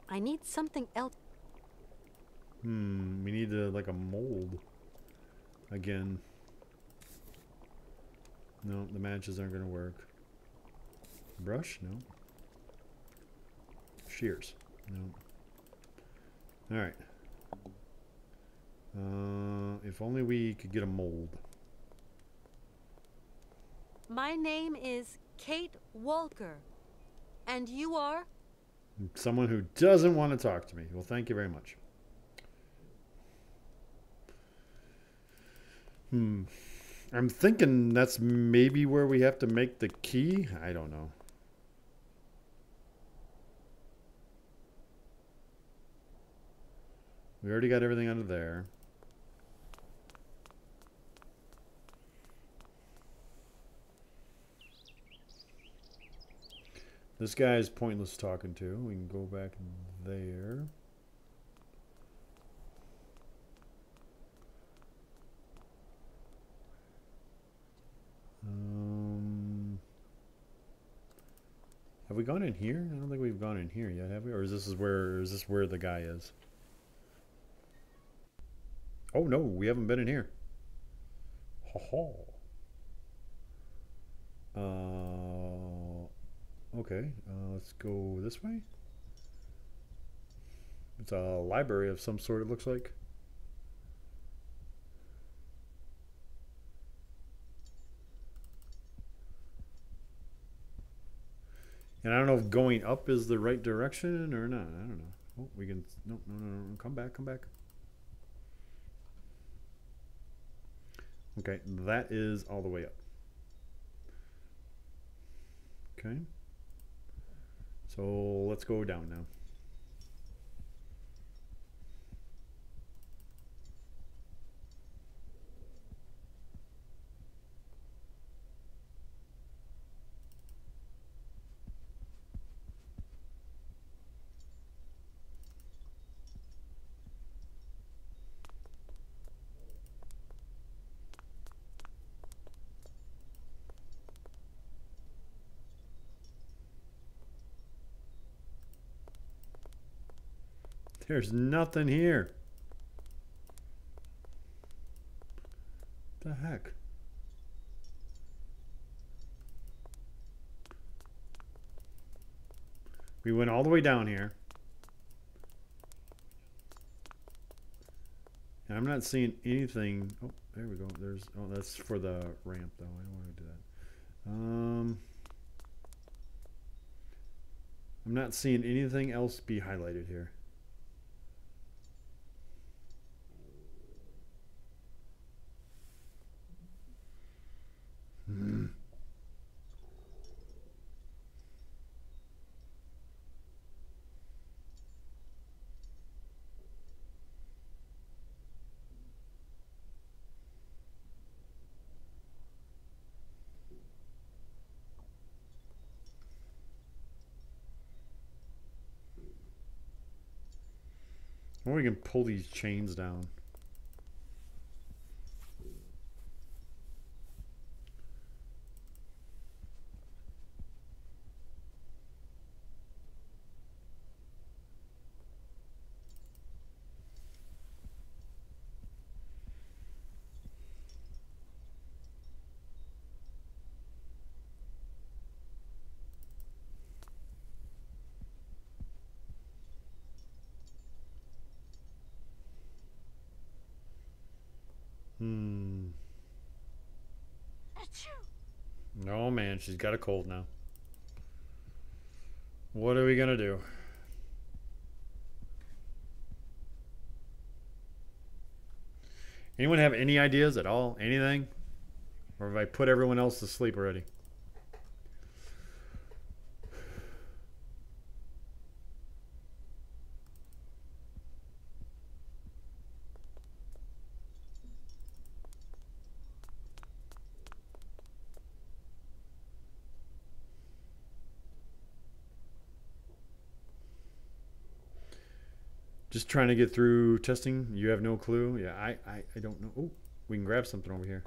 I need something else. We need like a mold again. No, the matches aren't going to work. Brush? No. Shears? No. All right. If only we could get a mold. My name is Kate Walker. And you are? Someone who doesn't want to talk to me. Well, thank you very much. I'm thinking that's maybe where we have to make the key. I don't know. We already got everything under there. This guy's pointless talking to. We can go back there. Have we gone in here? I don't think we've gone in here yet, have we? Or is this where the guy is? Oh no, we haven't been in here. Okay, let's go this way. It's a library of some sort, it looks like. And I don't know if going up is the right direction or not. I don't know. Oh, we can... No. Come back. Okay, that is all the way up. Okay. So let's go down now. There's nothing here. We went all the way down here. And I'm not seeing anything. Oh, there we go. There's. Oh, that's for the ramp, though. I don't want to do that. I'm not seeing anything else be highlighted here. Or we can pull these chains down. Oh man, she's got a cold now. What are we gonna do? Anyone have any ideas at all? Anything? Or have I put everyone else to sleep already? Just trying to get through testing. You have no clue? Yeah, I don't know. Oh, we can grab something over here.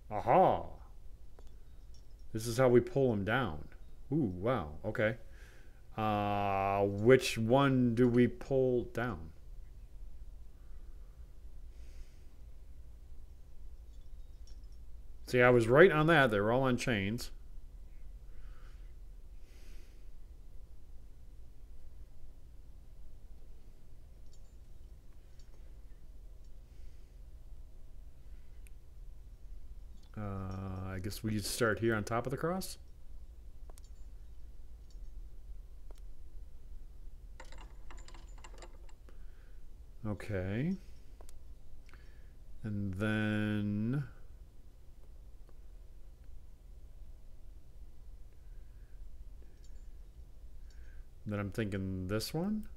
Aha! This is how we pull them down. Ooh, wow. Okay. Which one do we pull down? See, I was right on that. They were all on chains. I guess we start here on top of the cross. Okay. And then I'm thinking this one.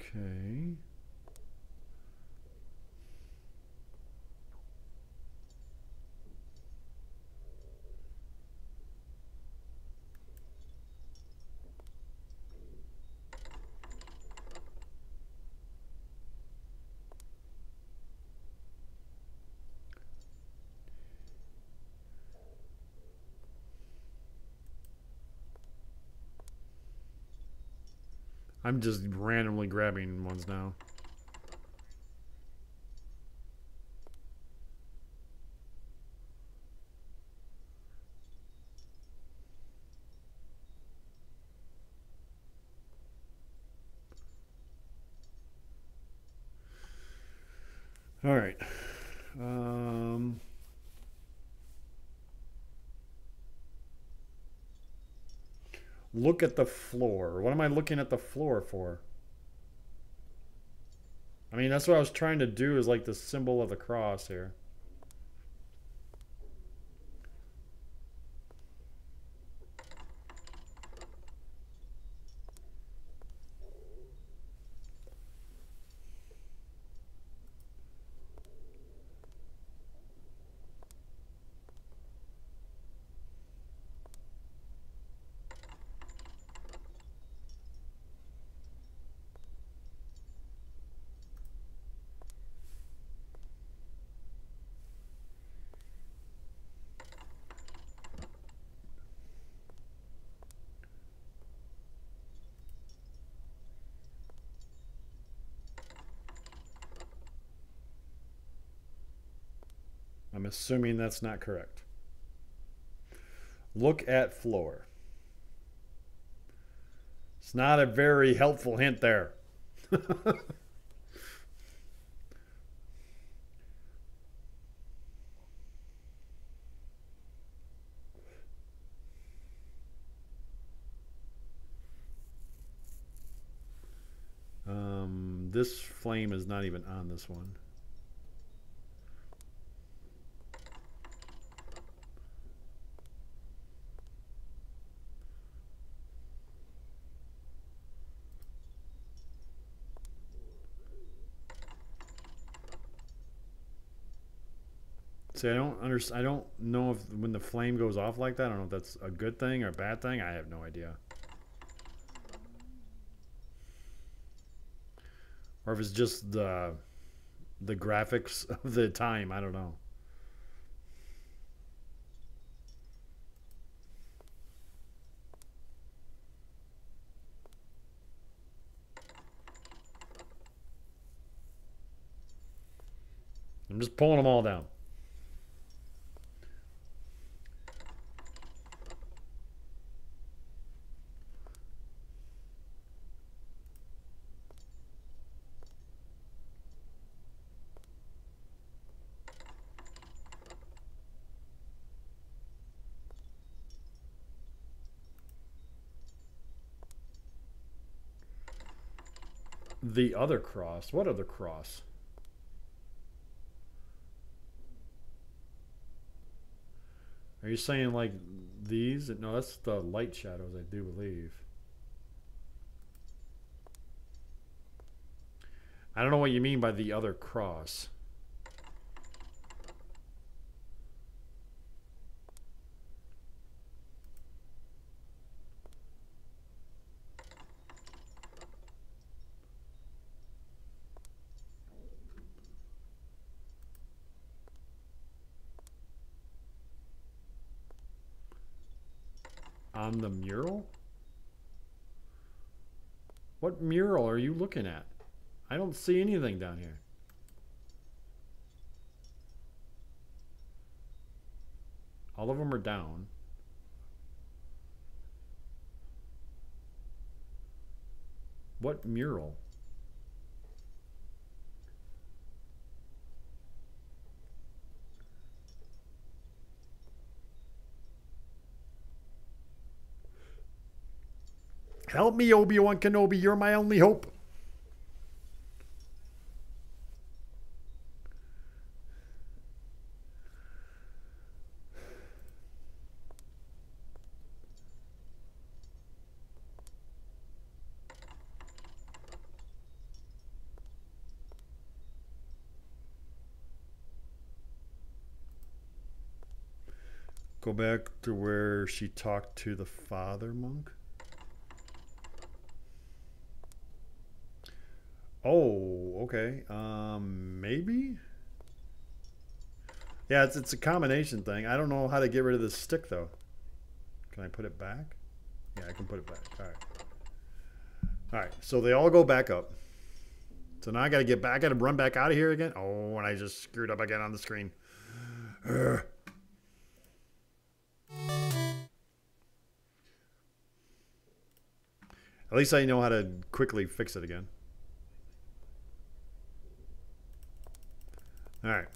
Okay. I'm just randomly grabbing ones now. All right. Look at the floor. What am I looking at the floor for? I mean, that's what I was trying to do, is like the symbol of the cross here. I'm assuming that's not correct. Look at floor. It's not a very helpful hint there. This flame is not even on this one. See, I don't know if when the flame goes off like that, I don't know if that's a good thing or a bad thing. I have no idea. Or if it's just the graphics of the time, I don't know. I'm just pulling them all down. The other cross. What other cross? Are you saying like these? No, that's the light shadows, I do believe. I don't know what you mean by the other cross. On the mural? What mural are you looking at? I don't see anything down here. All of them are down. What mural? Help me, Obi-Wan Kenobi. You're my only hope. Go back to where she talked to the father monk. Oh, okay. Maybe? Yeah, it's a combination thing. I don't know how to get rid of this stick, though. Can I put it back? Yeah, I can put it back. All right. All right, so they all go back up. So now I got to get back. I got to run back out of here again. Oh, and I just screwed up again on the screen. Ugh. At least I know how to quickly fix it again. All right.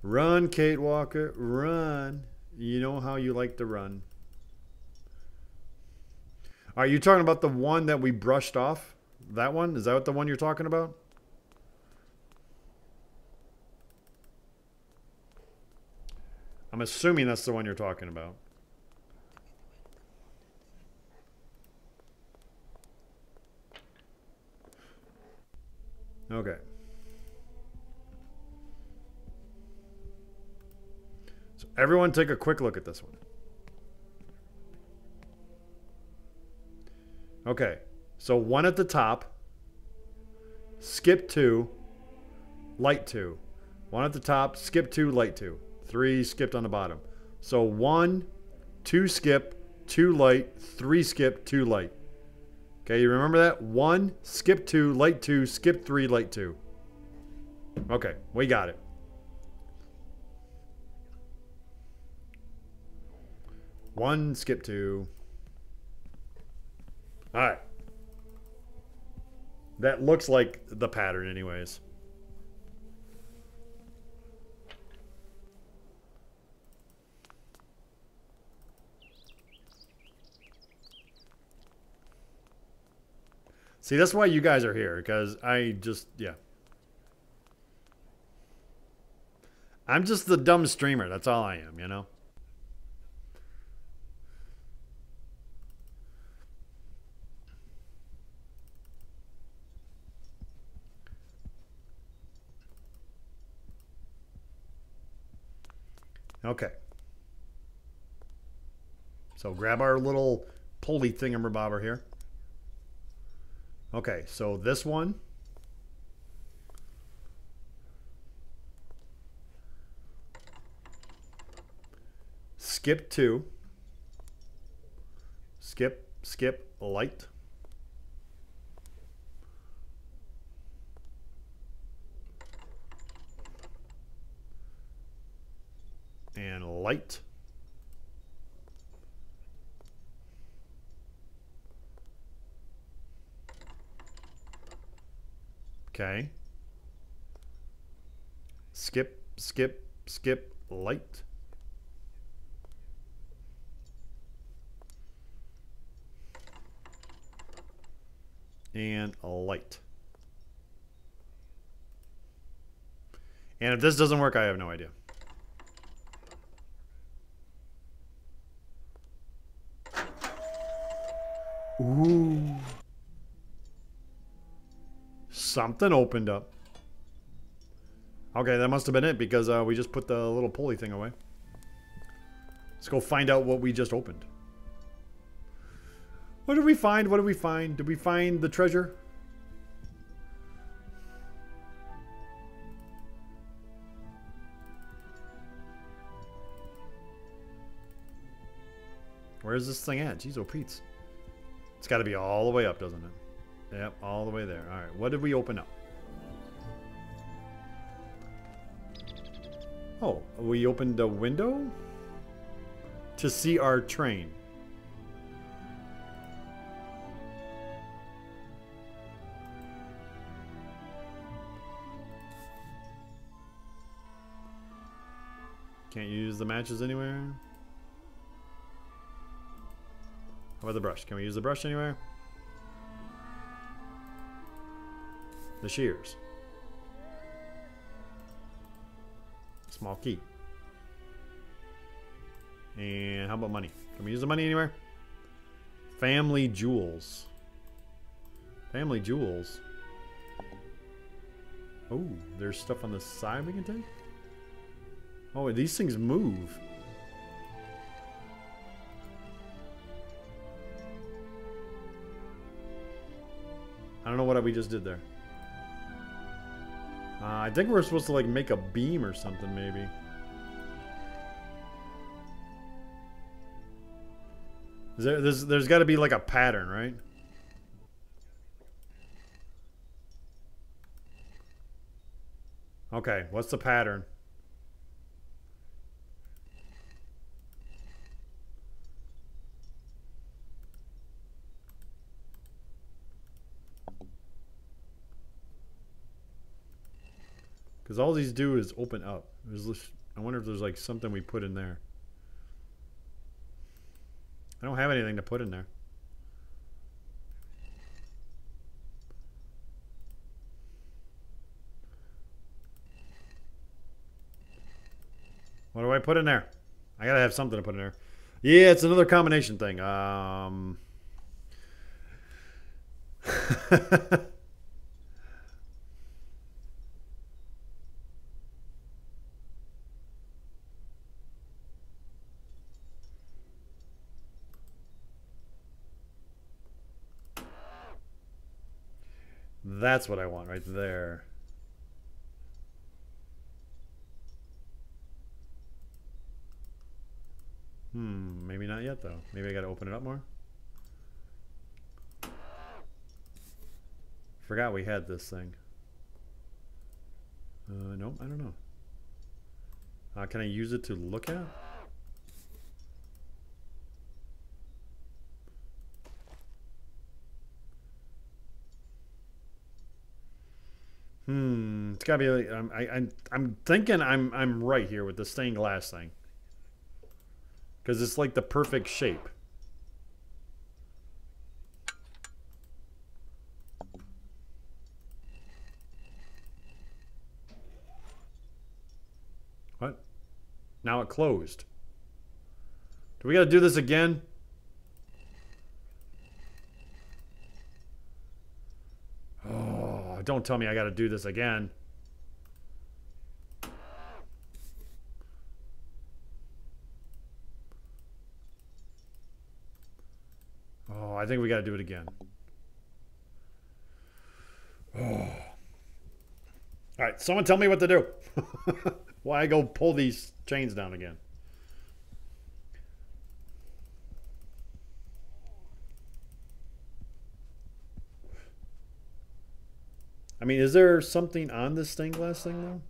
Run, Kate Walker, run. You know how you like to run. Are you talking about the one that we brushed off? That one? Is that what the one you're talking about? I'm assuming that's the one you're talking about. Okay. So everyone take a quick look at this one. Okay. So 1 at the top. Skip 2. Light 2. 1 at the top. Skip 2. Light 2. 3 skipped on the bottom. So 1, 2 skip, 2 light, 3 skip, 2 light. Okay, you remember that? 1, skip 2, light 2, skip 3, light 2. Okay, we got it. One, skip 2. Alright. That looks like the pattern anyways. See, that's why you guys are here, because I just, yeah. I'm just the dumb streamer. That's all I am, you know? Okay. So grab our little pulley thingamabobber here. Okay, so this one. Skip 2. Skip, light. And light. Okay. Skip, light. And a light. And if this doesn't work, I have no idea. Ooh. Something opened up. Okay, that must have been it because we just put the little pulley thing away. Let's go find out what we just opened. What did we find? What did we find? Did we find the treasure? Where's this thing at? Jeez, oh Pete's. It's got to be all the way up, doesn't it? Yep, all the way there. All right, what did we open up? Oh, we opened a window to see our train. Can't use the matches anywhere. How about the brush? Can we use the brush anywhere? The shears. Small key. And how about money? Can we use the money anywhere? Family jewels. Family jewels. Oh, there's stuff on the side we can take? Oh, these things move. I don't know what we just did there. I think we're supposed to like make a beam or something maybe. There's got to be like a pattern, right? Okay, what's the pattern? Because all these do is open up. I wonder if there's like something we put in there. I don't have anything to put in there. What do I put in there? I gotta have something to put in there. Yeah, it's another combination thing. That's what I want right there. Maybe not yet though. Maybe I gotta open it up more. Forgot we had this thing. Nope, I don't know. Can I use it to look at? It's gotta be like, I'm thinking I'm right here with the stained glass thing. Because it's like the perfect shape. What? Now it closed. Do we gotta do this again? Oh, don't tell me I gotta do this again. Oh, I think we gotta do it again. Oh. Alright, someone tell me what to do. Why I go pull these chains down again? I mean, is there something on this stained glass thing, though?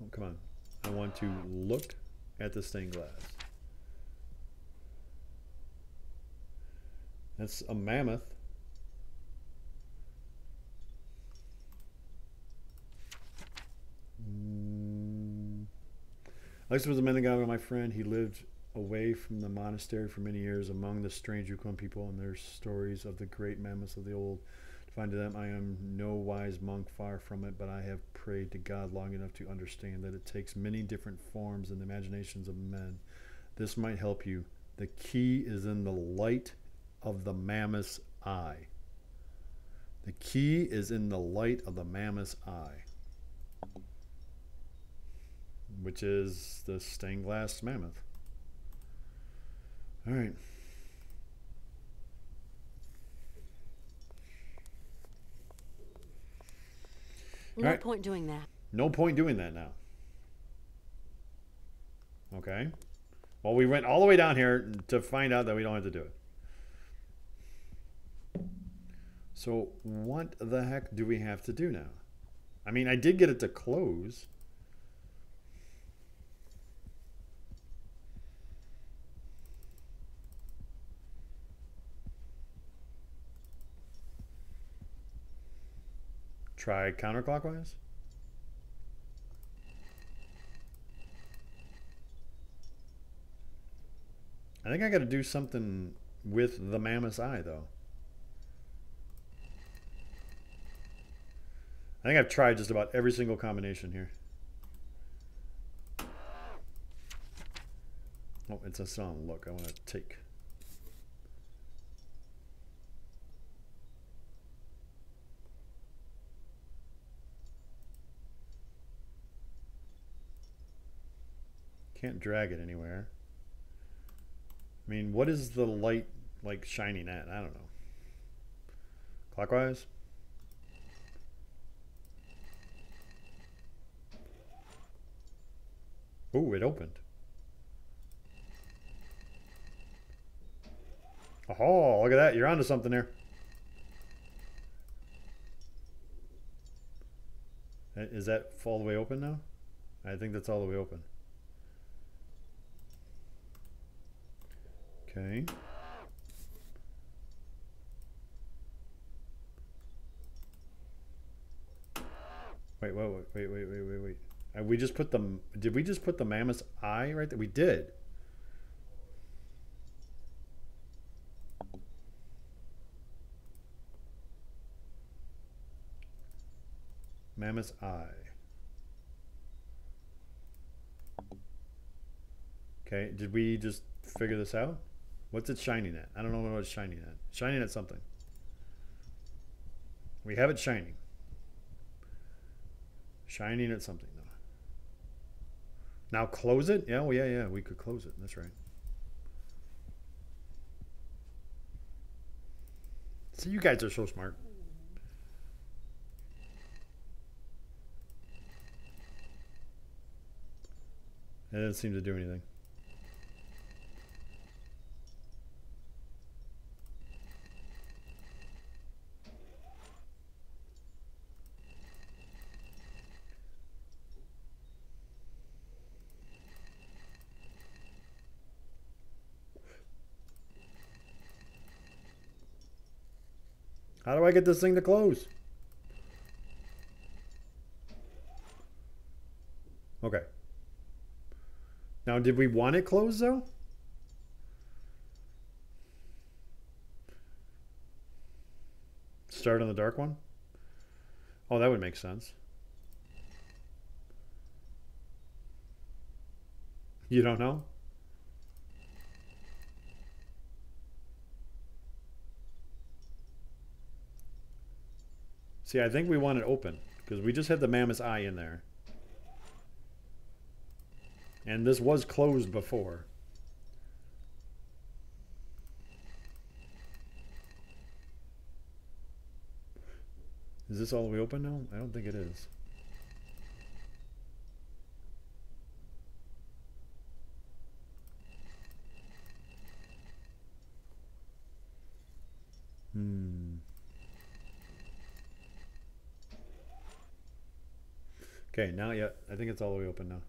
Oh, come on. I want to look at the stained glass. That's a mammoth. Alex was a man that got with my friend. He lived away from the monastery for many years among the strange Yukon people and their stories of the great mammoths of the old. To find to them, I am no wise monk, far from it, but I have prayed to God long enough to understand that it takes many different forms in the imaginations of men. This might help you. The key is in the light of the mammoth's eye. The key is in the light of the mammoth's eye, which is the stained glass mammoth. All right. No point doing that. No point doing that now. Okay. Well, we went all the way down here to find out that we don't have to do it. So what the heck do we have to do now? I mean, I did get it to close. Try counterclockwise. I think I got to do something with the mammoth's eye, though. I think I've tried just about every single combination here. Oh, it's a song. Look, I want to take. Can't drag it anywhere. I mean, what is the light like shining at? I don't know. Clockwise? Oh, it opened. Oh, look at that. You're onto something there. Is that all the way open now? I think that's all the way open. Okay. Wait. We just put the. Did we just put the mammoth's eye right there? We did. Mammoth's eye. Okay, did we just figure this out? What's it shining at? I don't know what it's shining at. Shining at something. We have it shining. Shining at something, though. Now close it? Yeah, well, yeah, we could close it. That's right. See, you guys are so smart. It doesn't seem to do anything. How do I get this thing to close? Okay. Now, did we want it closed, though? Start on the dark one? Oh, that would make sense. You don't know? See, I think we want it open because we just had the mammoth's eye in there. And this was closed before. Is this all the way open now? I don't think it is. Okay, now, yeah, I think it's all the way open now.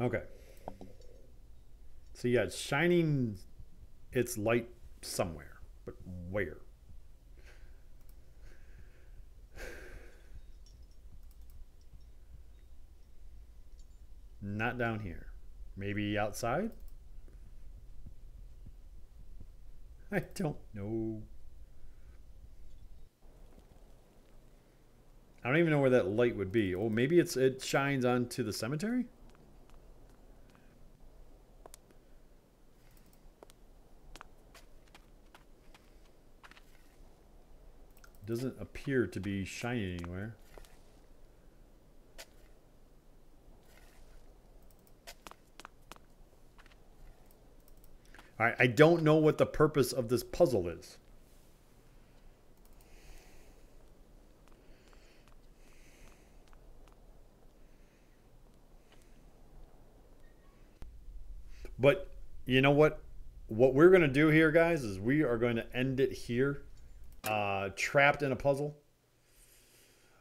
Okay. So yeah, it's shining its light somewhere, but where? Not down here. Maybe outside? I don't know. I don't even know where that light would be. Oh, maybe it shines onto the cemetery? Doesn't appear to be shining anywhere. All right, I don't know what the purpose of this puzzle is. But you know what? What we're going to do here, guys, is we are going to end it here. Trapped in a puzzle.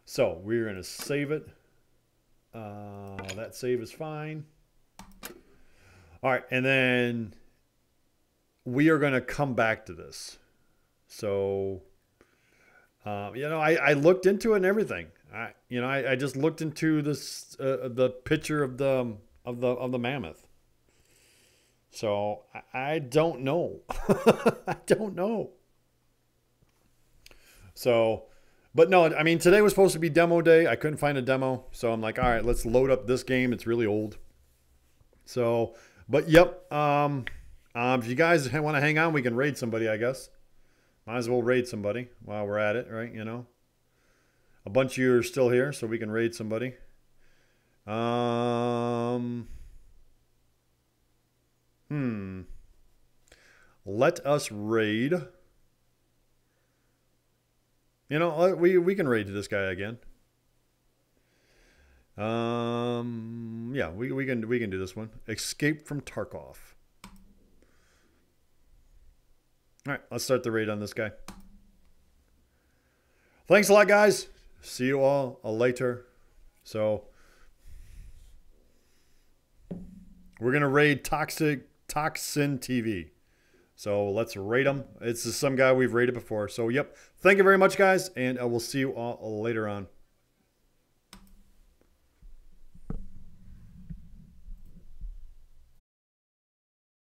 So we're going to save it. That save is fine. All right, and then we are going to come back to this. So, you know, I looked into it and everything. I just looked into this the picture of the mammoth. So I don't know. I don't know. So, but no, I mean, today was supposed to be demo day. I couldn't find a demo. So I'm like, all right, let's load up this game. It's really old. So, but yep. If you guys want to hang on, we can raid somebody, I guess. Might as well raid somebody while we're at it, right? You know, a bunch of you are still here, so we can raid somebody. Let us raid. You know, we can raid this guy again. Yeah, we can do this one. Escape from Tarkov. All right, let's start the raid on this guy. Thanks a lot, guys. See you all later. So we're gonna raid Toxin TV. So let's rate them. It's some guy we've rated before. So, yep. Thank you very much, guys. And we'll see you all later on.